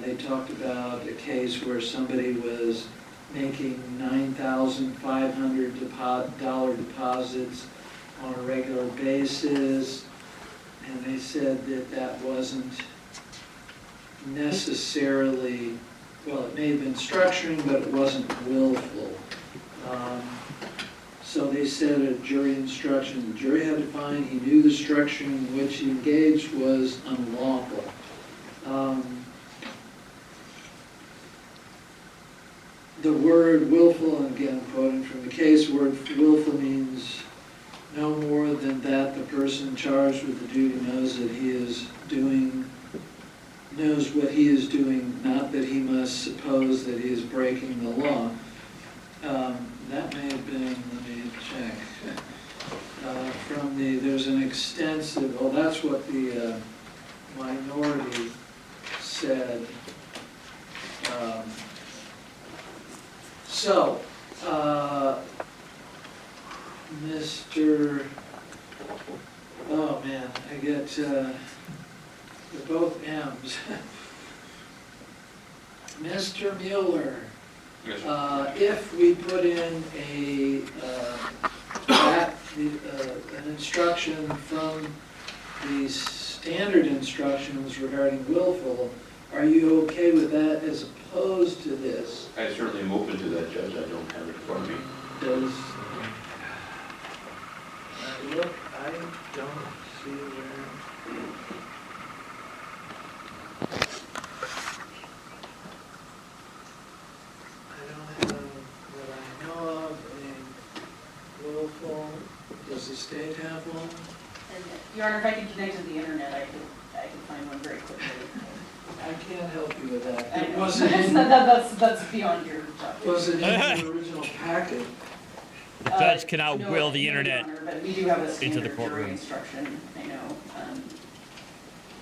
they talked about a case where somebody was making $9,500 deposits on a regular basis, and they said that that wasn't necessarily, well, it may have been structuring, but it wasn't willful. So they said a jury instruction, the jury had to find he knew the structuring in which he engaged was unlawful. The word willful, and again quoting from the case, word willful means no more than that the person charged with the duty knows that he is doing, knows what he is doing, not that he must suppose that he is breaking the law. That may have been, let me check, from the, there's an extensive, well, that's what the minority said. Mr. Oh man, I get, they're both M's. Mr. Mueller, if we put in an instruction from the standard instructions regarding willful, are you okay with that as opposed to this? I certainly am open to that, Judge. I don't have it in front of me. Does, look, I don't see where. I don't have what I know of a willful. Does the state have one? And, Your Honor, if I could connect to the internet, I could find one very quickly. I can't help you with that. I It know. wasn't in, That's beyond your job. was it in the original packet? The judge cannot No, will the no, Your internet Honor, but we do have a into the standard jury courtroom. instruction, I know,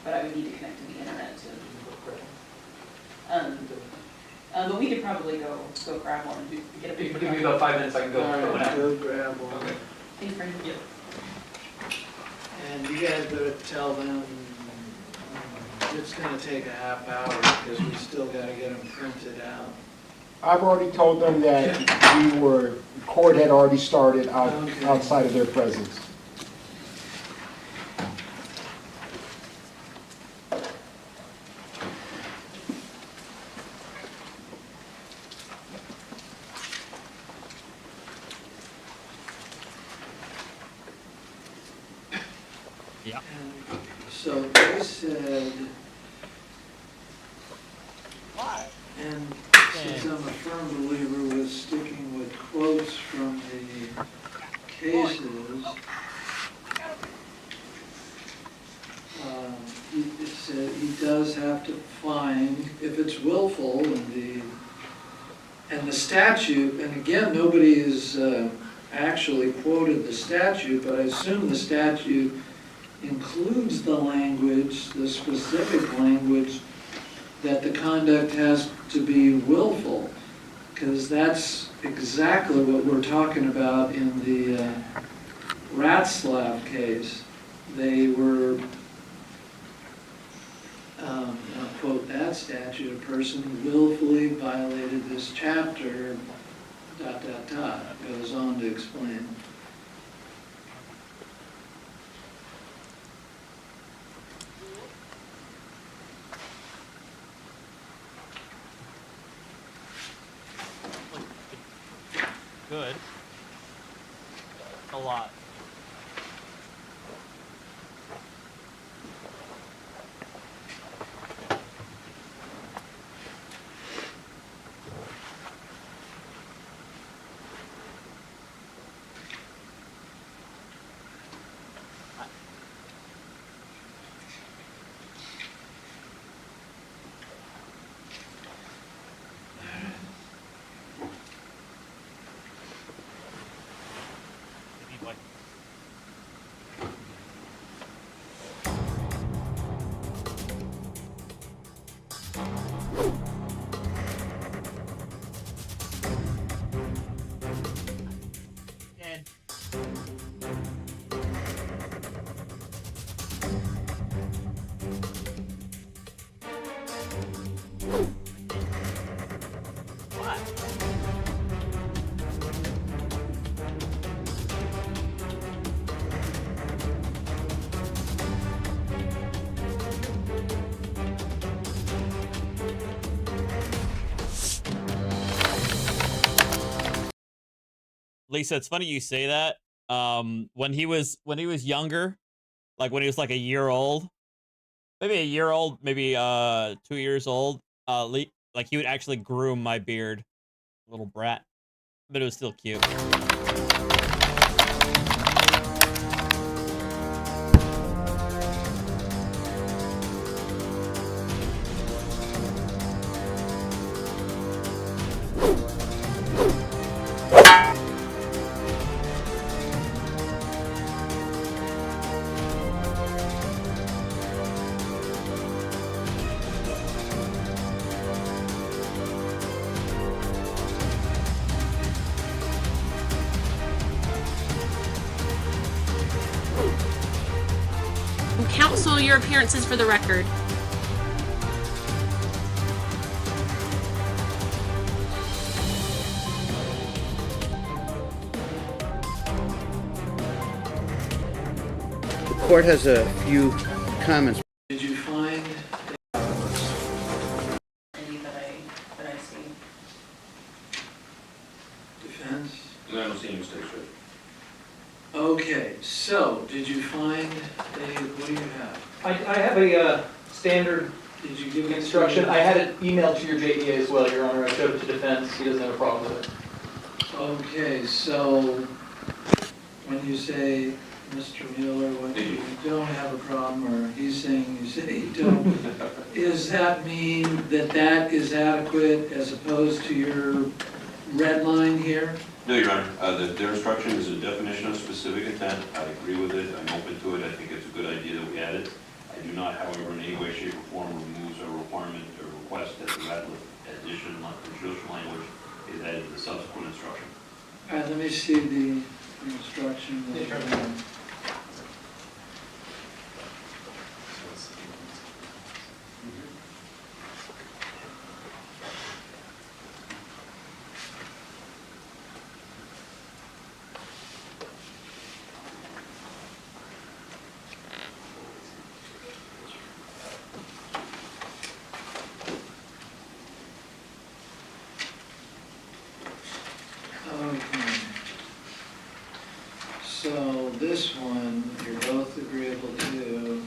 but I would need to connect to the internet to. But we could probably go grab one and get a If paper you give me copy. about 5 minutes, I can go All throw one right, out. go grab one. Okay. Thanks, Frank. And you guys better tell them it's gonna take a half hour because we still gotta get them printed out. I've already told them that court had already started Okay. outside of their presence. Yeah. And so they said, and since I'm a firm believer with sticking with quotes from the cases, it said he does have to find, if it's willful, and the statute, and again, nobody has actually quoted the statute, but I assume the statute includes the language, the specific language, that the conduct has to be willful, because that's exactly what we're talking about in the Ratzlaff case. They were, I'll quote that statute, a person willfully violated this chapter, ... goes on to explain. Good. A lot. Lisa, it's funny you say that. When he was younger, like when he was like a year old, maybe 2 years old, like he would actually groom my beard, little brat, but it was still cute. Counsel your appearances for the record. The court has a few comments. Did you find Any that I see. defense? And I don't see any mistakes, right? Okay, so, did you find what do you have? I have a standard Did you give it instruction. I had it emailed to your JDA as well, Your Honor. I showed it to defense. He doesn't have a problem with it. Okay, so, when you say Mr. Mueller, when you don't have a problem, or he's saying you say you don't, does that mean that that is adequate as opposed to your red line here? No, Your Honor, their instruction is a definition of specific intent. I agree with it, I'm open to it, I think it's a good idea that we add it. I do not, however, in any way, shape, or form removes a requirement or request that the addition of conditional language is added to the subsequent instruction. All right, let me see the instruction. Okay. So this one, you're both agreeable to.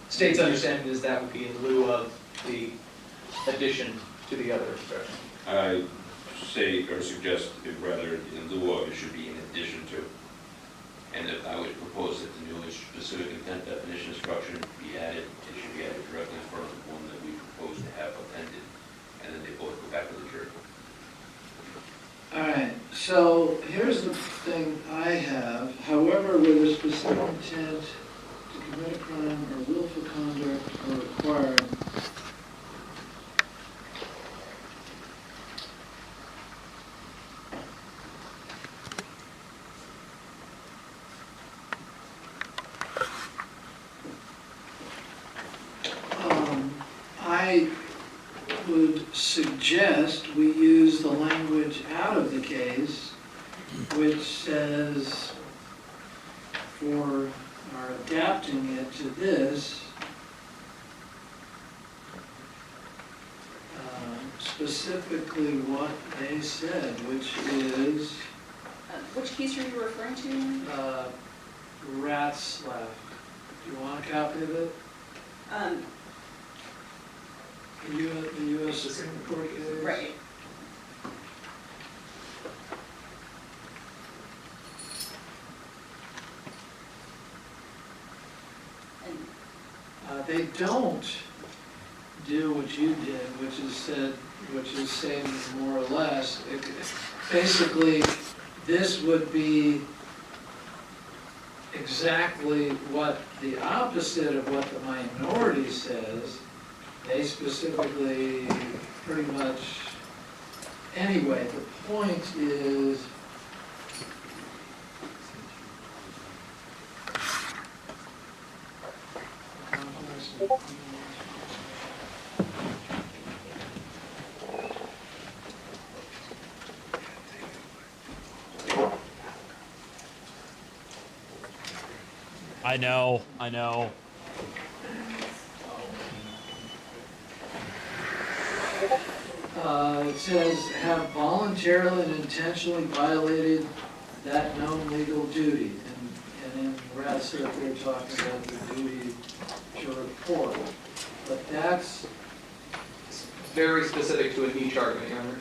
State's understanding is that would be in lieu of the addition to the other instruction. I say, or suggest, if rather in lieu of, it should be in addition to. And if I would propose that the new specific intent definition instruction be added, it should be added directly in front of the one that we propose to have appended, and then they both go back to the jury. All right, so here's the thing I have. However, with a specific intent to commit a crime or willful conduct or required, I would suggest we use the language out of the case, which says, or adapting it to this, specifically what they said, which is Which case are you referring to? Rat's left. Do you want a copy of it? The U.S. Supreme Court case? Right. They don't do what you did, which is saying more or less, basically, this would be exactly what the opposite of what the minority says. They specifically pretty much, anyway, the point is, I know. it says, have voluntarily and intentionally violated that known legal duty. And in Ratcliffe, they're talking about the duty to report. But that's Very specific to a niche argument, Your Honor.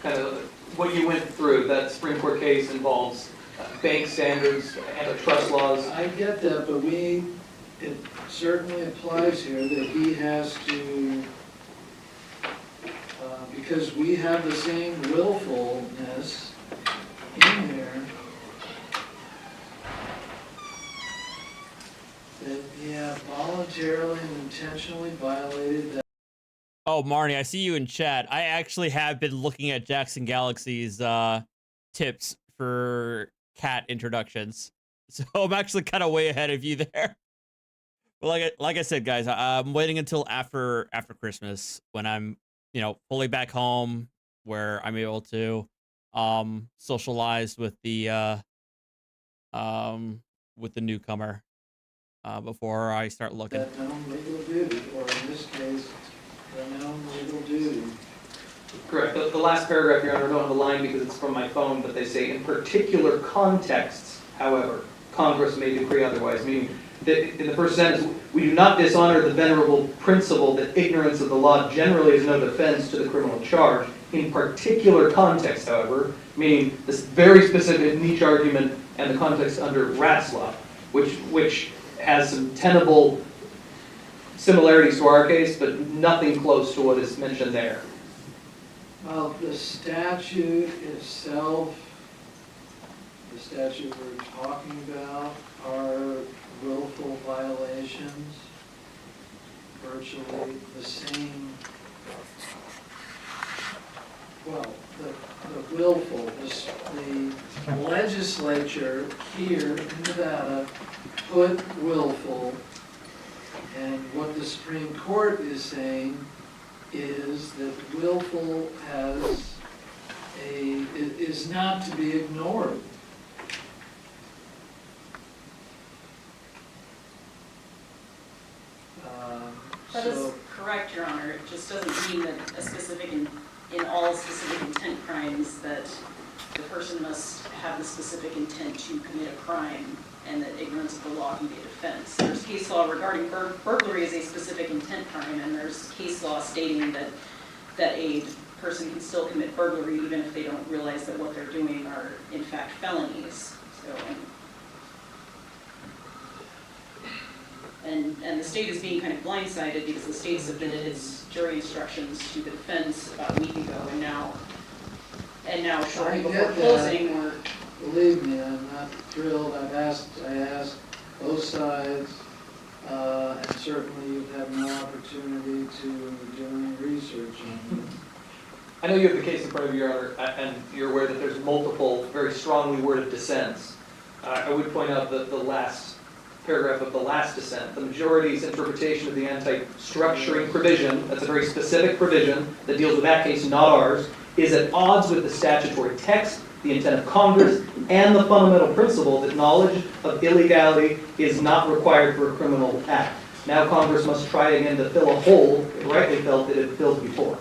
Kind of what you went through, that Supreme Court case involves bank standards, antitrust laws. I get that, but it certainly applies here that he has to, because we have the same willfulness in there, that he have voluntarily and intentionally violated that. Oh, Marnie, I see you in chat. I actually have been looking at Jackson Galaxy's tips for cat introductions, so I'm actually kind of way ahead of you there. But like I said, guys, I'm waiting until after Christmas when I'm, fully back home where I'm able to socialize with the newcomer before I start looking. That known legal duty, or in this case, the known legal duty. Correct. The last paragraph, Your Honor, I don't have a line because it's from my phone, but they say, in particular contexts, however, Congress may decree otherwise, meaning that in the first sentence, we do not dishonor the venerable principle that ignorance of the law generally is no defense to the criminal charge. In particular context, however, meaning this very specific niche argument and the context under Ratzlaff, which has some tenable similarities to our case, but nothing close to what is mentioned there. Well, the statute itself, the statute we're talking about, are willful violations, virtually the same. Well, the willful, the legislature here in Nevada put willful, and what the Supreme Court is saying is that willful is not to be ignored. That is correct, Your Honor. It just doesn't mean that a specific, in all specific intent crimes, that the person must have the specific intent to commit a crime and that ignorance of the law can be a defense. There's case law regarding burglary as a specific intent crime, and there's case law stating that a person can still commit burglary even if they don't realize that what they're doing are in fact felonies. So, and the state is being kind of blindsided because the state submitted its jury instructions to the defense about a week ago, and now shortly before closing, we're... Believe me, I'm not thrilled. I asked both sides, and certainly you've had no opportunity to do any research on it. I know you have the case in front of you, Your Honor, and you're aware that there's multiple very strongly worded dissents. I would point out that the last paragraph of the last dissent, the majority's interpretation of the anti-structuring provision, that's a very specific provision that deals with that case, not ours, is at odds with the statutory text, the intent of Congress, and the fundamental principle that knowledge of illegality is not required for a criminal act. Now Congress must try again to fill a hole it rightly felt it had filled before.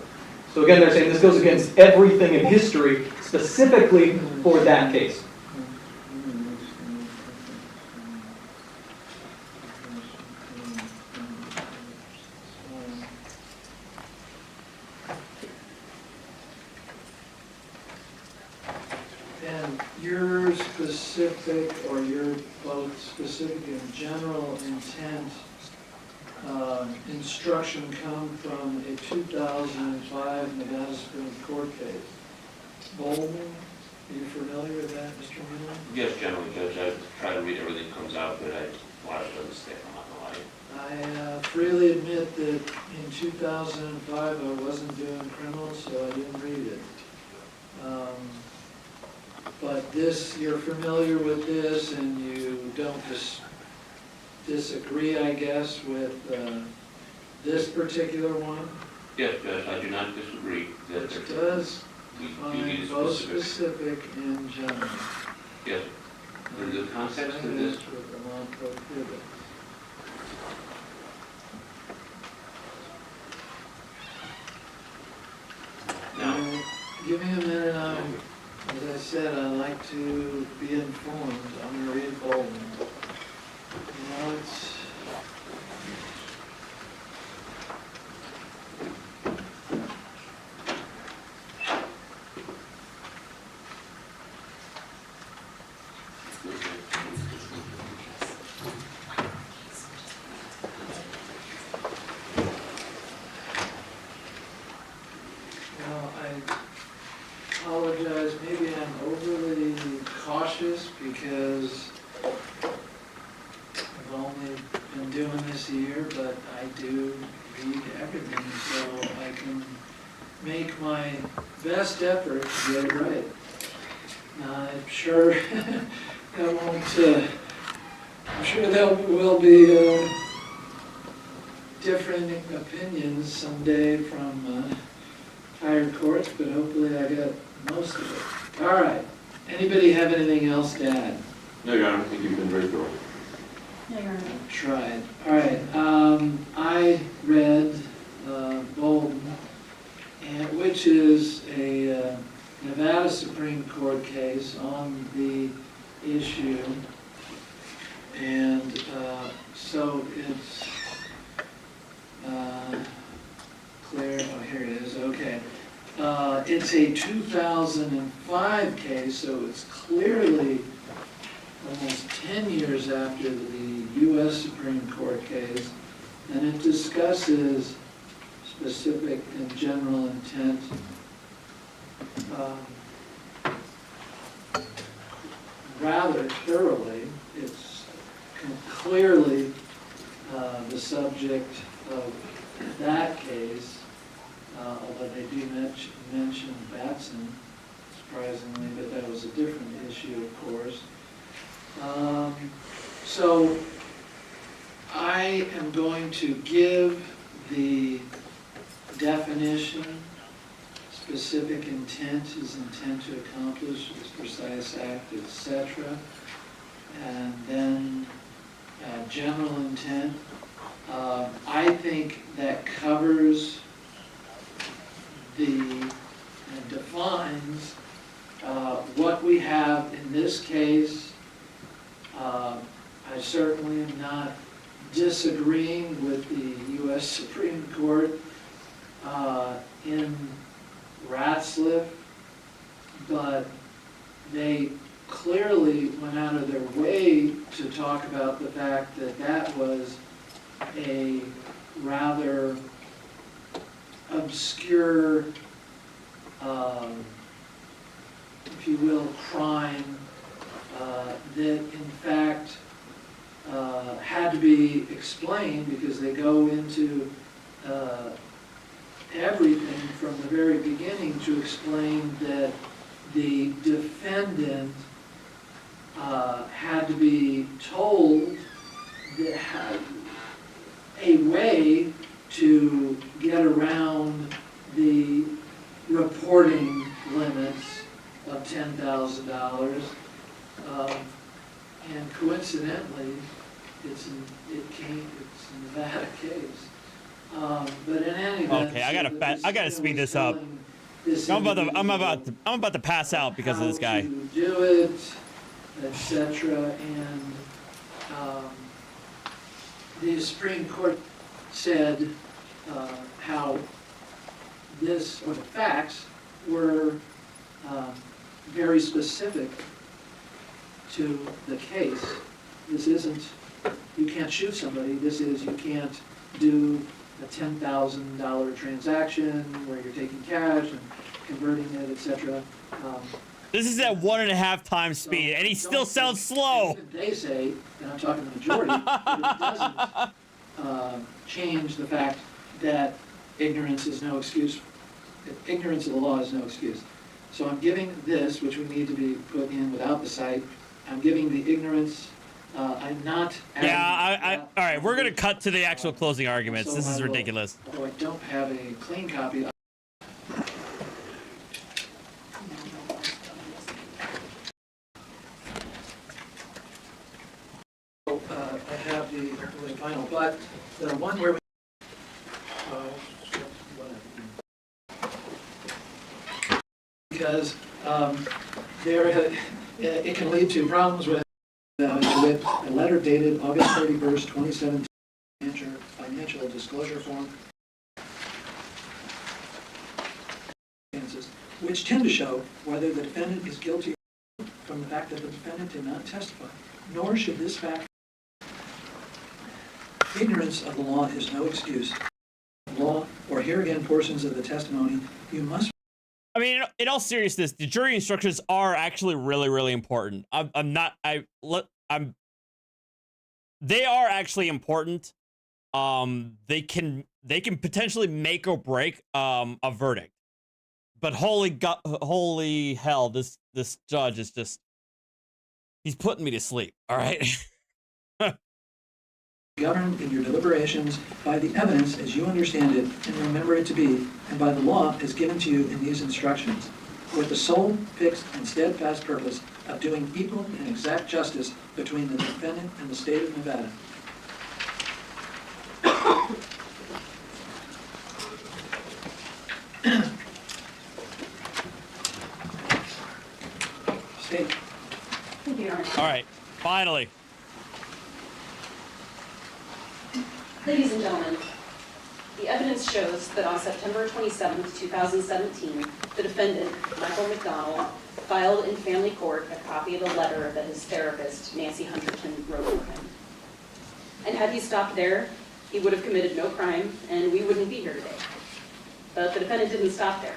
So again, they're saying this goes against everything in history, specifically for that case. And your specific, or your both specific and general intent instruction come from a 2005 Nevada Supreme Court case. Bolden, are you familiar with that, Mr. Miller? Yes, General Judge, I try to read everything that comes out, but I want to understand, I'm not gonna lie. I freely admit that in 2005 I wasn't doing criminals, so I didn't read it. But this, you're familiar with this, and you don't disagree, I guess, with this particular one? Yes, Judge, I do not disagree that It does we define need both specifics. specific and general. Yes, the context of this. With the non-prohibit. Now, Give me a minute, as I said, I like to be informed. I'm going to read Bolden. You know, it's... Well, I apologize, maybe I'm overly cautious because I've only been doing this a year, but I do read everything, so I can make my best effort to get it right. I'm sure that won't, I'm sure there will be different opinions someday from higher courts, but hopefully I got most of it. All right. Anybody have anything else to add? no, Your Honor, I think you've been very thorough. No, Your Honor. Tried. All right. I read Bolden, which is a Nevada Supreme Court case on the issue, and so it's clear. Oh, here it is. Okay. It's a 2005 case, so it's clearly 10 years after the U.S. Supreme Court case, and it discusses specific and general intent rather thoroughly. It's clearly the subject of that case, although they do mention Batson, surprisingly, but that was a different issue, of course. So I am going to give the definition. Specific intent is intent to accomplish this precise act, etc. And then general intent. I think that covers and defines what we have in this case. I certainly am not disagreeing with the U.S. Supreme Court in Ratzliff, but they clearly went out of their way to talk about the fact that that was a rather obscure, if you will, crime that in fact had to be explained, because they go into everything from the very beginning to explain that the defendant had to be told that had a way to get around the reporting limits of $10,000. And coincidentally, it's a Nevada case. But in any event, Okay, I gotta speed this up. I'm about to pass out because of this guy. How to do it, etc. And the Supreme Court said how the facts were very specific to the case. This isn't, you can't shoot somebody. This is, you can't do a $10,000 transaction where you're taking cash and converting it, etc. This is at 1.5 times speed, and he still sounds slow. They say, and I'm talking the majority, that it doesn't change the fact that ignorance is no excuse. Ignorance of the law is no excuse. So I'm giving this, which would need to be put in without the cite. I'm giving the ignorance. I'm not. Yeah, all right, we're gonna cut to the actual closing arguments. This is ridiculous. Although I don't have a clean copy. I have the final, but the one where we. Because it can lead to problems with a letter dated August 31st, 2017, financial disclosure form, which tend to show whether the defendant is guilty from the fact that the defendant did not testify. Nor should this fact. Ignorance of the law is no excuse. Law, or here again portions of the testimony, you must. I mean, in all seriousness, the jury instructions are actually really, really important. They are actually important. They can potentially make or break a verdict. But holy hell, this judge is just, he's putting me to sleep. All right. Governed in your deliberations by the evidence as you understand it and remember it to be, and by the law as given to you in these instructions, with the sole, fixed, and steadfast purpose of doing equal and exact justice between the defendant and the state of Nevada. State. Thank you, Your Honor. All right, finally. Ladies and gentlemen, the evidence shows that on September 27th, 2017, the defendant, Michael McDonald, filed in family court a copy of a letter that his therapist, Nancy Hunterton, wrote for him. And had he stopped there, he would have committed no crime, and we wouldn't be here today. But the defendant didn't stop there.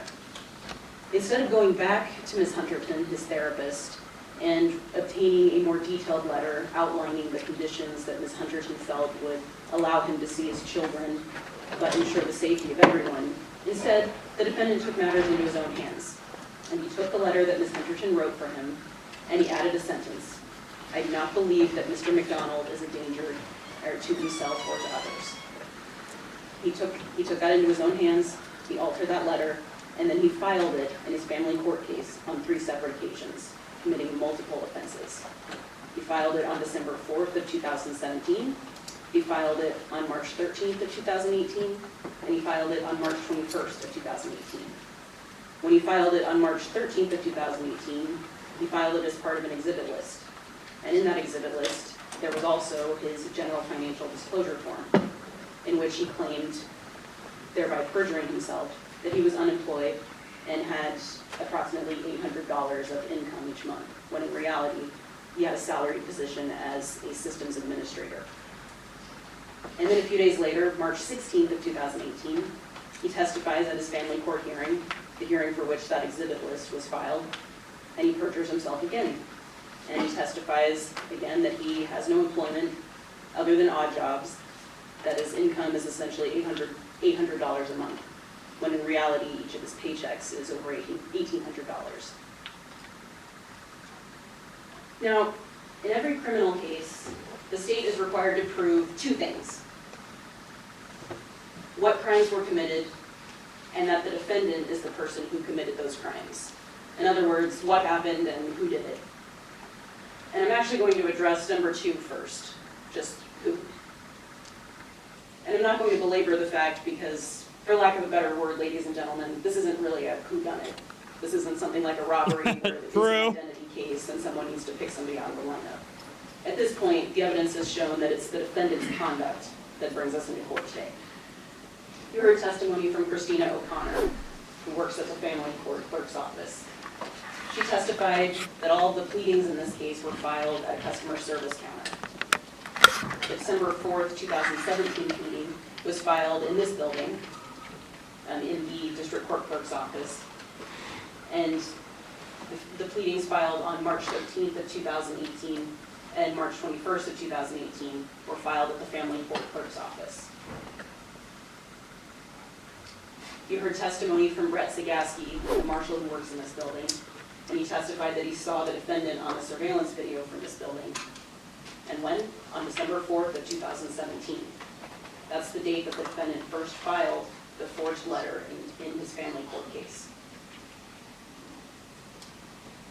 Instead of going back to Ms. Hunterton, his therapist, and obtaining a more detailed letter outlining the conditions that Ms. Hunterton felt would allow him to see his children, but ensure the safety of everyone, instead, the defendant took matters into his own hands. And he took the letter that Ms. Hunterton wrote for him, and he added a sentence. I do not believe that Mr. McDonald is a danger to himself or to others. He took that into his own hands, he altered that letter, and then he filed it in his family court case on 3 separate occasions, committing multiple offenses. He filed it on December 4th of 2017, he filed it on March 13th of 2018, and he filed it on March 21st of 2018. When he filed it on March 13th of 2018, he filed it as part of an exhibit list. And in that exhibit list, there was also his general financial disclosure form, in which he claimed, thereby perjuring himself, that he was unemployed and had approximately $800 of income each month, when in reality, he had a salaried position as a systems administrator. And then a few days later, March 16th of 2018, he testifies at his family court hearing, the hearing for which that exhibit list was filed, and he perjures himself again. And he testifies again that he has no employment other than odd jobs, that his income is essentially $800 a month, when in reality, each of his paychecks is over $1,800. Now, in every criminal case, the state is required to prove 2 things. What crimes were committed, and that the defendant is the person who committed those crimes. In other words, what happened and who did it. And I'm actually going to address number 2 first, just who. And I'm not going to belabor the fact because, for lack of a better word, ladies and gentlemen, this isn't really a whodunit. This isn't something like a robbery where it's an identity case and someone needs to pick somebody out of the lineup. At this point, the evidence has shown that it's the defendant's conduct that brings us into court today. You heard testimony from Christina O'Connor, who works at the family court clerk's office. She testified that all of the pleadings in this case were filed at a customer service counter. The December 4th, 2017 pleading was filed in this building, in the district court clerk's office. And the pleadings filed on March 13th of 2018 and March 21st of 2018 were filed at the family court clerk's office. You heard testimony from Brett Sagaski, the marshal who works in this building, and he testified that he saw the defendant on the surveillance video from this building. And when? On December 4th of 2017. That's the date that the defendant first filed the forged letter in his family court case.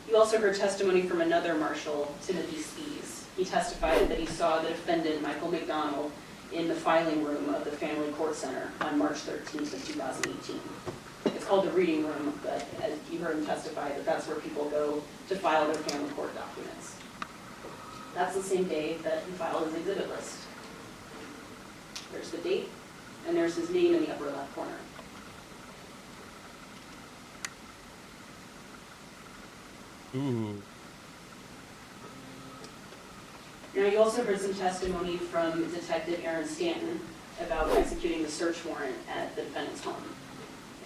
You also heard testimony from another marshal, Timothy Spees. He testified that he saw the defendant, Michael McDonald, in the filing room of the family court center on March 13th of 2018. It's called the reading room, but as you heard him testify, that's where people go to file their family court documents. That's the same day that he filed his exhibit list. There's the date, and there's his name in the upper left corner. Ooh. Now, you also heard some testimony from Detective Aaron Stanton about executing the search warrant at the defendant's home.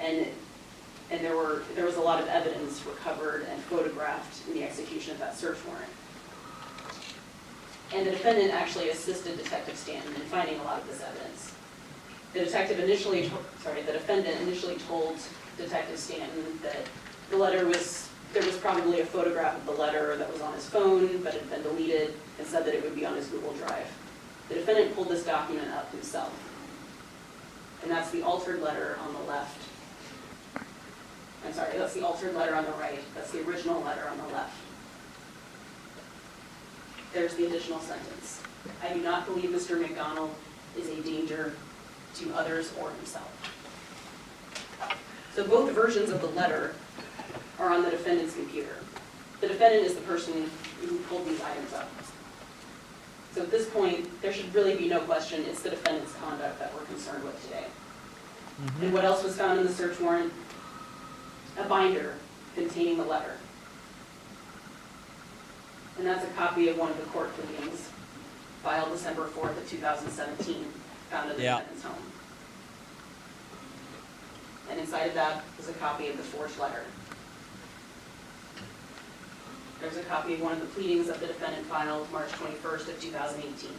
And there was a lot of evidence recovered and photographed in the execution of that search warrant. And the defendant actually assisted Detective Stanton in finding a lot of this evidence. The defendant initially told Detective Stanton that the letter was, there was probably a photograph of the letter that was on his phone, but it had been deleted, and said that it would be on his Google Drive. The defendant pulled this document up himself. And that's the altered letter on the left. I'm sorry, that's the altered letter on the right. That's the original letter on the left. There's the additional sentence. I do not believe Mr. McDonald is a danger to others or himself. So both versions of the letter are on the defendant's computer. The defendant is the person who pulled these items up. So at this point, there should really be no question, it's the defendant's conduct that we're concerned with today. And what else was found in the search warrant? a binder containing the letter. And that's a copy of one of the court pleadings filed December 4th of 2017, found in the defendant's home. And inside of that is a copy of the forged letter. There's a copy of one of the pleadings that the defendant filed March 21st of 2018.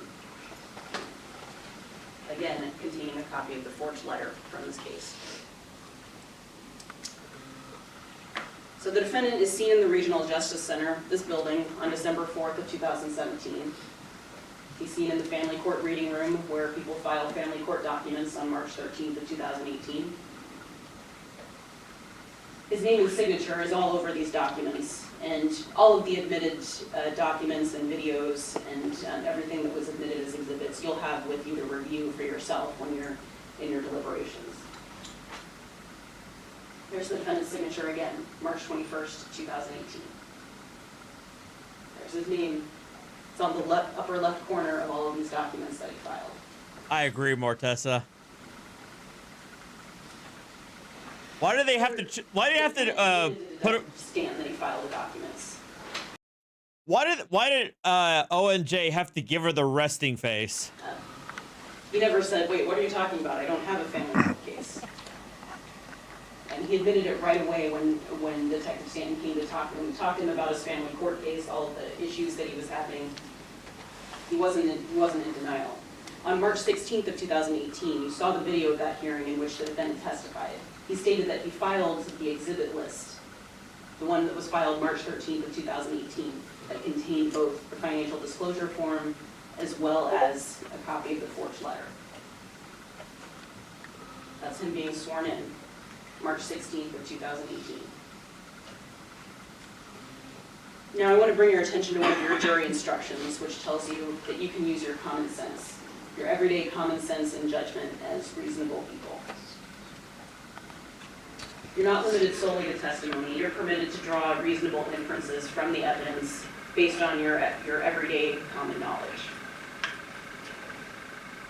Again, containing a copy of the forged letter from this case. So the defendant is seen in the Regional Justice Center, this building, on December 4th of 2017. He's seen in the family court reading room where people file family court documents on March 13th of 2018. His name and signature is all over these documents, and all of the admitted documents and videos and everything that was admitted as exhibits you'll have with you to review for yourself when you're in your deliberations. There's the defendant's signature again, March 21st, 2018. There's his name. It's on the upper left corner of all of these documents that he filed. I agree, Mortessa. Why do they have to? Why do you have to put a scan that he filed the documents? Why did O&J have to give her the resting face? He never said, "Wait, what are you talking about? I don't have a family court case." And he admitted it right away when Detective Stanton came to talk to him. We talked to him about his family court case, all of the issues that he was having. He wasn't in denial. On March 16th of 2018, you saw the video of that hearing in which the defendant testified. He stated that he filed the exhibit list, the one that was filed March 13th of 2018, that contained both the financial disclosure form as well as a copy of the forged letter. That's him being sworn in, March 16th of 2018. Now I want to bring your attention to one of your jury instructions, which tells you that you can use your common sense, your everyday common sense and judgment as reasonable people. You're not limited solely to testimony. You're permitted to draw reasonable inferences from the evidence based on your everyday common knowledge.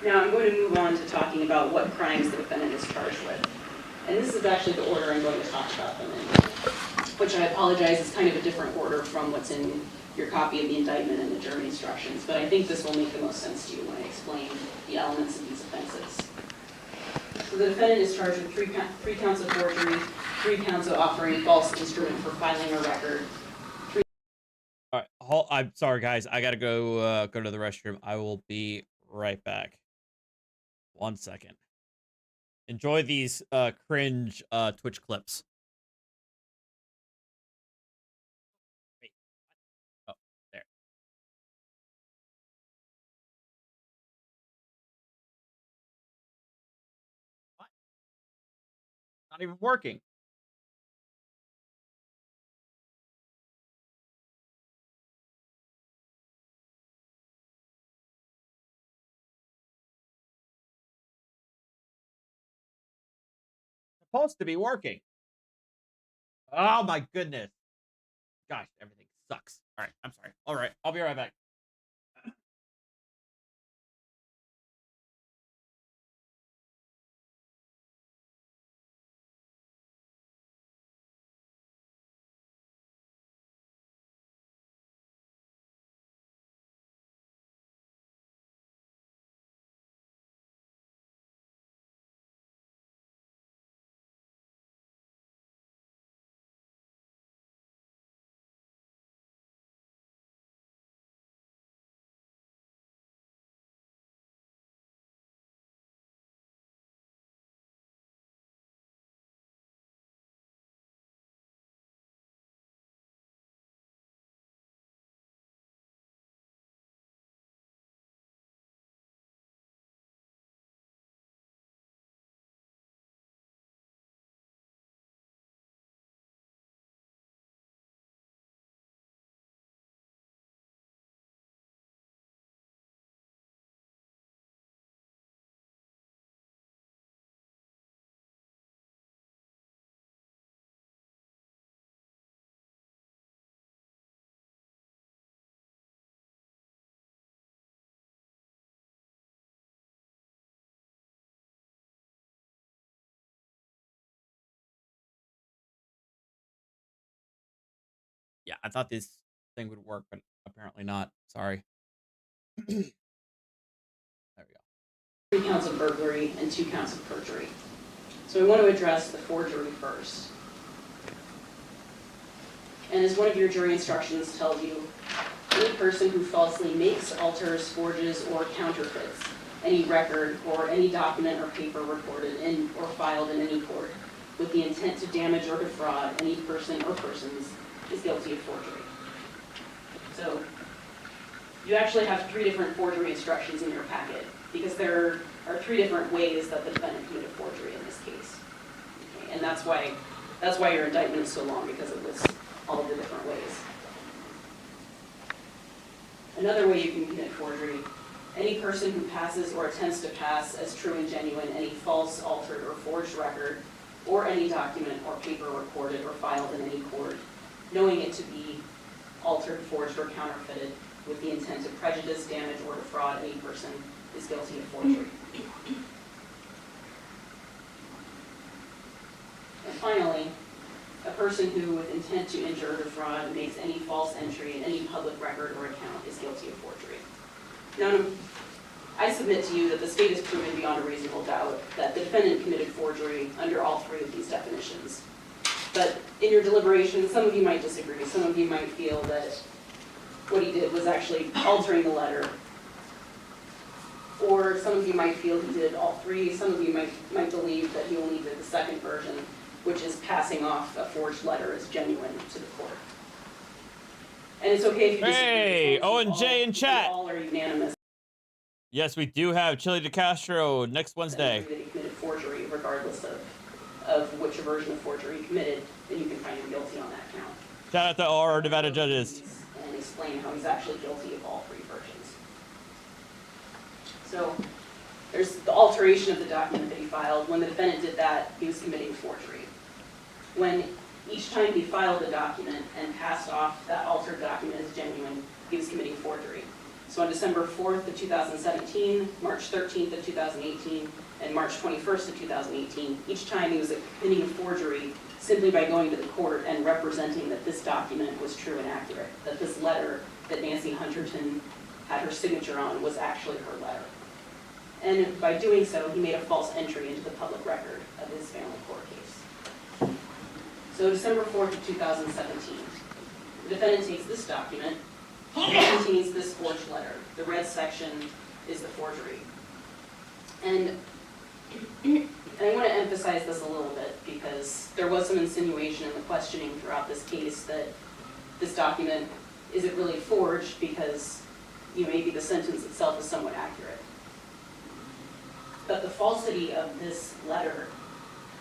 Now I'm going to move on to talking about what crimes the defendant is charged with. And this is actually the order I'm going to talk about them in, which I apologize is kind of a different order from what's in your copy of the indictment and the jury instructions, but I think this will make the most sense to you when I explain the elements of these offenses. So the defendant is charged with three counts of forgery, 3 counts of offering a false instrument for filing a record. All right, I'm sorry, guys. I gotta go to the restroom. I will be right back. 1 second. Enjoy these cringe Twitch clips. Wait. Oh, there. What? Not even working. Supposed to be working. Oh my goodness. Gosh, everything sucks. All right, I'm sorry. All right, I'll be right back. Yeah, I thought this thing would work, but apparently not. Sorry. There we go. 3 counts of burglary and 2 counts of perjury. So I want to address the forgery first. And as one of your jury instructions tells you, any person who falsely makes, alters, forges, or counterfeits any record or any document or paper recorded in or filed in any court with the intent to damage or defraud any person or persons is guilty of forgery. So you actually have 3 different forgery instructions in your packet because there are 3 different ways that the defendant committed forgery in this case. Okay, and that's why your indictment is so long, because it lists all of the different ways. Another way you can commit forgery: any person who passes or attempts to pass as true and genuine any false, altered, or forged record or any document or paper recorded or filed in any court, knowing it to be altered, forged, or counterfeited with the intent to prejudice, damage, or defraud any person is guilty of forgery. And finally, a person who, with intent to injure or defraud, makes any false entry in any public record or account is guilty of forgery. Now, I submit to you that the state has proven beyond a reasonable doubt that the defendant committed forgery under all 3 of these definitions. But in your deliberations, some of you might disagree. Some of you might feel that what he did was actually altering the letter. Or some of you might feel he did all 3. Some of you might believe that he only did the second version, which is passing off a forged letter as genuine to the court. And it's okay if you disagree. Hey, O and J in chat. All are unanimous. Yes, we do have Chili de Castro next Wednesday. That he committed forgery, regardless of which version of forgery he committed, then you can find him guilty on that count. Shout out to all our Nevada judges. And explain how he's actually guilty of all 3 versions. So there's the alteration of the document that he filed. When the defendant did that, he was committing forgery. When each time he filed a document and passed off that altered document as genuine, he was committing forgery. So on December 4th of 2017, March 13th of 2018, and March 21st of 2018, each time he was committing forgery simply by going to the court and representing that this document was true and accurate, that this letter that Nancy Hunterton had her signature on was actually her letter. And by doing so, he made a false entry into the public record of his family court case. So December 4th of 2017, the defendant takes this document, and contains this forged letter. The red section is the forgery. And I want to emphasize this a little bit because there was some insinuation in the questioning throughout this case that this document isn't really forged because maybe the sentence itself is somewhat accurate. But the falsity of this letter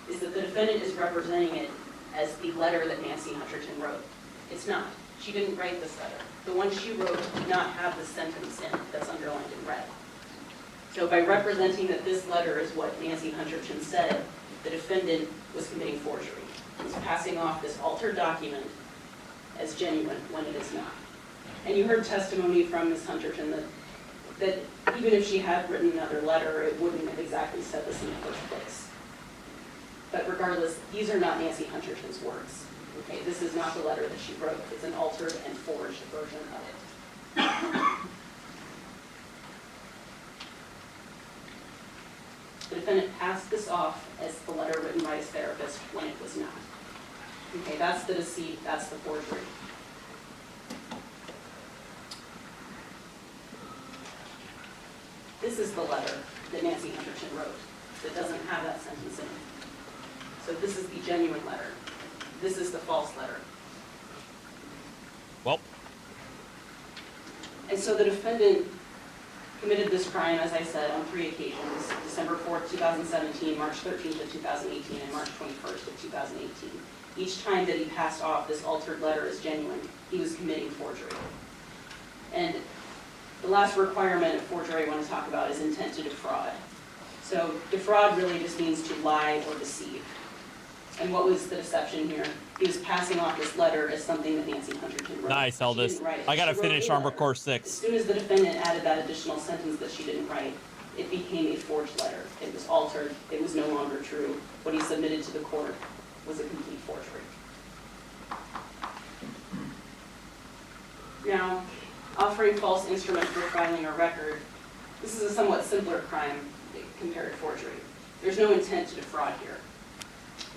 is that the defendant is representing it as the letter that Nancy Hunterton wrote. It's not. She didn't write this letter. The one she wrote did not have the sentence in it that's underlined in red. So by representing that this letter is what Nancy Hunterton said, the defendant was committing forgery. He was passing off this altered document as genuine when it is not. And you heard testimony from Ms. Hunterton that even if she had written another letter, it wouldn't have exactly said this in the first place. But regardless, these are not Nancy Hunterton's words. Okay, this is not the letter that she wrote. It's an altered and forged version of it. The defendant passed this off as the letter written by his therapist when it was not. Okay, that's the deceit, that's the forgery. This is the letter that Nancy Hunterton wrote that doesn't have that sentence in it. So this is the genuine letter. This is the false letter. Well. And so the defendant committed this crime, as I said, on 3 occasions: December 4th, 2017, March 13th of 2018, and March 21st of 2018. Each time that he passed off this altered letter as genuine, he was committing forgery. And the last requirement of forgery I want to talk about is intent to defraud. So defraud really just means to lie or deceive. And what was the deception here? He was passing off this letter as something that Nancy Hunterton wrote. Nice, Eldest. I gotta finish Armor Core 6. As soon as the defendant added that additional sentence that she didn't write, it became a forged letter. It was altered. It was no longer true. What he submitted to the court was a complete forgery. Now, offering false instrument for filing a record, this is a somewhat simpler crime compared to forgery. There's no intent to defraud here.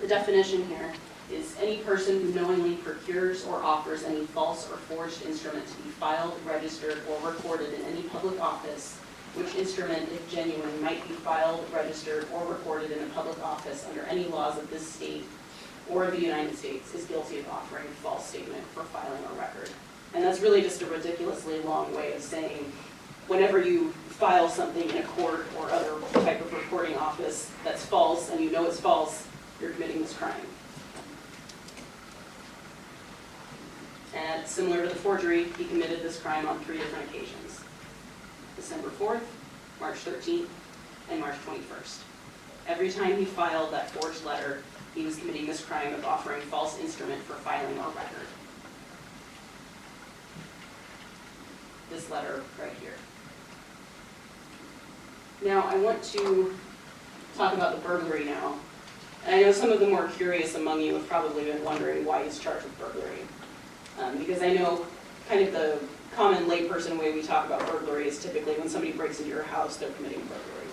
The definition here is any person who knowingly procures or offers any false or forged instrument to be filed, registered, or recorded in any public office, which instrument, if genuine, might be filed, registered, or recorded in a public office under any laws of this state or the United States, is guilty of offering a false statement for filing a record. And that's really just a ridiculously long way of saying whenever you file something in a court or other type of recording office that's false and you know it's false, you're committing this crime. And similar to the forgery, he committed this crime on 3 different occasions: December 4th, March 13th, and March 21st. Every time he filed that forged letter, he was committing this crime of offering false instrument for filing a record. This letter right here. Now, I want to talk about the burglary now. And I know some of the more curious among you have probably been wondering why he's charged with burglary. Because I know kind of the common layperson way we talk about burglary is typically when somebody breaks into your house, they're committing burglary.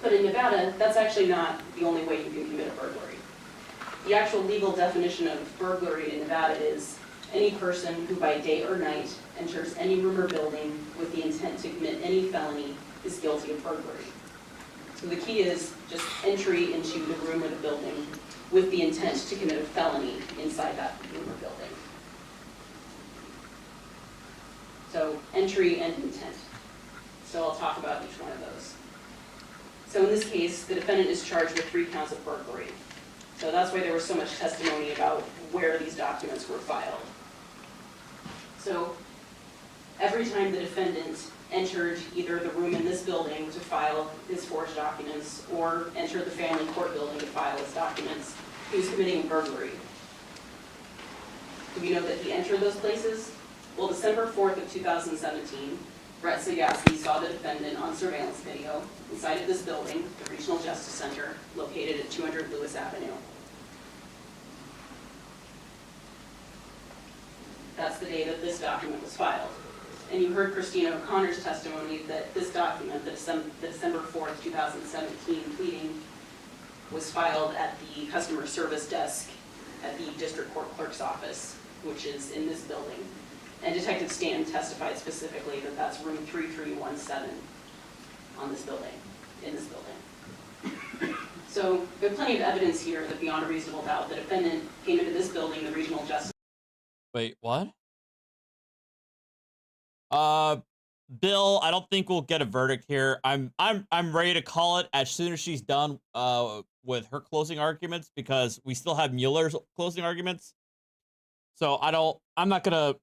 But in Nevada, that's actually not the only way you can commit a burglary. The actual legal definition of burglary in Nevada is any person who by day or night enters any room or building with the intent to commit any felony is guilty of burglary. So the key is just entry into the room or the building with the intent to commit a felony inside that room or building. So entry and intent. So I'll talk about each one of those. So in this case, the defendant is charged with 3 counts of burglary. So that's why there was so much testimony about where these documents were filed. So every time the defendant entered either the room in this building to file his forged documents or entered the family court building to file his documents, he was committing burglary. Do we know that he entered those places? Well, December 4th of 2017, Brett Zagowski saw the defendant on surveillance video inside of this building, the Regional Justice Center, located at 200 Lewis Avenue. That's the day that this document was filed. And you heard Christina O'Connor's testimony that this document, the December 4th, 2017 pleading, was filed at the customer service desk at the district court clerk's office, which is in this building. And Detective Stanton testified specifically that that's room 3317 on this building, in this building. So there's plenty of evidence here that beyond a reasonable doubt, the defendant came into this building, the Regional Justice. Wait, what? Bill, I don't think we'll get a verdict here. I'm ready to call it as soon as she's done with her closing arguments, because we still have Mueller's closing arguments. So I'm not gonna,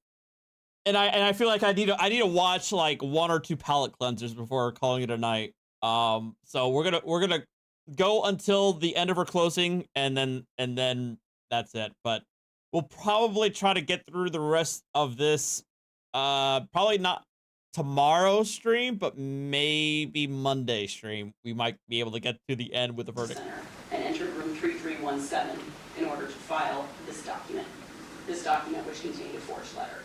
and I feel like I need to watch like 1 or 2 palate cleansers before calling it a night. So we're gonna go until the end of her closing, and then that's it. But we'll probably try to get through the rest of this. Probably not tomorrow's stream, but maybe Monday stream. We might be able to get to the end with the verdict. And entered room 3317 in order to file this document. This document which contained a forged letter.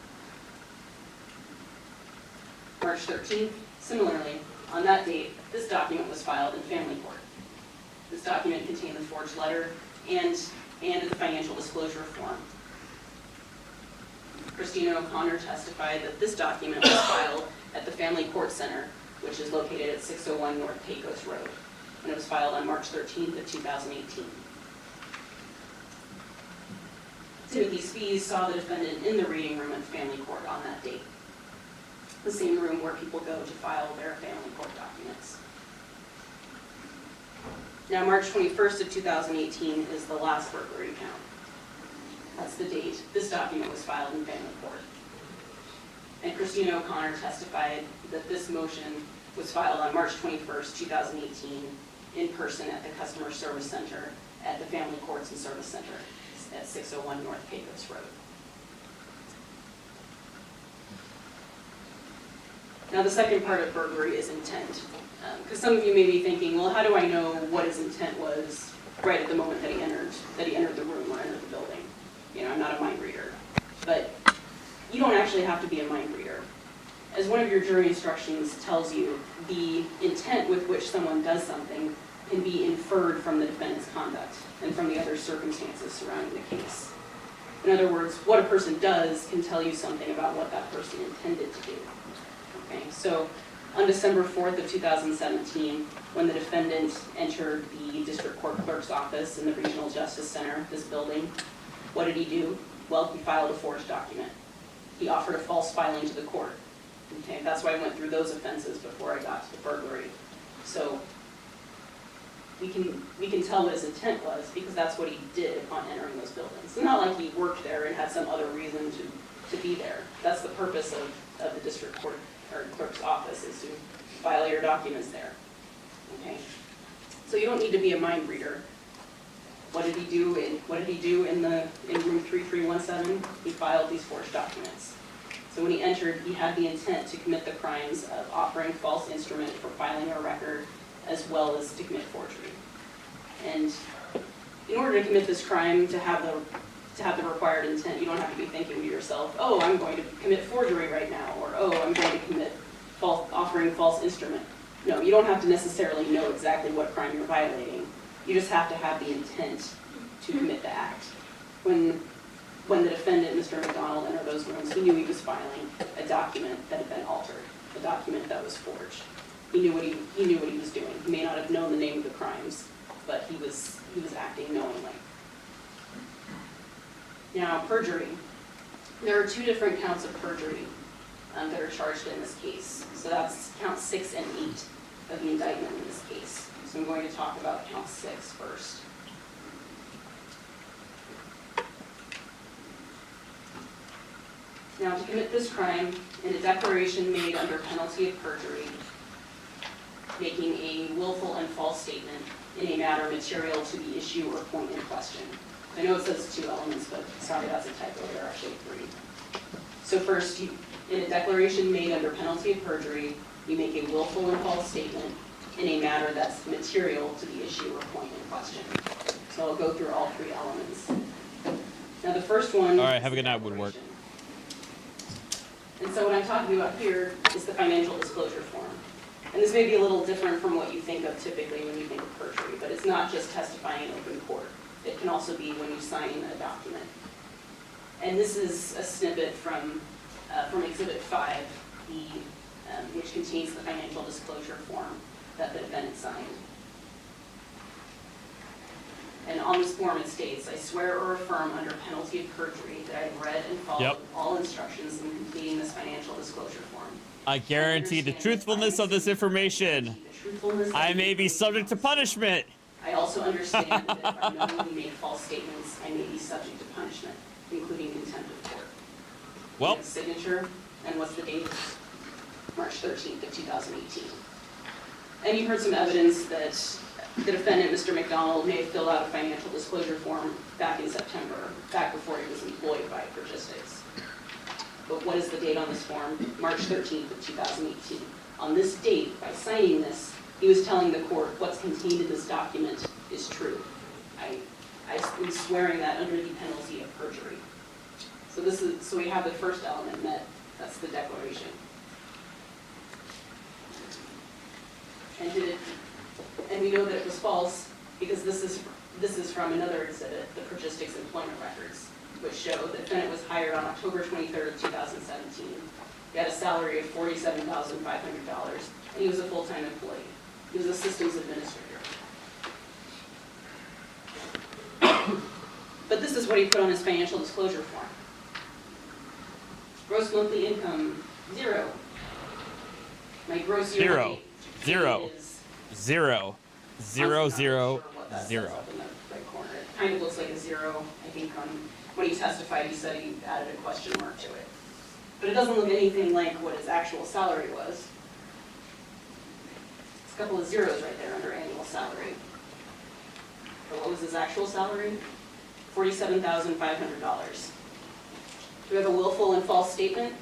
March 13th, similarly, on that date, this document was filed in family court. This document contained the forged letter and the financial disclosure form. Christina O'Connor testified that this document was filed at the Family Court Center, which is located at 601 North Pecos Road, and it was filed on March 13th of 2018. Timothy Spies saw the defendant in the reading room at the Family Court on that date, the same room where people go to file their family court documents. Now, March 21st of 2018 is the last burglary count. That's the date this document was filed in family court. And Christina O'Connor testified that this motion was filed on March 21st, 2018, in person at the Customer Service Center at the Family Courts and Service Center at 601 North Pecos Road. Now, the second part of burglary is intent. Because some of you may be thinking, well, how do I know what his intent was right at the moment that he entered the room or entered the building? You know, I'm not a mind reader. But you don't actually have to be a mind reader. As one of your jury instructions tells you, the intent with which someone does something can be inferred from the defendant's conduct and from the other circumstances surrounding the case. In other words, what a person does can tell you something about what that person intended to do. Okay, so on December 4th of 2017, when the defendant entered the district court clerk's office in the Regional Justice Center, this building, what did he do? Well, he filed a forged document. He offered a false filing to the court. Okay, that's why I went through those offenses before I got to the burglary. So we can tell what his intent was because that's what he did upon entering those buildings. It's not like he worked there and had some other reason to be there. That's the purpose of the district court or clerk's office, is to file your documents there. Okay, so you don't need to be a mind reader. What did he do in room 3317? He filed these forged documents. So when he entered, he had the intent to commit the crimes of offering false instrument for filing a record, as well as to commit forgery. And in order to commit this crime, to have the required intent, you don't have to be thinking to yourself, oh, I'm going to commit forgery right now, or oh, I'm going to commit offering false instrument. No, you don't have to necessarily know exactly what crime you're violating. You just have to have the intent to commit the act. When the defendant, Mr. McDonald, entered those rooms, he knew he was filing a document that had been altered, a document that was forged. He knew what he was doing. He may not have known the name of the crimes, but he was acting knowingly. Now, perjury. There are two different counts of perjury that are charged in this case. So that's counts 6 and 8 of the indictment in this case. So I'm going to talk about count 6 first. Now, to commit this crime, in a declaration made under penalty of perjury, making a willful and false statement in a matter material to the issue or point in question. I know it says 2 elements, but sorry, that's a typo. There are actually 3. So first, in a declaration made under penalty of perjury, you make a willful and false statement in a matter that's material to the issue or point in question. So I'll go through all 3 elements. Now, the first one. All right, have a good night, Woodwork. And so what I'm talking about here is the financial disclosure form. And this may be a little different from what you think of typically when you think of perjury, but it's not just testifying in open court. It can also be when you sign a document. And this is a snippet from Exhibit 5, which contains the financial disclosure form that the defendant signed. And on this form it states, I swear or affirm under penalty of perjury that I have read and followed all instructions in completing this financial disclosure form. I guarantee the truthfulness of this information. I may be subject to punishment. I also understand that if I knowingly make false statements, I may be subject to punishment, including contempt of court. Well, Signature, and what's the date? March 13th of 2018. And you heard some evidence that the defendant, Mr. McDonald, may have filled out a financial disclosure form back in September, back before he was employed by Logistics. But what is the date on this form? March 13th of 2018. On this date, by signing this, he was telling the court what's contained in this document is true. I'm swearing that under the penalty of perjury. So we have the first element met. That's the declaration. And we know that it was false because this is from another exhibit, the Logistics employment records, which show the defendant was hired on October 23rd of 2017. He had a salary of $47,500, and he was a full-time employee. He was a systems administrator. But this is what he put on his financial disclosure form. Gross monthly income, 0. My gross yearly Zero. is 0. 0, 0, 0. up in the right corner. It kind of looks like a 0. I think when he testified, he said he added a question mark to it. But it doesn't look anything like what his actual salary was. It's a couple of zeros right there under annual salary. But what was his actual salary? $47,500. Do we have a willful and false statement?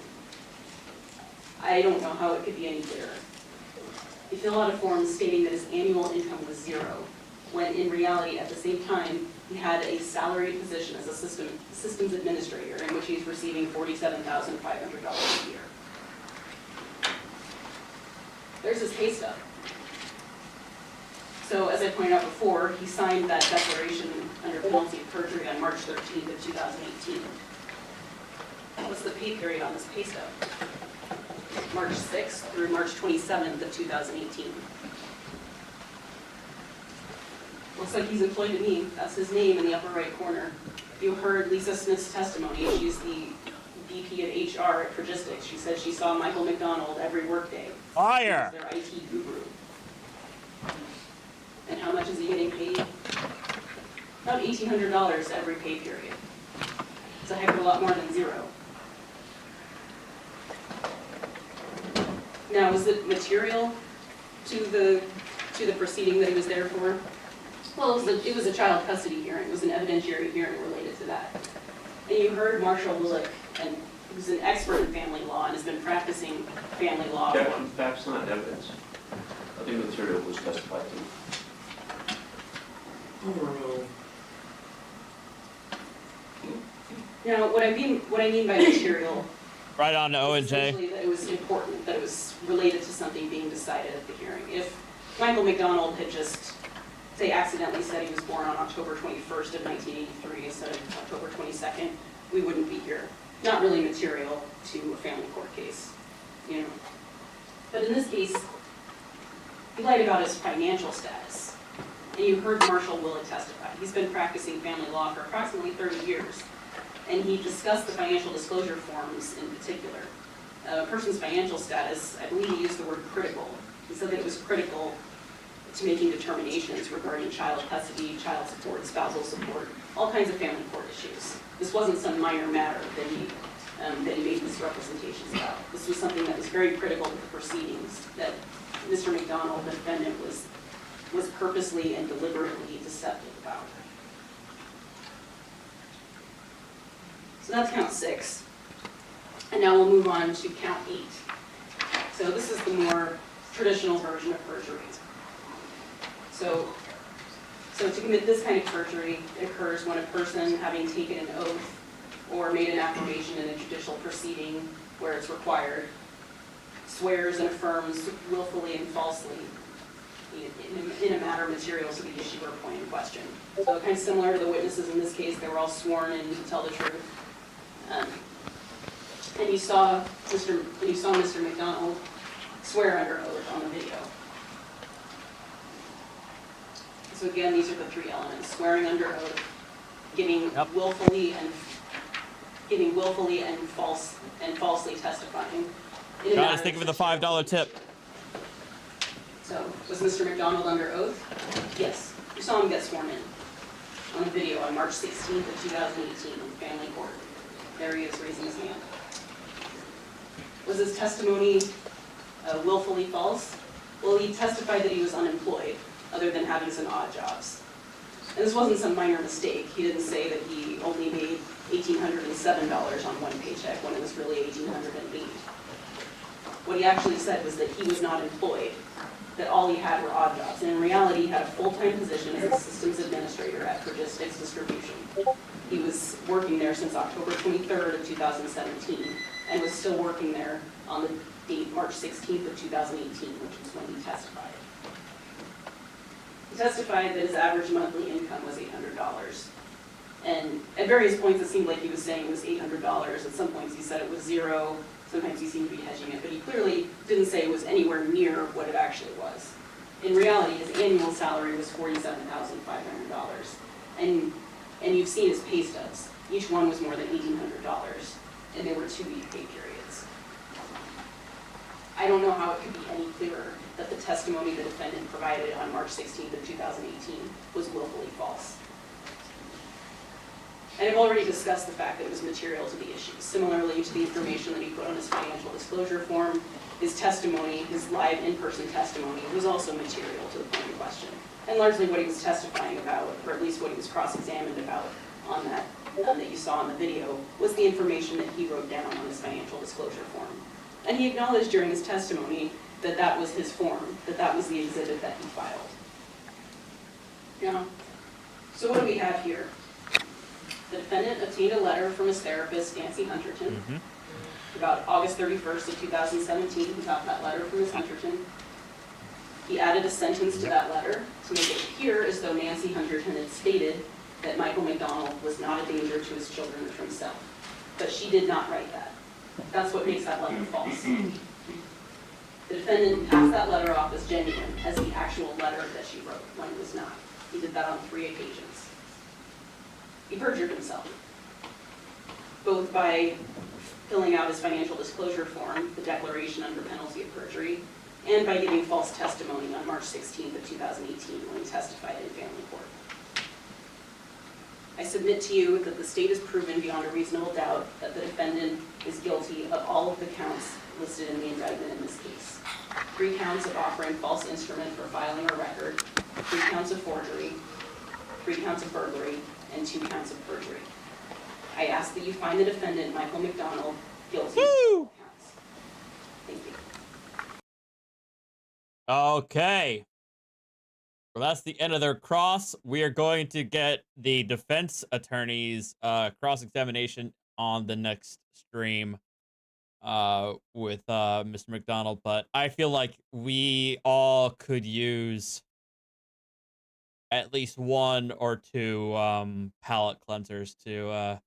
I don't know how it could be any clearer. He filled out a form stating that his annual income was 0, when in reality, at the same time, he had a salaried position as a systems administrator in which he's receiving $47,500 a year. There's his pay stub. So as I pointed out before, he signed that declaration under penalty of perjury on March 13th of 2018. What's the pay period on this pay stub? March 6th through March 27th of 2018. Looks like he's employed to me. That's his name in the upper right corner. You heard Lisa Smith's testimony. She's the VP of HR at Progistics. She said she saw Michael McDonald every workday. Fire! He's their IT guru. And how much is he getting paid? About $1,800 every pay period. It's a heck of a lot more than zero. Now, is it material to the proceeding that he was there for? Well, it was a child custody hearing. It was an evidentiary hearing related to that. And you heard Marshall Willick, and who's an expert in family law and has been practicing family law. That's not evidence. I think the material was testified to. Now, what I mean by material, Right on to O and J. essentially that it was important, that it was related to something being decided at the hearing. If Michael McDonald had just, say, accidentally said he was born on October 21st of 1983 instead of October 22nd, we wouldn't be here. Not really material to a family court case, you know. But in this case, he lied about his financial status. And you heard Marshall Willick testify. He's been practicing family law for approximately 30 years. And he discussed the financial disclosure forms in particular. A person's financial status, I believe he used the word critical. He said that it was critical to making determinations regarding child custody, child support, spousal support, all kinds of family court issues. This wasn't some minor matter that he made misrepresentations about. This was something that was very critical to the proceedings, that Mr. McDonald, the defendant, was purposely and deliberately deceptive about. So that's count 6. And now we'll move on to count 8. So this is the more traditional version of perjury. So to commit this kind of perjury, it occurs when a person, having taken an oath or made an affirmation in a judicial proceeding where it's required, swears and affirms willfully and falsely in a matter material to the issue or point in question. So kind of similar to the witnesses in this case, they were all sworn in to tell the truth. And you saw Mr. McDonald swear under oath on the video. So again, these are the 3 elements: swearing under oath, giving willfully and falsely testifying. Guys, think of the $5 tip. So, was Mr. McDonald under oath? Yes. You saw him get sworn in on a video on March 16th of 2018 in family court. There he is raising his hand. Was his testimony willfully false? Well, he testified that he was unemployed, other than having some odd jobs. And this wasn't some minor mistake. He didn't say that he only made $1,807 on one paycheck when it was really $1,808. What he actually said was that he was not employed, that all he had were odd jobs. And in reality, he had a full-time position as a systems administrator at Progistics Distribution. He was working there since October 23rd of 2017 and was still working there on the date March 16th of 2018, which was when he testified. He testified that his average monthly income was $800. And at various points, it seemed like he was saying it was $800. At some points, he said it was $0. Sometimes he seemed to be hedging it, but he clearly didn't say it was anywhere near what it actually was. In reality, his annual salary was $47,500. And you've seen his pay stubs. Each one was more than $1,800, and they were 2-week pay periods. I don't know how it could be any clearer that the testimony the defendant provided on March 16th of 2018 was willfully false. And I've already discussed the fact that it was material to the issue. Similarly to the information that he put on his financial disclosure form, his testimony, his live in-person testimony, was also material to the point in question. And largely what he was testifying about, or at least what he was cross-examined about on that you saw in the video, was the information that he wrote down on his financial disclosure form. And he acknowledged during his testimony that that was his form, that that was the exhibit that he filed. Yeah. So what do we have here? The defendant obtained a letter from his therapist, Nancy Hunterton, about August 31st of 2017. He got that letter from Ms. Hunterton. He added a sentence to that letter to make it appear as though Nancy Hunterton had stated that Michael McDonald was not a danger to his children or to himself. But she did not write that. That's what makes that letter false. The defendant passed that letter off as genuine, as the actual letter that she wrote, when it was not. He did that on 3 occasions. He perjured himself, both by filling out his financial disclosure form, the declaration under penalty of perjury, and by giving false testimony on March 16th of 2018 when he testified in family court. I submit to you that the state has proven beyond a reasonable doubt that the defendant is guilty of all of the counts listed in the indictment in this case. 3 counts of offering false instrument for filing a record, 3 counts of forgery, 3 counts of burglary, and 2 counts of perjury. I ask that you find the defendant, Michael McDonald, guilty of all counts. Thank you. Okay. Well, that's the end of their cross. We are going to get the defense attorney's cross-examination on the next stream with Mr. McDonald, but I feel like we all could use at least 1 or 2 palate cleansers to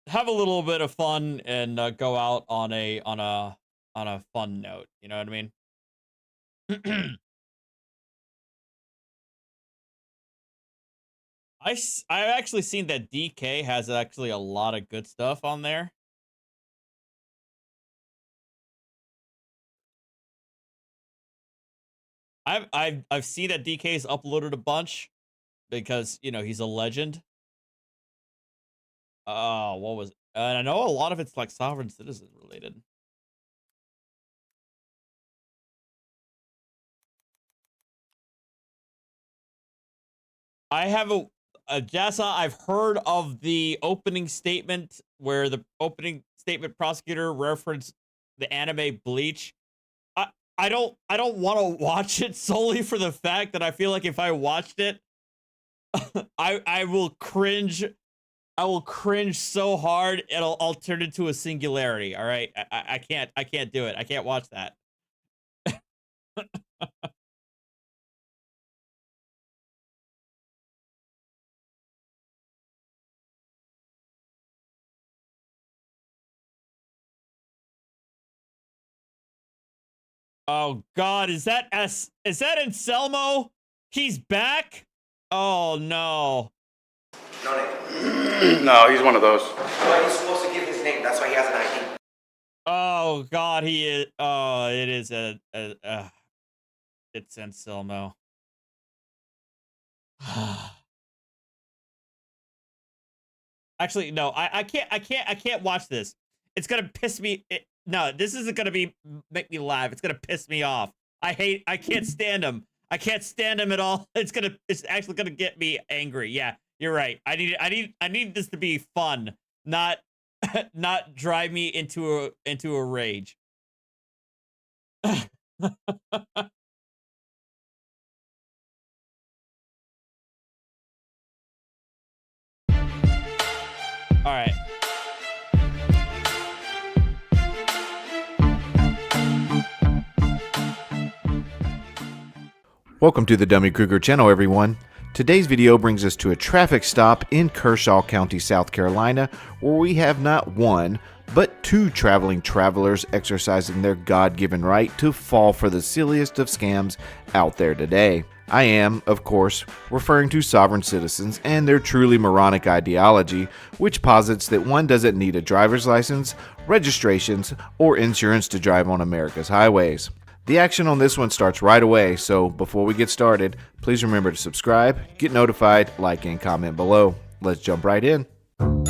have a little bit of fun and go out on a fun note. You know what I mean? I've actually seen that DK has actually a lot of good stuff on there. I've seen that DK's uploaded a bunch because, you know, he's a legend. What was it? And I know a lot of it's like sovereign citizen related. I have a Jassa, I've heard of the opening statement where the opening statement prosecutor referenced the anime Bleach. I don't want to watch it solely for the fact that I feel like if I watched it, I will cringe. I will cringe so hard I'll turn into a singularity. All right, I can't do it. I can't watch that. Oh God, is that Anselmo? He's back? Oh no. No, he's one of those. But he's supposed to give his name. That's why he has an ID. Oh God, he is. Oh, it is it's Anselmo. Actually, no, I can't watch this. It's gonna piss me. No, this isn't gonna make me laugh. It's gonna piss me off. I can't stand him. I can't stand him at all. It's actually gonna get me angry. Yeah, you're right. I need this to be fun, not drive me into a rage. All right. Welcome to the Dummy Kruger channel, everyone. Today's video brings us to a traffic stop in Kershaw County, South Carolina, where we have not 1, but 2 traveling travelers exercising their God-given right to fall for the silliest of scams out there today. I am, of course, referring to sovereign citizens and their truly moronic ideology, which posits that one doesn't need a driver's license, registrations, or insurance to drive on America's highways. The action on this one starts right away, so before we get started, please remember to subscribe, get notified, like, and comment below. Let's jump right in. All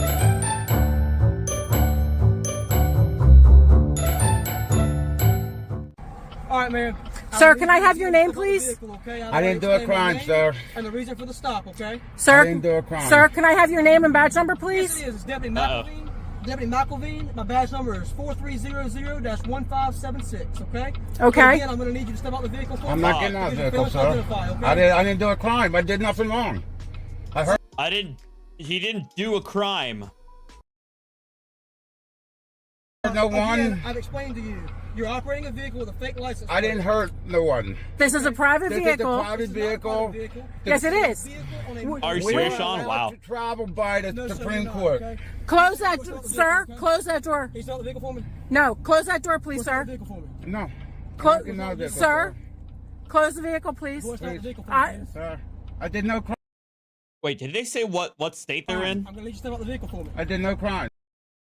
right, man. Sir, can I have your name, please? I didn't do a crime, sir. And the reason for the stop, okay? Sir, I didn't do a crime. Sir, can I have your name and badge number, please? Yes, it is. It's Deputy McElveen. Deputy McElveen. My badge number is 4300-1576. Okay. Okay. Again, I'm going to need you to step out the vehicle. I'm not getting out of the vehicle, sir. I didn't do a crime. I did nothing wrong. I heard. He didn't do a crime. No one. Again, I've explained to you. You're operating a vehicle with a fake license. I didn't hurt no one. This is a private This vehicle. is a private vehicle. Yes, it is. Are you We serious, are Sean? allowed Wow. to travel by the No, sir, Supreme you're not, Court. okay? Close that, sir. Close that door. Can you start the vehicle for me? No, close that door, please, Start sir. the vehicle for me. No. I'm Close, not getting out of the vehicle, sir. Close the vehicle, please. Go start the vehicle for me. I, please. Sir, I did no crime. Wait, did they say what state they're in? I'm going to need you to step out the vehicle for me. I did no crime.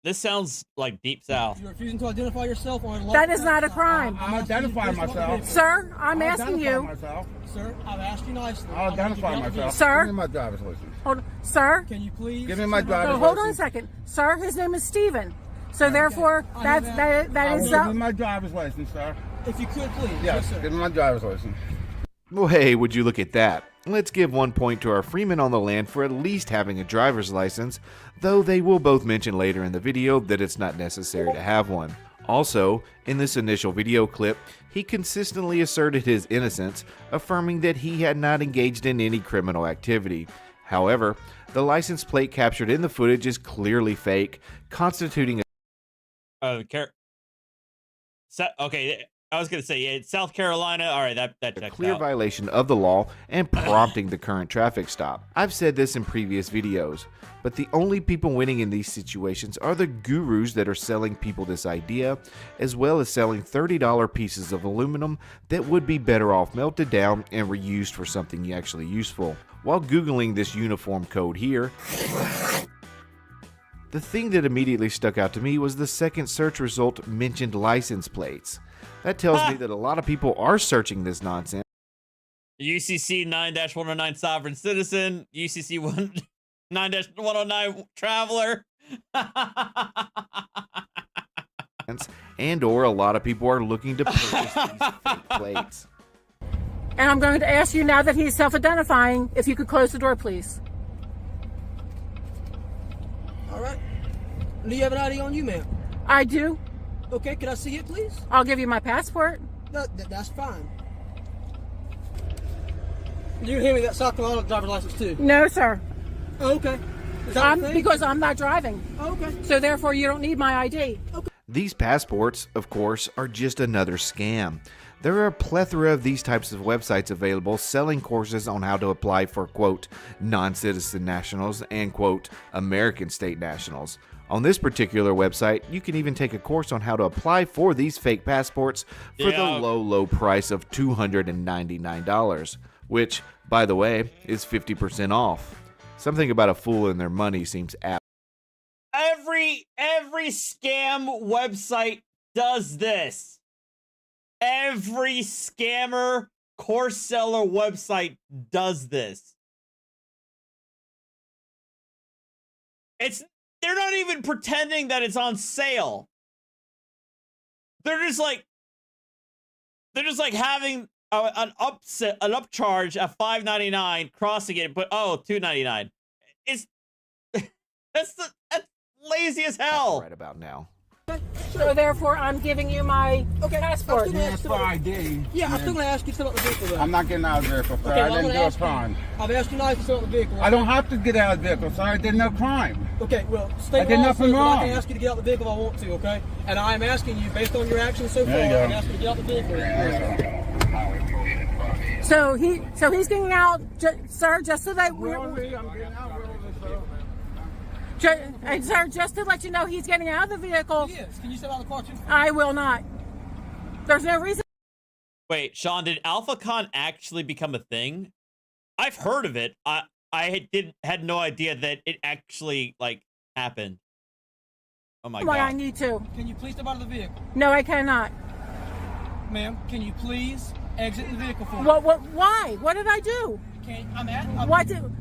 This sounds like Deep South. You're refusing to identify yourself on a that is not a crime. I'm identifying myself. Sir, I'm asking Identify you. myself. Sir, I've asked you nicely. I'll identify myself. Sir? Give me my driver's license. Hold, sir. Can you please? Give me my So driver's hold on a license. second. Sir, his name is Steven. So therefore, that is Give me my driver's license, sir. If you could, please. Yes, sir. give me my driver's license. Well, hey, would you look at that? Let's give 1 point to our freemen on the land for at least having a driver's license, though they will both mention later in the video that it's not necessary to have one. Also, in this initial video clip, he consistently asserted his innocence, affirming that he had not engaged in any criminal activity. However, the license plate captured in the footage is clearly fake, constituting a Okay, I was gonna say, yeah, it's South Carolina. All right, that checks clear out. violation of the law and prompting the current traffic stop. I've said this in previous videos, but the only people winning in these situations are the gurus that are selling people this idea, as well as selling $30 pieces of aluminum that would be better off melted down and reused for something actually useful. While Googling this uniform code here, the thing that immediately stuck out to me was the second search result mentioned license plates. That tells me that a lot of people are searching this nonsense. UCC 9-109 sovereign citizen, UCC 9-109 traveler. And or a lot of people are looking to purchase these fake plates. And I'm going to ask you now that he's self-identifying, if you could close the door, please. All right. Do you have an ID on you, ma'am? I do. Okay, can I see it, please? I'll give you my passport. No, that's fine. You hand me that South Carolina driver's license too? No, sir. Oh, okay. Is that okay? Because I'm not driving. Oh, okay. So therefore, you don't need my ID. Okay. These passports, of course, are just another scam. There are a plethora of these types of websites available selling courses on how to apply for, quote, non-citizen nationals and, quote, American state nationals. On this particular website, you can even take a course on how to apply for these fake passports for the low price of $299, which, by the way, is 50% off. Something about a fool and their money seems apt. Every scam website does this. Every scammer course seller website does this. They're not even pretending that it's on sale. They're just like having an upcharge at $5.99, crossing it, but $2.99. It's that's lazy as hell. Right about now. So therefore, I'm giving you my passport. That's for ID. Yeah, I'm still going to ask you to step out the vehicle, though. I'm not getting out of the vehicle, sir. Okay, I well, didn't do a ask crime. I've asked you nicely to step out the vehicle. I don't have to get out of the vehicle, sir. I did no crime. Okay, well, stay I did nothing but wrong. I can ask you to get out the vehicle if I want to, okay? And I'm asking you, based on your actions so far, There you go. I'm asking you to get out the vehicle. So he's getting out, sir, just so that I'm getting out really, sir. sir, just to let you know, he's getting out of the vehicle. Yes. Can you step out of the car too? I will not. There's no reason. Wait, Sean, did AlphaCon actually become a thing? I've heard of it. I had no idea that it actually happened. Oh my Why god. I need to. Can you please step out of the vehicle? No, I cannot. Ma'am, can you please exit the vehicle for me? Why? What did I do?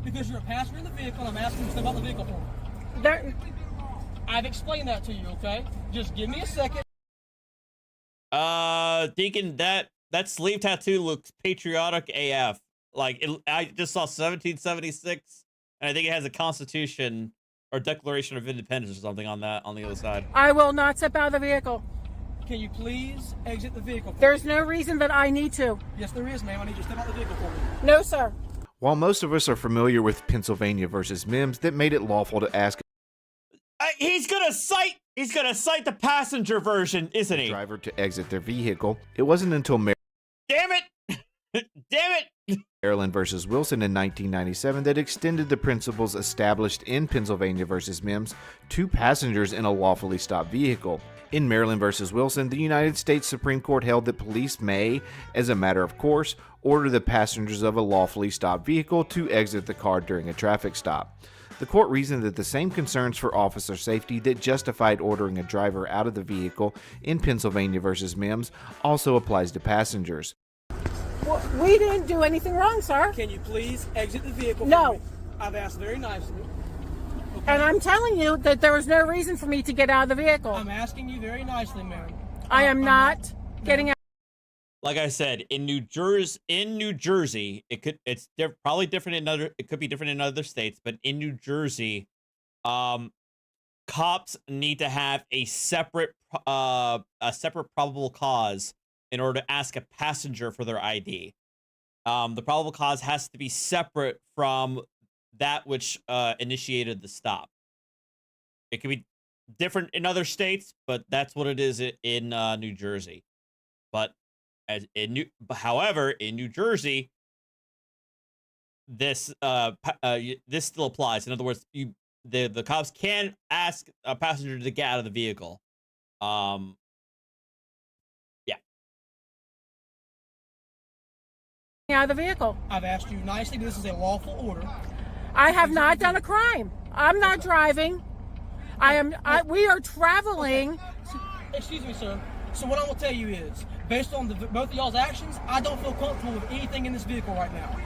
Because you're a passenger in the vehicle, and I'm asking you to step out of the vehicle for me. I've explained that to you, okay? Just give me a second. Deacon, that sleeve tattoo looks patriotic AF. I just saw 1776, and I think it has a Constitution or Declaration of Independence or something on that on the other side. I will not step out of the vehicle. Can you please exit the vehicle? There's no reason that I need to. Yes, there is, ma'am. I need you to step out of the vehicle for me. No, sir. While most of us are familiar with Pennsylvania versus Mims that made it lawful to ask He's gonna cite the passenger version, isn't a he? driver to exit their vehicle, it wasn't until Damn it! Damn it! Maryland versus Wilson in 1997 that extended the principles established in Pennsylvania versus Mims to passengers in a lawfully stopped vehicle. In Maryland versus Wilson, the United States Supreme Court held that police may, as a matter of course, order the passengers of a lawfully stopped vehicle to exit the car during a traffic stop. The court reasoned that the same concerns for officer safety that justified ordering a driver out of the vehicle in Pennsylvania versus Mims also applies to passengers. Well, we didn't do anything wrong, sir. Can you please exit the vehicle? No. For me? I've asked very nicely. Okay. And I'm telling you that there was no reason for me to get out of the vehicle. I'm asking you very nicely, ma'am. I am not getting out. Like I said, in New Jersey, it's probably different in other. It could be different in other states, but in New Jersey, cops need to have a separate probable cause in order to ask a passenger for their ID. The probable cause has to be separate from that which initiated the stop. It could be different in other states, but that's what it is in New Jersey. But however, in New Jersey, this still applies. In other words, the cops can ask a passenger to get out of the vehicle. Out of the vehicle. I've asked you nicely. This is a lawful order. I have not done a crime. I'm not driving. We are traveling. Excuse me, sir. So what I'm gonna tell you is, based on both of y'all's actions, I don't feel comfortable with anything in this vehicle right now.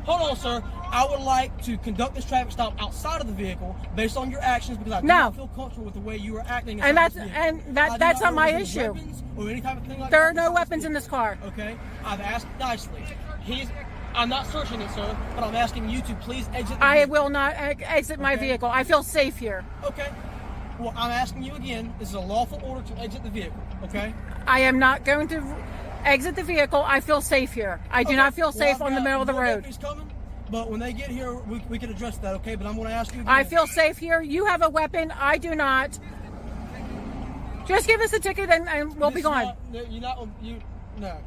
Hold on, sir. I would like to conduct this traffic stop outside of the vehicle based on your actions because I do not feel comfortable with the way you are acting. And that's not my issue. Or any type of thing like there are no weapons in this car. Okay, I've asked nicely. I'm not searching it, sir, but I'm asking you to please exit the vehicle. I will not exit my vehicle. I feel safe here. Okay. Well, I'm asking you again. This is a lawful order to exit the vehicle, okay? I am not going to exit the vehicle. I feel safe here. I do not feel safe on the middle of the road. Coming, but when they get here, we can address that, okay? But I'm going to ask you again. I feel safe here. You have a weapon. I do not. Just give us a ticket and we'll be gone. No.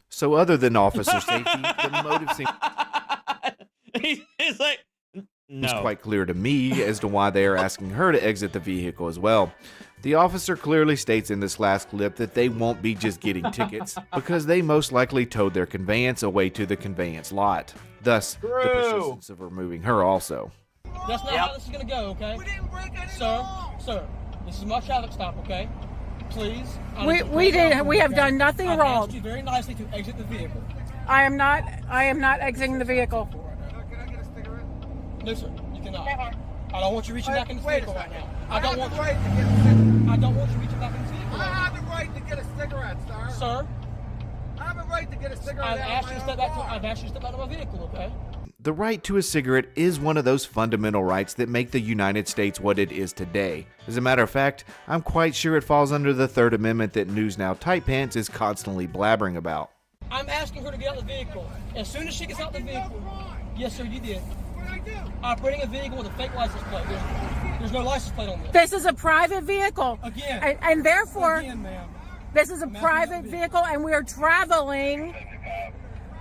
So other than officer safety, the motive seems He's like, no. It's quite clear to me as to why they are asking her to exit the vehicle as well. The officer clearly states in this last clip that they won't be just getting tickets because they most likely towed their conveyance away to the conveyance lot. Thus, the persistence of removing her also. That's not how this is going to go, okay? We didn't break any Sir, this is my traffic stop, okay? Please. We have done nothing wrong. I asked you very nicely to exit the vehicle. I am not exiting the vehicle. No, sir, you cannot. I don't want you reaching back in the vehicle right now. I don't want you reaching back in the vehicle. I have the right to get a cigarette, sir. Sir? I have a right to get a cigarette. I've asked you to step out of my vehicle, okay? The right to a cigarette is one of those fundamental rights that make the United States what it is today. As a matter of fact, I'm quite sure it falls under the Third Amendment that News Now Tight Pants is constantly blabbering about. I'm asking her to get out of the vehicle. As soon as she gets out of the vehicle, yes, sir, you did. What did I do? Operating a vehicle with a fake license plate. There's no license plate on this. This is a private vehicle. Again. And therefore, again, ma'am. This is a private vehicle and we are traveling.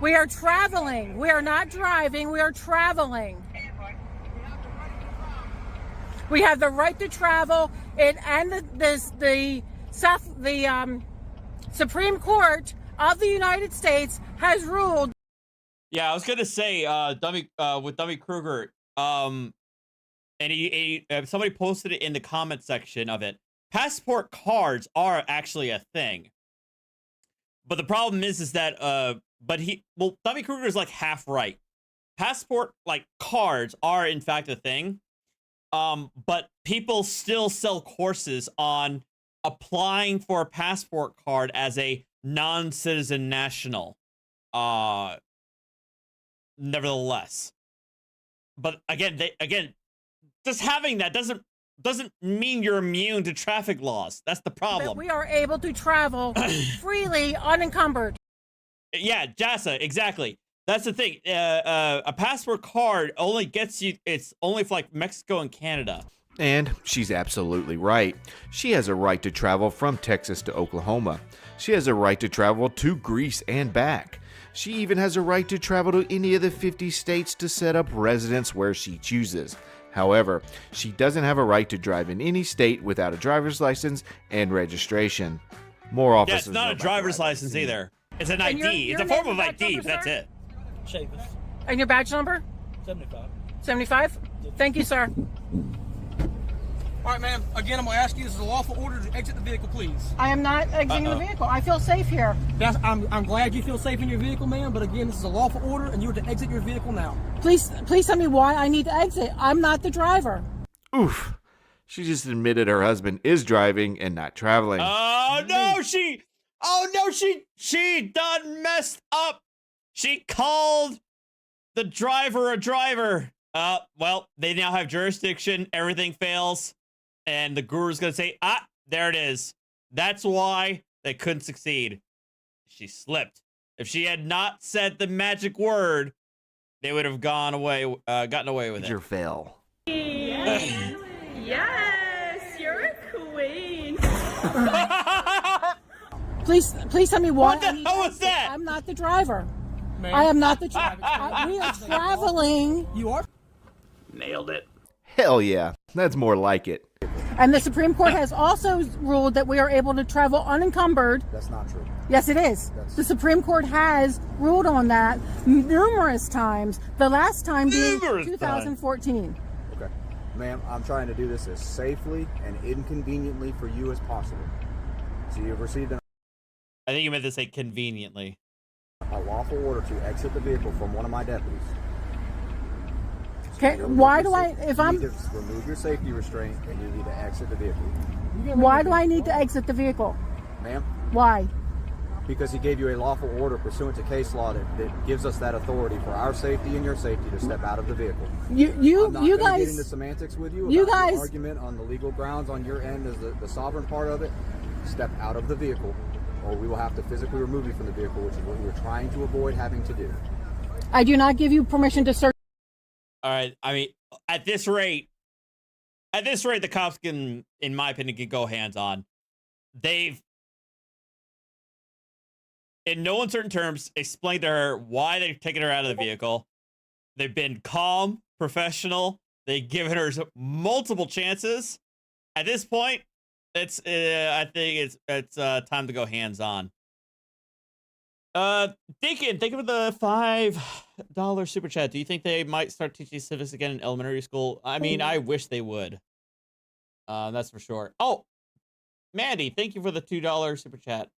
We are traveling. We are not driving. We are traveling. We have the right to travel, and the Supreme Court of the United States has ruled. Yeah, I was gonna say, with Dummy Kruger, and somebody posted it in the comment section of it. Passport cards are actually a thing, but the problem is that Dummy Kruger is like half right. Passport cards are in fact a thing, but people still sell courses on applying for a passport card as a non-citizen national. Nevertheless, but again, just having that doesn't mean you're immune to traffic laws. That's the problem. But we are able to travel freely, unencumbered. Yeah, JASA, exactly. That's the thing. A passport card only gets you, it's only for like Mexico and Canada. And she's absolutely right. She has a right to travel from Texas to Oklahoma. She has a right to travel to Greece and back. She even has a right to travel to any of the 50 states to set up residence where she chooses. However, she doesn't have a right to drive in any state without a driver's license and registration. More Yeah, officers. it's not a driver's license either. It's an ID. It's a form of ID, but that's it. Chavis. And your badge number? 75. 75? Thank you, sir. All right, ma'am. Again, I'm going to ask you, this is a lawful order to exit the vehicle, please. I am not exiting the vehicle. I feel safe here. I'm glad you feel safe in your vehicle, ma'am, but again, this is a lawful order, and you are to exit your vehicle now. Please tell me why I need to exit. I'm not the driver. Oof. She just admitted her husband is driving and not traveling. Oh no, she done messed up. She called the driver a driver. Well, they now have jurisdiction. Everything fails. And the guru's going to say, there it is. That's why they couldn't succeed. She slipped. If she had not said the magic word, they would have gotten away with it. Major fail. Yes, you're a queen. Please tell me why. What the hell was that? I'm not the driver. I am not the driver. We are traveling. You are? Nailed it. Hell yeah. That's more like it. And the Supreme Court has also ruled that we are able to travel unencumbered. That's not true. Yes, it is. The Supreme Court has ruled on that numerous times. The last time being 2014. Okay. Ma'am, I'm trying to do this as safely and inconveniently for you as possible. So you've received I think you meant to say conveniently. a lawful order to exit the vehicle from one of my deputies. Okay, why do I, if I'm... You need to remove your safety restraint and you need to exit the vehicle. Why do I need to exit the vehicle? Ma'am? Why? Because he gave you a lawful order pursuant to case law that gives us that authority for our safety and your safety to step out of the vehicle. You I'm not guys... get into semantics with you. You about the guys... argument on the legal grounds on your end as the sovereign part of it. Step out of the vehicle, or we will have to physically remove you from the vehicle, which is what we were trying to avoid having to do. I do not give you permission to search. All right. I mean, at this rate, the cops can, in my opinion, can go hands on. They've, in no uncertain terms, explained to her why they've taken her out of the vehicle. They've been calm, professional. They've given her multiple chances. At this point, I think it's time to go hands on. Deacon, thank you for the $5 super chat. Do you think they might start teaching civics again in elementary school? I mean, I wish they would. That's for sure. Oh, Mandy, thank you for the $2 super chat.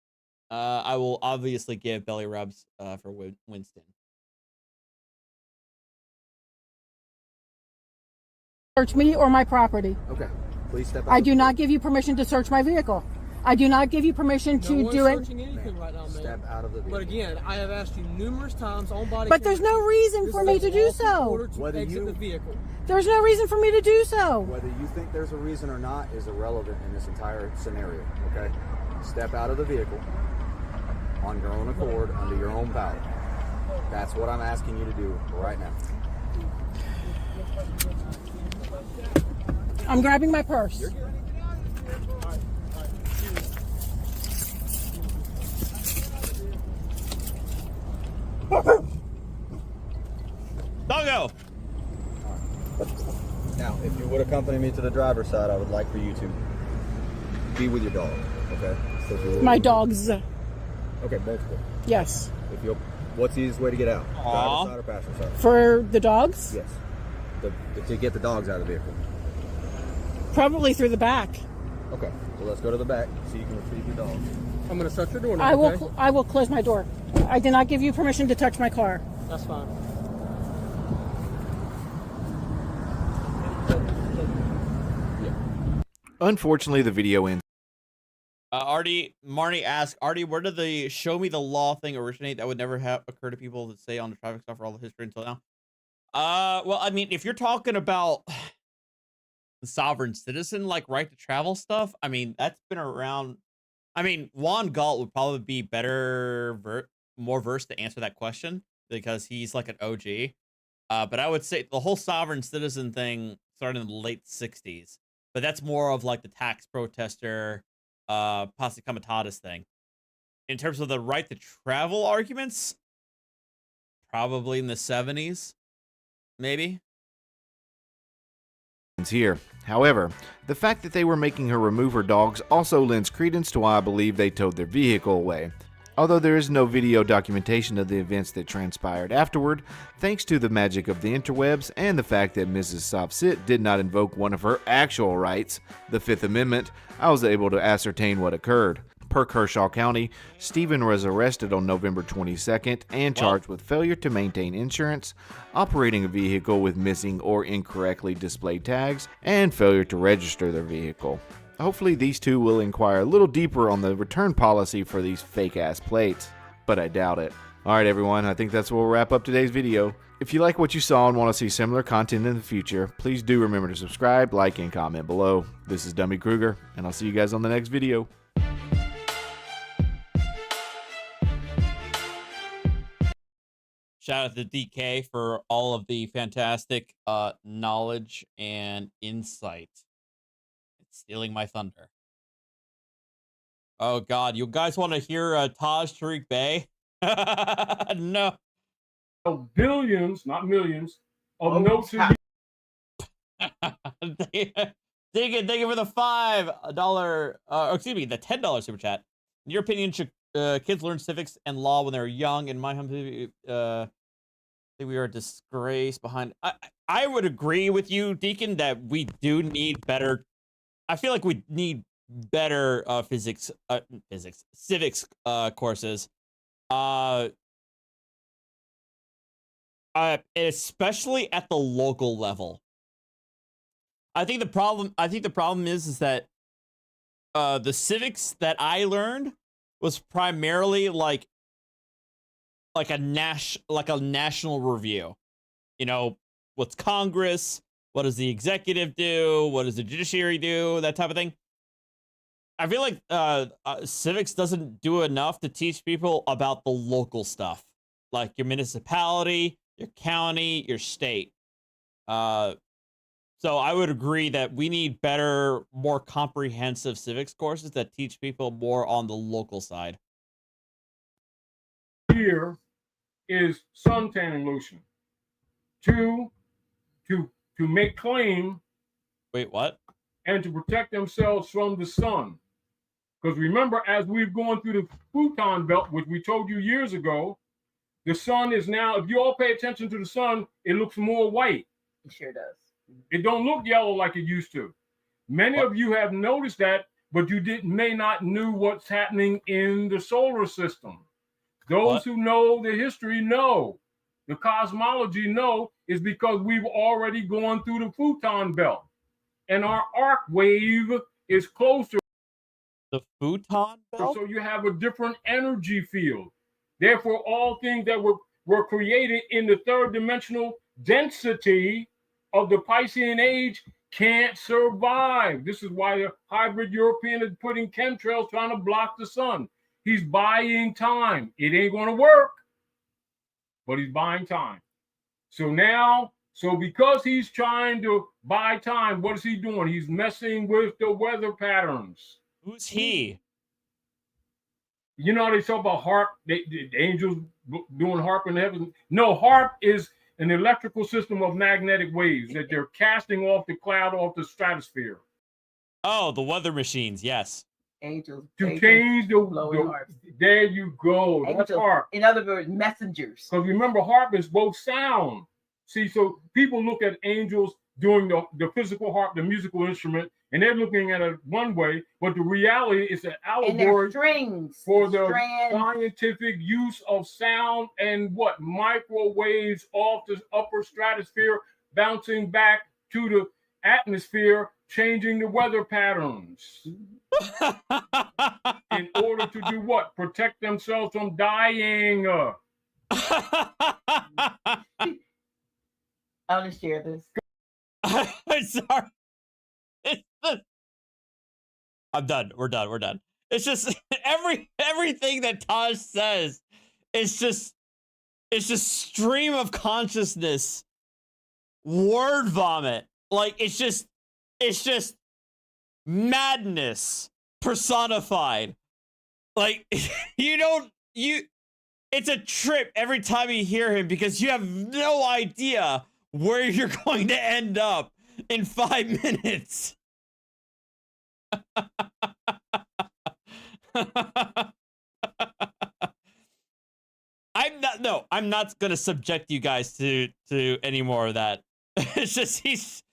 I will obviously give belly rubs for Winston. Search me or my property. Okay. Please step out. I do not give you permission to search my vehicle. I do not give you permission to do it. Searching anything right now, ma'am. Step out of the vehicle. But again, I have asked you numerous times on body But there's no reason for me to do so. Whether exit the vehicle. There's no reason for me to do so. Whether you think there's a reason or not is irrelevant in this entire scenario, okay? Step out of the vehicle on your own accord, under your own power. That's what I'm asking you to do right now. I'm grabbing my purse. Doggo! Now, if you would accompany me to the driver's side, I would like for you to be with your dog, okay? So if you would- My dogs. Okay, multiple. Yes. If you'll, what's the easiest way to get out? Aw. Driver's side or passenger side? For the dogs? Yes. To get the dogs out of the vehicle. Probably through the back. Okay, so let's go to the back so you can retrieve your dog. I'm going to shut your door now, I will close my door. I did not give you permission to touch my car. That's fine. Unfortunately, the video ends. Marnie asked, Artie, where did the show me the law thing originate? That would never have occurred to people that say on the traffic stuff for all the history until now. Well, I mean, if you're talking about sovereign citizen, like right to travel stuff, I mean, that's been around. I mean, Juan Galt would probably be more versed to answer that question because he's like an OG. But I would say the whole sovereign citizen thing started in the late 60s. But that's more of like the tax protester, posse comitatus thing. In terms of the right to travel arguments, probably in the 70s, maybe. Here. However, the fact that they were making her remove her dogs also lends credence to why I believe they towed their vehicle away. Although there is no video documentation of the events that transpired afterward, thanks to the magic of the interwebs and the fact that Mrs. Sopsit did not invoke one of her actual rights, the Fifth Amendment, I was able to ascertain what occurred. Per Kershaw County, Stephen was arrested on November 22nd and charged with failure to maintain insurance, operating a vehicle with missing or incorrectly displayed tags, and failure to register their vehicle. Hopefully these two will inquire a little deeper on the return policy for these fake-ass plates, but I doubt it. Alright everyone, I think that's where we'll wrap up today's video. If you like what you saw and want to see similar content in the future, please do remember to subscribe, like, and comment below. This is Dummy Kruger, and I'll see you guys on the next video. Shout out to DK for all of the fantastic knowledge and insight. It's stealing my thunder. Oh God, you guys want to hear Taj Tariq Bey? No. Billions, not millions, of notes. Thank you for the $5, excuse me, the $10 super chat. In your opinion, should kids learn civics and law when they're young? In my humble, I think we are a disgrace behind. I would agree with you, Deacon, that we do need better. I feel like we need better civics courses. Especially at the local level. I think the problem is that the civics that I learned was primarily like a national review. You know, what's Congress? What does the executive do? What does the judiciary do? That type of thing. I feel like civics doesn't do enough to teach people about the local stuff, like your municipality, your county, your state. So I would agree that we need better, more comprehensive civics courses that teach people more on the local side. Here is suntanning lotion. To make claim. Wait, what? And to protect themselves from the sun. Because remember, as we've gone through the futon belt, which we told you years ago, the sun is now, if you all pay attention to the sun, it looks more white. It sure does. It don't look yellow like it used to. Many of you have noticed that, but you may not knew what's happening in the solar system. Those who know the history know. The cosmology know is because we've already gone through the futon belt. And our arc wave is closer. The futon belt? So you have a different energy field. Therefore, all things that were created in the third dimensional density of the Piscean age can't survive. This is why the hybrid European is putting chemtrails trying to block the sun. He's buying time. It ain't going to work, but he's buying time. So because he's trying to buy time, what is he doing? He's messing with the weather patterns. Who's he? You know, they talk about harp, the angels doing harp in heaven. No, harp is an electrical system of magnetic waves that they're casting off the cloud, off the stratosphere. Oh, the weather machines, yes. Angels. To change the there you go. Angels, that's harp. In other words, messengers. Because remember, harp is both sound. See, so people look at angels doing the physical harp, the musical instrument, and they're looking at it one way, but the reality is an allegory for the scientific use of sound and what? Microwaves off the upper stratosphere, bouncing back to the atmosphere, changing the weather patterns. In order to do what? Protect themselves from dying. I'll just share this. I'm sorry. I'm done. We're done. We're done. It's just everything that Taj says is just stream of consciousness, word vomit. Like it's just madness personified. Like it's a trip every time you hear him because you have no idea where you're going to end up in 5 minutes. I'm not gonna subject you guys to any more of that. It's just he's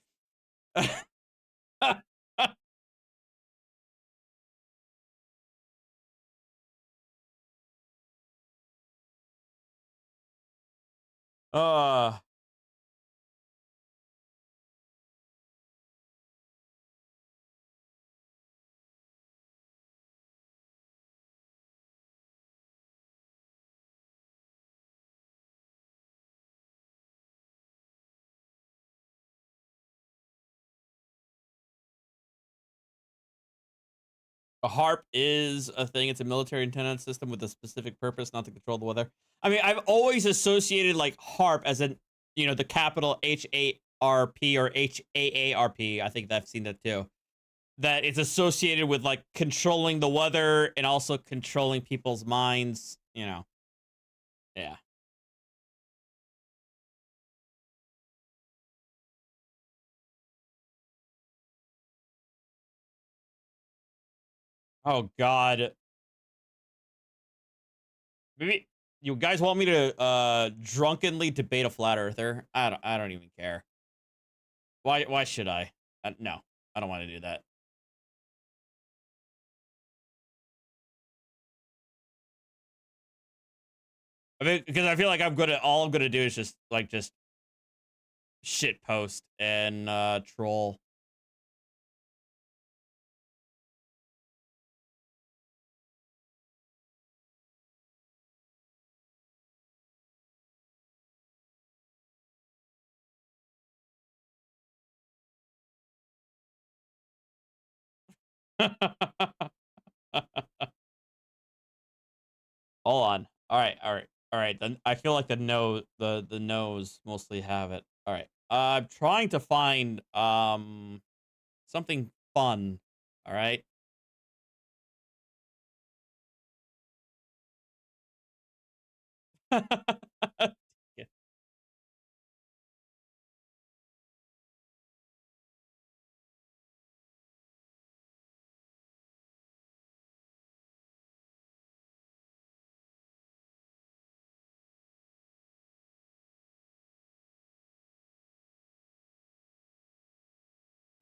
a harp is a thing. It's a military antenna system with a specific purpose, not to control the weather. I mean, I've always associated like harp as in, you know, the capital H-A-R-P or H-A-A-R-P. I think I've seen that too. That it's associated with like controlling the weather and also controlling people's minds, you know. Yeah. Oh God. Maybe you guys want me to drunkenly debate a flat earther? I don't even care. Why should I? No, I don't want to do that. I mean, because I feel like all I'm gonna do is just shit post and troll. Hold on. All right. Then I feel like the no's mostly have it. All right. I'm trying to find something fun. All right. Yeah.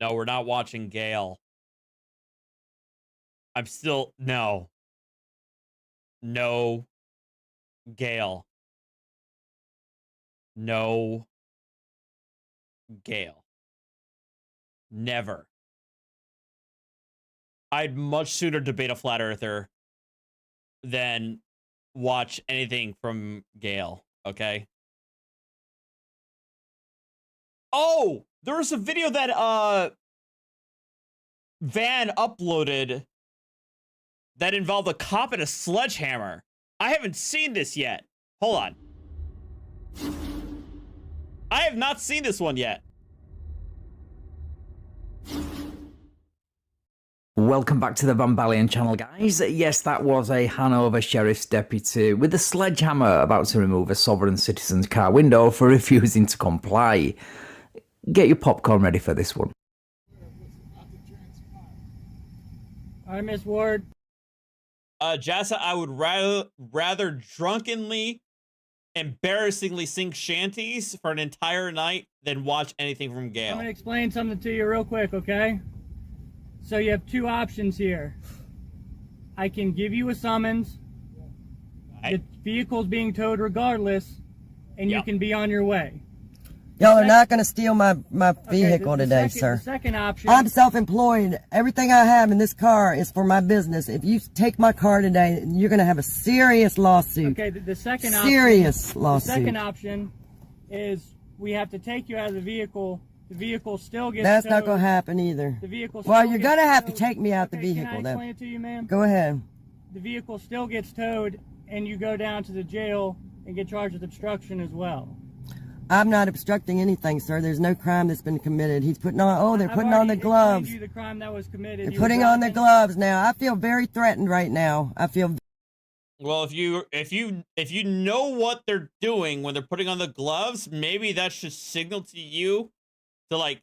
No, we're not watching Gale. I'm still no. No. Gale. No. Gale. Never. I'd much sooner debate a flat earther than watch anything from Gale, okay? Oh, there was a video that Van uploaded that involved a cop and a sledgehammer. I haven't seen this yet. Hold on. I have not seen this one yet. Welcome back to the Van Balian channel, guys. Yes, that was a Hanover Sheriff's deputy with a sledgehammer about to remove a sovereign citizen's car window for refusing to comply. Get your popcorn ready for this one. All right, Miss Ward. Jassa, I would rather drunkenly, embarrassingly sing shanties for an entire night than watch anything from Gale. I'm going to explain something to you real quick, okay? So you have two options here. I can give you a summons. The vehicle's being towed regardless, and you can be on your way. Y'all are not going to steal my vehicle today, sir. The second option. I'm self-employed. Everything I have in this car is for my business. If you take my car today, you're going to have a serious lawsuit. Okay, the second serious option. lawsuit. The second option is we have to take you out of the vehicle the vehicle still gets That's towed. not gonna happen either. The vehicle Well, still you're gets gonna have to towed. take me out the Okay, vehicle. Can I then. explain it to you, ma'am? Go ahead. The vehicle still gets towed, and you go down to the jail and get charged with obstruction as well. I'm not obstructing anything, sir. There's no crime that's been committed. He's putting on. Oh, they're I've putting on the already gloves. explained to you the crime that was committed. They're You were putting on the driving- gloves now. I feel very threatened right now. I feel. Well, if you know what they're doing when they're putting on the gloves, maybe that should signal to you to like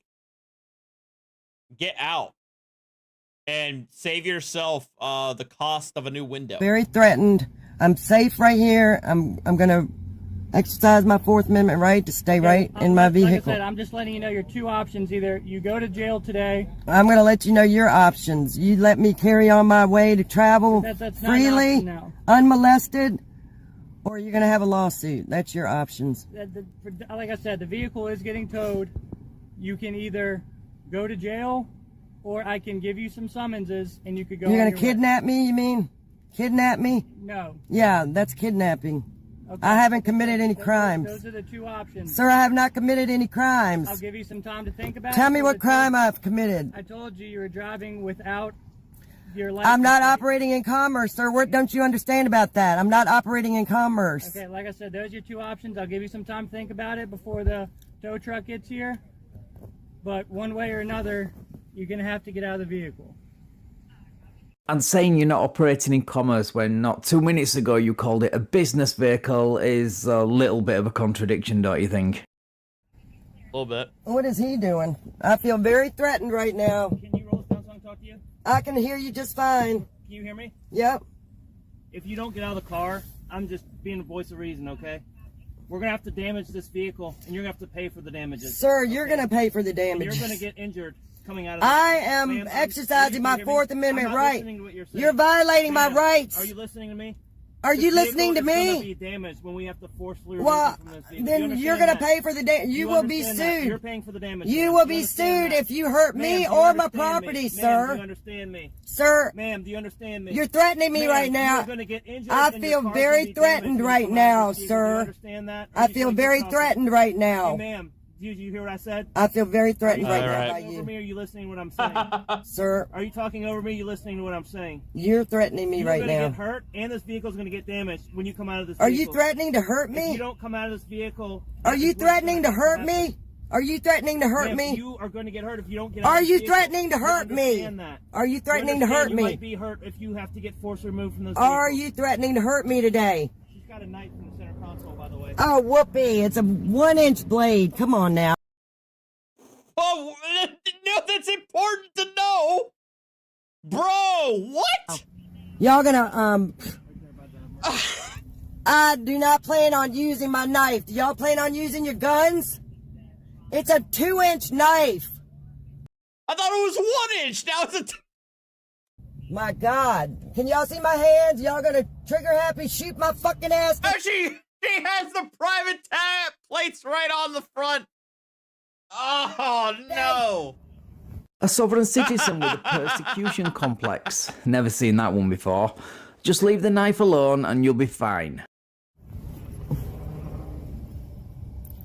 get out and save yourself the cost of a new window. Very threatened. I'm safe right here. I'm gonna exercise my Fourth Amendment right to stay right in my vehicle. Like I said, I'm just letting you know your two options. Either you go to jail today. I'm gonna let you know your options. You let me carry on my way to travel That's not an freely, option now. unmolested, or you're gonna have a lawsuit. That's your options. Like I said, the vehicle is getting towed. You can either go to jail, or I can give you some summonses, and you could go. You're on gonna your way. kidnap me? You mean kidnap me? No. Yeah, that's kidnapping. Okay. I haven't committed any crimes. Those are the two options. Sir, I have not committed any crimes. I'll give you some time to think about it. Tell me So what the- crime I've committed. I told you were driving without your license. I'm not operating in commerce, sir. What don't you understand about that? I'm not operating in commerce. Okay, like I said, those are your two options. I'll give you some time to think about it before the tow truck gets here. But one way or another, you're going to have to get out of the vehicle. And saying you're not operating in commerce when not 2 minutes ago you called it a business vehicle is a little bit of a contradiction, don't you think? A little bit. What is he doing? I feel very threatened right now. Can you roll this down so I can talk to you? I can hear you just fine. Can you hear me? Yep. If you don't get out of the car, I'm just being a voice of reason, okay? We're going to have to damage this vehicle, and you're going to have to pay for the damages. Sir, you're going to pay for the And damage. you're going to get injured coming out of this. I am Ma'am, exercising my Fourth Amendment I'm not right. listening to what you're saying. You're violating my Ma'am, rights. Are you listening to me? Are This you listening to vehicle is me? gonna be damaged when we have to forcefully remove Well, it from this vehicle. then You you're understand going to that? pay for the damage. You will be understand that? sued. You're paying for the damage. You ma'am. will Do be understand sued that? if you hurt Ma'am, me do you or my understand property, me? sir. Ma'am, do you understand me? Sir, Ma'am, do you understand me? you're threatening me Ma'am, right now. You're gonna get injured I and your feel car's very gonna be threatened damaged when you right come out now, of this vehicle. Do you sir. understand that? Or I you feel think very you're threatened right Hey, now. ma'am, did you hear what I said? I feel very threatened right Are you now by talking over you. me or are you listening to what I'm saying? Sir, Are you talking over me or are you listening to what I'm saying? you're threatening me You're right gonna now. get hurt and this vehicle's gonna get damaged when you come out of this Are vehicle. you threatening to hurt If me? you don't come out of this vehicle... Are you this is what's threatening to gonna hurt happen. me? Are you threatening to hurt Ma'am, me? You are going to get hurt if you don't get out Are of this you vehicle. threatening to You hurt me? understand that. Are you threatening to hurt You me? might be hurt if you have to get force removed from this Are vehicle. you threatening to hurt me today? She's got a knife in the center console, by the way. Oh, whoopee. It's a 1-inch blade. Come on now. Oh, no, that's important to know. Bro, what? Y'all gonna, I do not plan on using my knife. Do y'all plan on using your guns? It's a 2-inch knife. I thought it was 1 inch. Now it's a... My God. Can y'all see my hands? Y'all gonna trigger happy shoot my fucking ass? Oh, she has the private tab plates right on the front. Oh, no. A sovereign citizen with a persecution complex. Never seen that one before. Just leave the knife alone and you'll be fine.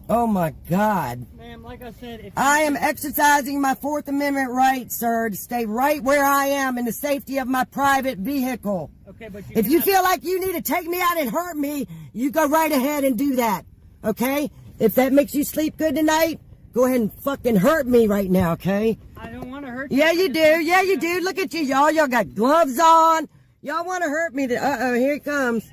Oh my God. Ma'am, like I said, if I am exercising my Fourth Amendment right, sir, to stay right where I am in the safety of my private vehicle. Okay, but If you feel like you need to take me out and hurt me, you go right ahead and do that. Okay? If that makes you sleep good tonight, go ahead and fucking hurt me right now, okay? I don't want to hurt you. Yeah, you do. Yeah, you do. Look at you, y'all. Y'all got gloves on. Y'all want to hurt me. Uh-oh, here it comes.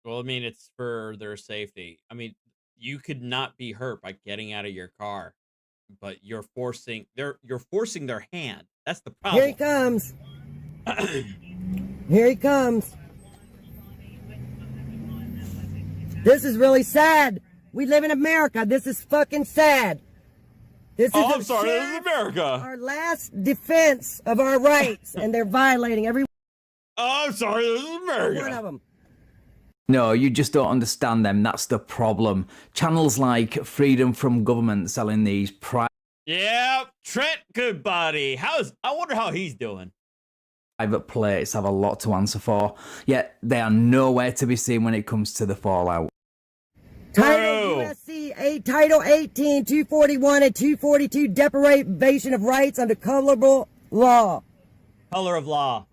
Well, I mean, it's for their safety. I mean, you could not be hurt by getting out of your car, but you're forcing their hand. That's the problem. Here he comes. Here he comes. This is really sad. We live in America. This is fucking sad. This Oh, is I'm sorry. This is America. Our last defense of our rights, and they're violating every Oh, I'm sorry. This is America. one of them. No, you just don't understand them. That's the problem. Channels like Freedom from Government selling these Yeah, Trent Goodbody. I wonder how he's doing. private plates have a lot to answer for, yet they are nowhere to be seen when it comes to the fallout. Title USC Title 18, 241 and 242, deprivation of rights under colorable law. Color of law.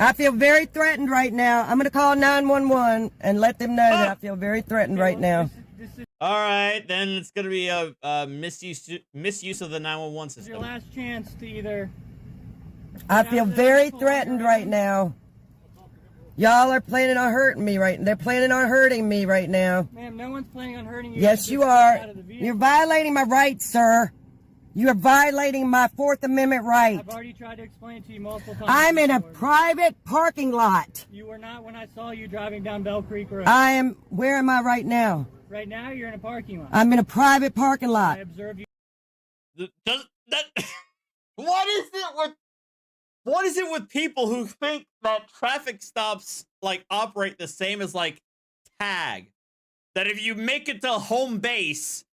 I feel very threatened right now. I'm going to call 911 and let them know that I feel very threatened right now. All right, then it's going to be a misuse of the 911 system. Your last chance to either... I feel very threatened right now. Y'all are planning on hurting me right now. They're planning on hurting me right now. Ma'am, no one's planning on hurting you. Yes, you are. You're violating my rights, sir. You are violating my Fourth Amendment right. I've already tried to explain to you multiple times. I'm in a private parking lot. You were not when I saw you driving down Bell Creek Road. Where am I right now? Right now, you're in a parking lot. I'm in a private parking lot. I observed you. What is it with people who think that traffic stops like operate the same as like tag? That if you make it to home base,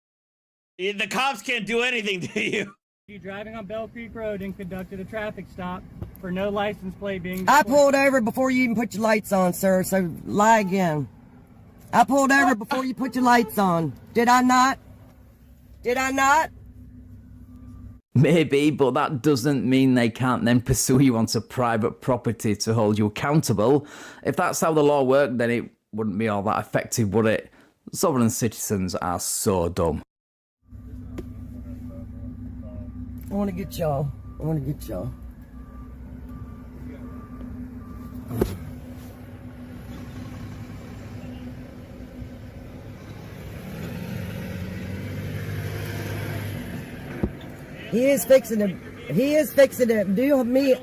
the cops can't do anything to you. You driving on Bell Creek Road and conducted a traffic stop for no license plate being I pulled over before you even put your lights on, sir, so lie again. I pulled over before you put your lights on. Did I not? Did I not? Maybe, but that doesn't mean they can't then pursue you onto private property to hold you accountable. If that's how the law worked, then it wouldn't be all that effective, would it? Sovereign citizens are so dumb. I want to get y'all. I want to get y'all. He is fixing to do me.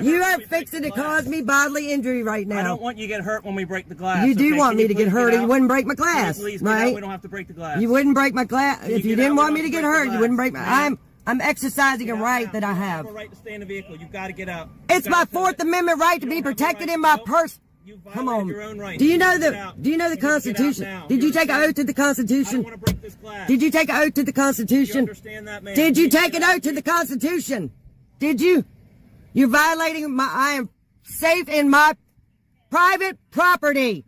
You are fixing to cause me bodily injury right now. I don't want you to get hurt when we break the glass. You do want me to get hurt, and you wouldn't break my glass, right? We don't have to break the glass. You wouldn't break my glass. If you didn't want me to get hurt, you wouldn't break my... I'm exercising a right that I have. You have a right to stay in the vehicle. You've got to get out. It's my Fourth Amendment right to be protected in my person. Come on. Do you know the Constitution? Did you take an oath to the Constitution? Did you take an oath to the Constitution? Did you take an oath to the Constitution? Did you? You're violating I am safe in my private property.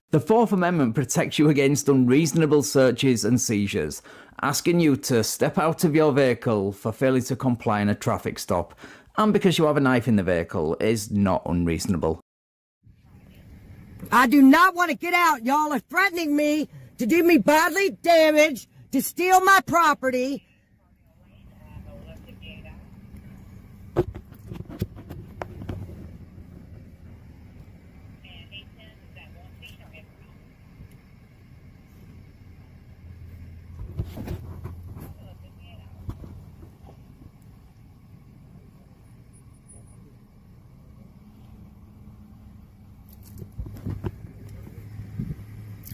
The Fourth Amendment protects you against unreasonable searches and seizures. Asking you to step out of your vehicle for failing to comply in a traffic stop, and because you have a knife in the vehicle, is not unreasonable. I do not want to get out. Y'all are threatening me to do me bodily damage, to steal my property.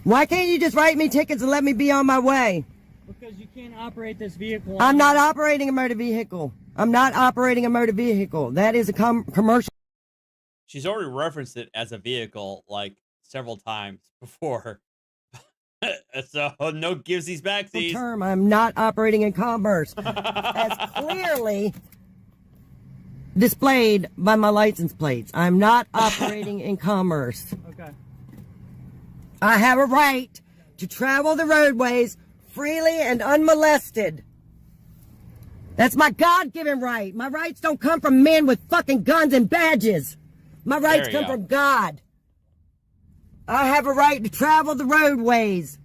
Why can't you just write me tickets and let me be on my way? Because you can't operate this vehicle. I'm not operating a motor vehicle. I'm not operating a motor vehicle. That is a commercial. She's already referenced it as a vehicle like several times before. So no givesies backsies. Term. I'm not operating in commerce. As clearly displayed by my license plates. I'm not operating in commerce. Okay. I have a right to travel the roadways freely and unmolested. That's my God-given right. My rights don't come from men with fucking guns and badges. My rights come from God. I have a right to travel the roadways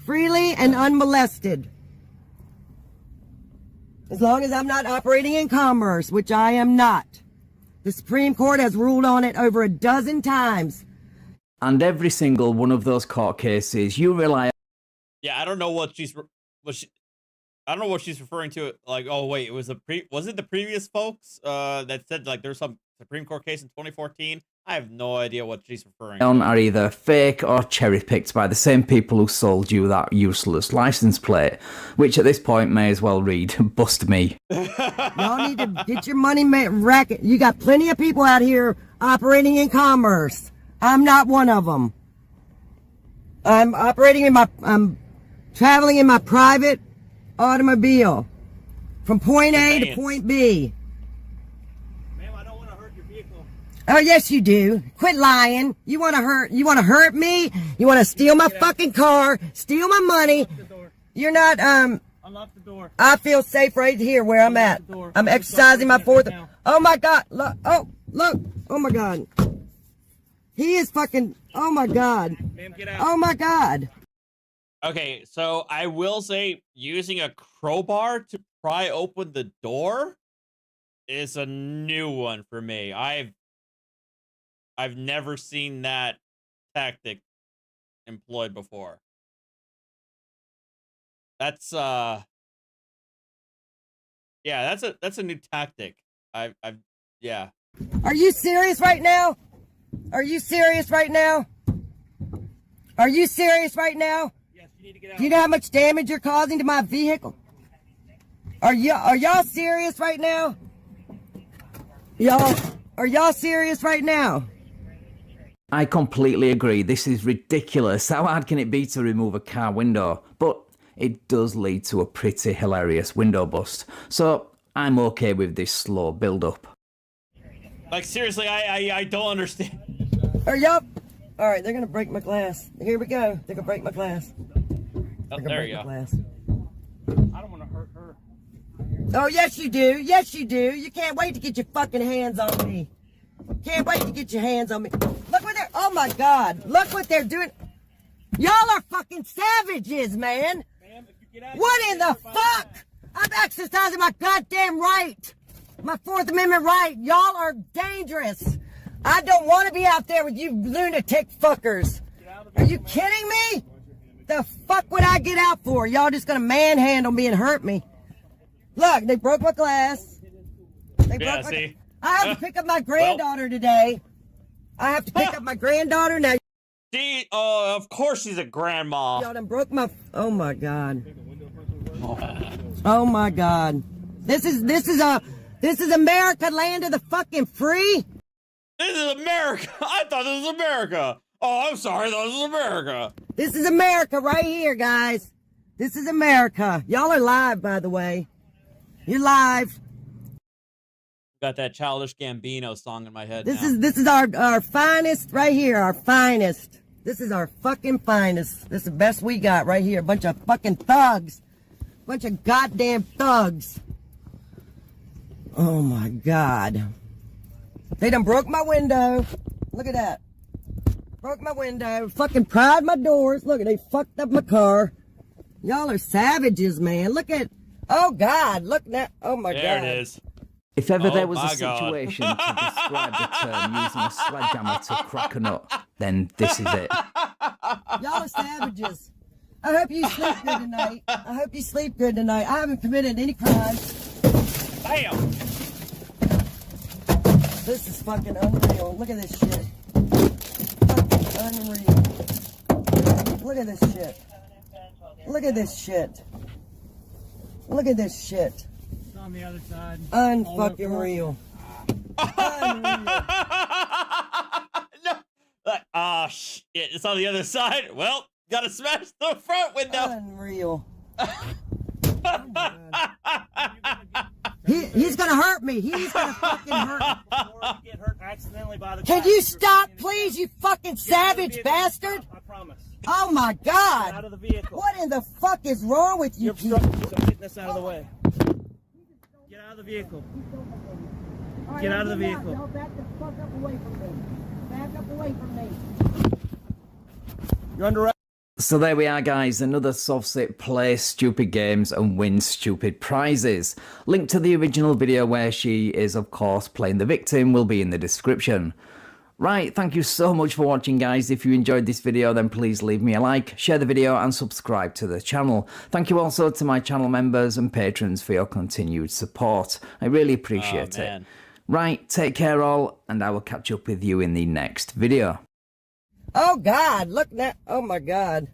freely and unmolested. As long as I'm not operating in commerce, which I am not. The Supreme Court has ruled on it over a dozen times. And every single one of those court cases, you rely on... Yeah, I don't know what I don't know what she's referring to. Like, oh wait, it was was it the previous folks that said like there's some Supreme Court case in 2014? I have no idea what she's referring to. Are either fake or cherry-picked by the same people who sold you that useless license plate, which at this point may as well read, bust me. Y'all need to get your money racket. You got plenty of people out here operating in commerce. I'm not one of them. I'm traveling in my private automobile from point A to point B. Ma'am, I don't want to hurt your vehicle. Oh, yes, you do. Quit lying. You want to hurt me? You want to steal my fucking car, steal my money. You're not, Unlock the door. I feel safe right here where I'm at. I'm exercising my fourth. Oh my God. Look. Oh, look. Oh my God. He is fucking, oh my God. Ma'am, get out. Oh my God. Okay, so I will say using a crowbar to pry open the door is a new one for me. I've never seen that tactic employed before. That's yeah, that's a new tactic. Yeah. Are you serious right now? Are you serious right now? Are you serious right now? Yes, you need to get out. Do you know how much damage you're causing to my vehicle? Are y'all serious right now? Are y'all serious right now? I completely agree. This is ridiculous. How hard can it be to remove a car window? But it does lead to a pretty hilarious window bust. So I'm okay with this slow build-up. Like, seriously, I don't understand. Are y'all? All right, they're gonna break my glass. Here we go. They're gonna break my glass. Oh, there you go. I don't want to hurt her. Oh, yes, you do. Yes, you do. You can't wait to get your fucking hands on me. Can't wait to get your hands on me. Look what they're, oh my God. Look what they're doing. Y'all are fucking savages, man. What in the fuck? I'm exercising my goddamn right. My Fourth Amendment right. Y'all are dangerous. I don't want to be out there with you lunatic fuckers. Are you kidding me? The fuck would I get out for? Y'all just gonna manhandle me and hurt me. Look, they broke my glass. They broke my... I have to pick up my granddaughter today. I have to pick up my granddaughter now. She, of course she's a grandma. Y'all done broke my... Oh my God. Oh my God. This is America, land of the fucking free. This is America. I thought this was America. Oh, I'm sorry. I thought this was America. This is America right here, guys. This is America. Y'all are live, by the way. You're live. Got that Childish Gambino song in my head. This is our finest right here. Our finest. This is our fucking finest. This is the best we got right here. A bunch of fucking thugs. Bunch of goddamn thugs. Oh my God. They done broke my window. Look at that. Broke my window. Fucking pried my doors. Look, they fucked up my car. Y'all are savages, man. Look at... Oh God. Look now. Oh my God. There it is. If ever there was a situation to describe the term using a sledgehammer to crack a nut, then this is it. Y'all are savages. I hope you sleep good tonight. I hope you sleep good tonight. I haven't committed any crimes. Bam! This is fucking unreal. Look at this shit. Fucking unreal. Look at this shit. Look at this shit. Look at this shit. It's on the other side. Unfucking real. No. Like, ah, shit. It's on the other side. Well, gotta smash the front window. Unreal. He's gonna hurt me. He's gonna fucking hurt me. Before you get hurt accidentally by the Can you stop, please, you fucking savage bastard? I promise. Oh my Get out God! of the vehicle. What in the fuck is wrong with you You're people? obstructing, so get this out of the way. Get out of the vehicle. Get out of the vehicle. Y'all back the fuck up away from me. Back up away from me. You're under arrest. So there we are, guys, another Sovsit play stupid games and win stupid prizes. Link to the original video where she is, of course, playing the victim will be in the description. Right, thank you so much for watching, guys. If you enjoyed this video, then please leave me a like, share the video and subscribe to the channel. Thank you also to my channel members and patrons for your continued support. I really appreciate it. Right, take care all, and I will catch up with you in the next video. Oh God, look now. Oh my God.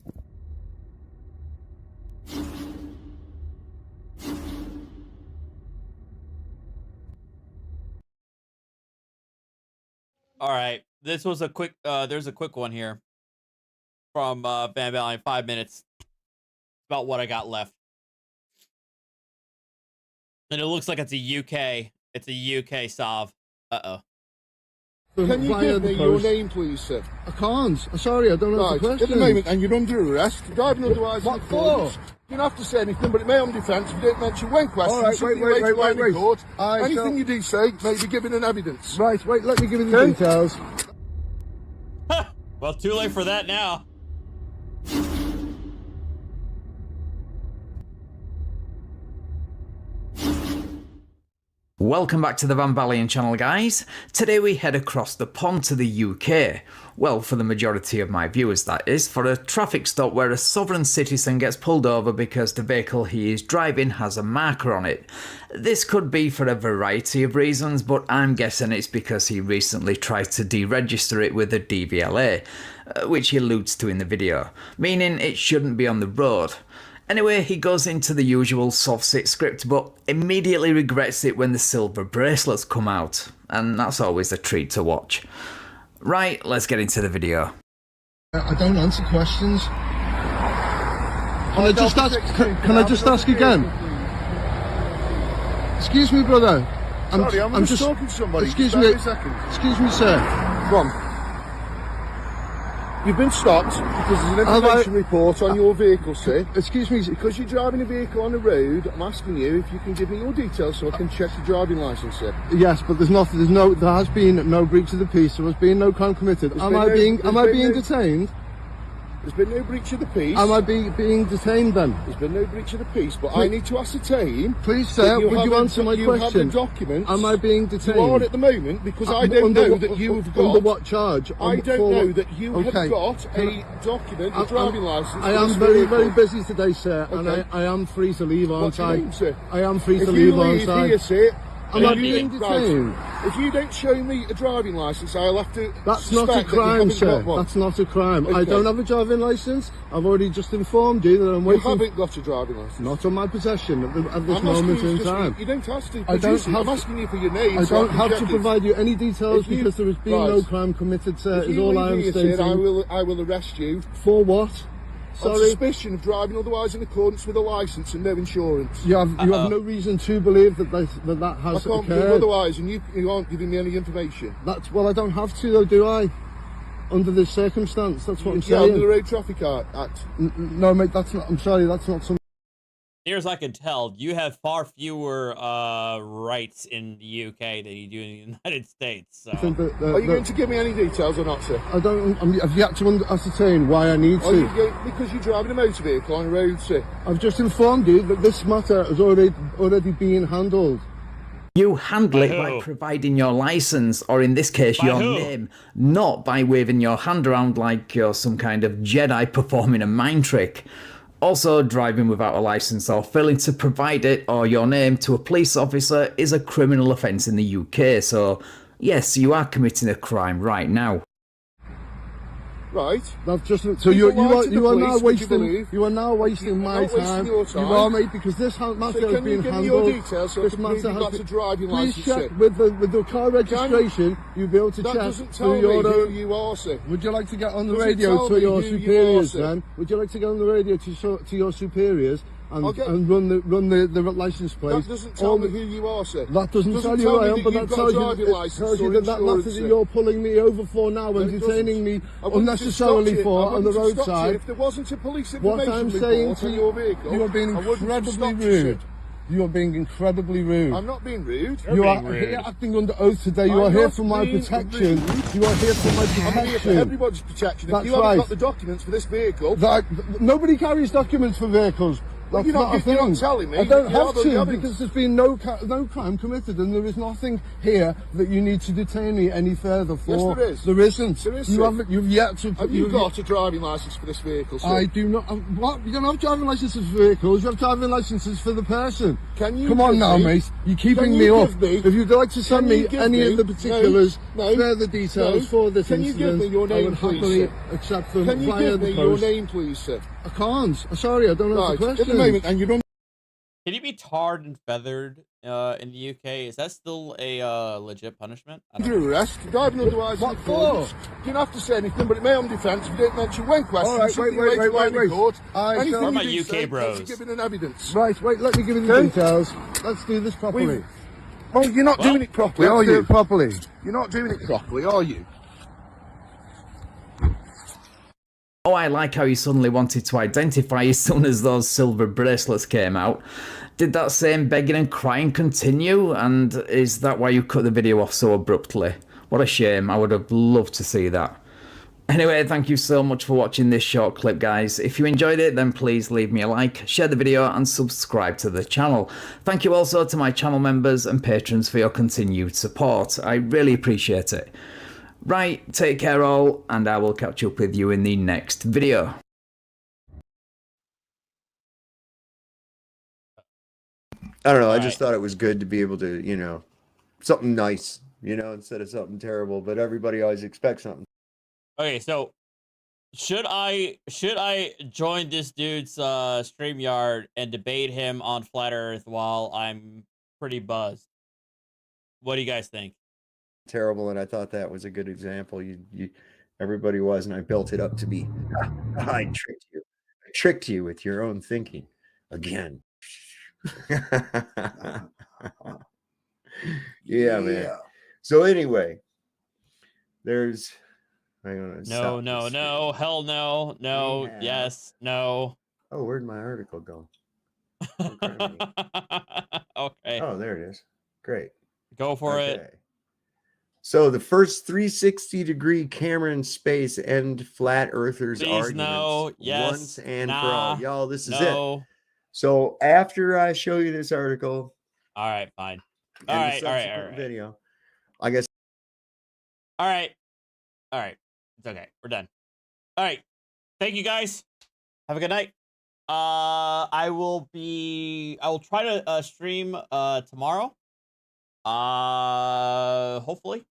All right, this was a quick. There's a quick one here from Van Valley. 5 minutes. About what I got left, and it looks like it's a UK. It's a UK Sov. Uh oh. Can you give me your name, please, sir? I can't. I'm sorry, I don't know the question. At the moment, and you're under arrest. Driving otherwise. What for? You don't have to say anything, but it may on defence. If you don't mention when questioned, wait. Court. Anything you do say may be given in evidence. Right, wait, let me give you the details. Well, too late for that now. Welcome back to the Van Balian channel, guys. Today we head across the pond to the UK. Well, for the majority of my viewers, that is, for a traffic stop where a sovereign citizen gets pulled over because the vehicle he is driving has a marker on it. This could be for a variety of reasons, but I'm guessing it's because he recently tried to deregister it with a DVLA, which he alludes to in the video, meaning it shouldn't be on the road. Anyway, he goes into the usual soft sit script, but immediately regrets it when the silver bracelets come out, and that's always a treat to watch. Right, let's get into the video. I don't answer questions. Can I just ask again? Excuse me, brother. I'm just talking to somebody. Excuse me, sir. Go on. You've been stopped because there's an information report on your vehicle, sir. Excuse me, because you're driving a vehicle on the road, I'm asking you if you can give me your details so I can check your driving licence, sir. Yes, but there has been no breach of the peace, there has been no crime committed. Am I being detained? There's been no breach of the peace. Am I being detained then? There's been no breach of the peace, but I need to ascertain. Please, sir, would you answer my question? You have the documents. Am I being detained? You are at the moment because I don't know that you have got. Under what charge? I don't know that you have got a document, a driving licence. I am very busy today, sir, and I am free to leave, aren't I? I am free to leave, aren't I? Here, sir, am I being detained? If you don't show me a driving licence, I'll have to. That's not a crime, sir. That's not a crime. I don't have a driving licence. I've already just informed you that I'm waiting. You haven't got a driving licence. Not on my possession at this moment in time. You don't have to. I'm asking you for your name. I don't have to provide you any details because there has been no crime committed, sir. Is all I am stating. I will arrest you. For what? On suspicion of driving otherwise in accordance with a licence and no insurance. You have no reason to believe that that has occurred. I can't believe otherwise, and you aren't giving me any information. Well, I don't have to though, do I? Under this circumstance, that's what I'm saying. Under the Road Traffic Act. No, mate, that's not. I'm sorry, that's not something. Near as I can tell, you have far fewer rights in the UK than you do in the United States. So. Are you going to give me any details or not, sir? I don't. I've yet to ascertain why I need to. Because you're driving a motor vehicle on the road, sir. I've just informed you that this matter has already been handled. You handle it by providing your license, or in this case, your name, not by waving your hand around like you're some kind of Jedi performing a mind trick. Also, driving without a license or failing to provide it or your name to a police officer is a criminal offence in the UK, so yes, you are committing a crime right now. Right. So you are now wasting my time. You are, mate, because this matter has been handled. This matter has been. Please check with the car registration. You'll be able to check through your own. You are, sir. Would you like to get on the radio to your superiors then? Would you like to get on the radio to your superiors? And run the license plate. That doesn't tell me who you are, sir. That doesn't tell you who I am, but that tells you that matter that you're pulling me over for now and detaining me unnecessarily for on the roadside. If there wasn't a police information report on your vehicle, you are being incredibly rude. You are being incredibly rude. I'm not being rude. You are here acting under oath today. You are here for my protection. You are here for my protection. I'm here for everybody's protection. If you haven't got the documents for this vehicle... Nobody carries documents for vehicles. That's not a thing. You're not telling me. I don't have to because there's been no crime committed and there is nothing here that you need to detain me any further for. Yes, there is. There isn't. There is. You've yet to. Have you got a driving licence for this vehicle, sir? I do not. What? You don't have driving licences for vehicles. You have driving licences for the person. Can you? Come on now, mate. You're keeping me up. If you'd like to send me any of the particulars, further details for this incident, can you give me your name, please? I would happily accept them via the post. Can you give me your name, please, sir? I can't. I'm sorry, I don't know the question. At the moment, and you don't. Can you be tarred and feathered in the UK? Is that still a legit punishment? Under arrest, driving otherwise. What for? You don't have to say anything, but it may on defence. If you don't mention when questioned. All right, wait. Anything what about UK bros? Giving an evidence. Right, wait. Let me give you the details. Let's do this properly. Well, you're not doing it properly, are you? Do it properly. You're not doing it properly, are you? Oh, I like how he suddenly wanted to identify as soon as those silver bracelets came out. Did that same begging and crying continue? And is that why you cut the video off so abruptly? What a shame. I would have loved to see that. Anyway, thank you so much for watching this short clip, guys. If you enjoyed it, then please leave me a like, share the video, and subscribe to the channel. Thank you also to my channel members and patrons for your continued support. I really appreciate it. Right, take care all, and I will catch up with you in the next video. I don't know, I just thought it was good to be able to, you know, something nice, you know, instead of something terrible, but everybody always expects something. Okay, so should I join this dude's StreamYard and debate him on Flat Earth while I'm pretty buzzed? What do you guys think? Terrible, and I thought that was a good example. Everybody was, and I built it up to be. I tricked you. I tricked you with your own thinking again. Yeah, man. So anyway, there's. No, no, no, hell no, no, yes, no. Oh, where'd my article go? Okay. Oh, there it is. Great. Go for it. So the first 360-degree camera in space end flat earthers arguments no, yes, once and nah, for all. Y'all, this is no. it. So after I show you this article, all right, fine. All and right, the subsequent video, I guess. All right. It's okay. We're done. All right. Thank you guys. Have a good night. I will try to stream tomorrow. Hopefully.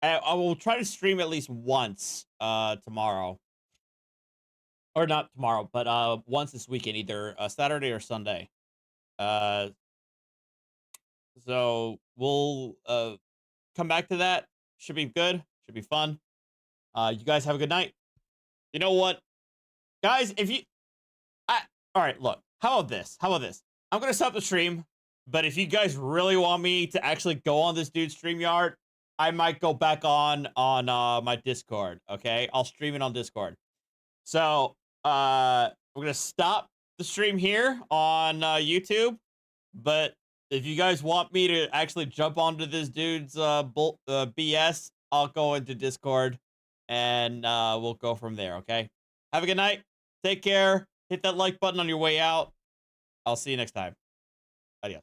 I will try to stream at least once tomorrow. Or not tomorrow, but once this weekend, either Saturday or Sunday. So we'll come back to that. Should be good. Should be fun. You guys have a good night. You know what, guys? All right. Look. How about this? I'm gonna stop the stream. But if you guys really want me to actually go on this dude's StreamYard, I might go back on my Discord. Okay, I'll stream it on Discord. So we're gonna stop the stream here on YouTube. But if you guys want me to actually jump onto this dude's BS, I'll go into Discord and we'll go from there, okay? Have a good night. Take care. Hit that like button on your way out. I'll see you next time. Adios.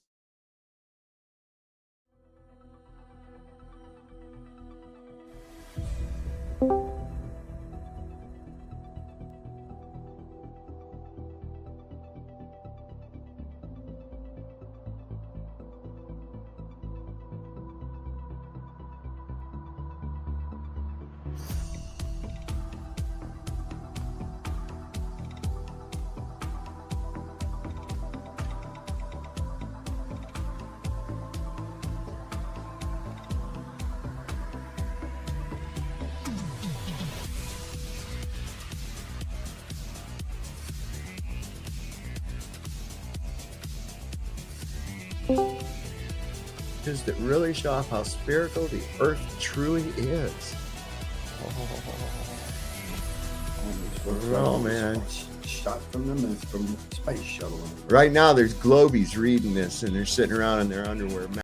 That really show off how spherical the Earth truly is. Oh man! Shot from the space shuttle. Right now, there's globies reading this, and they're sitting around in their underwear.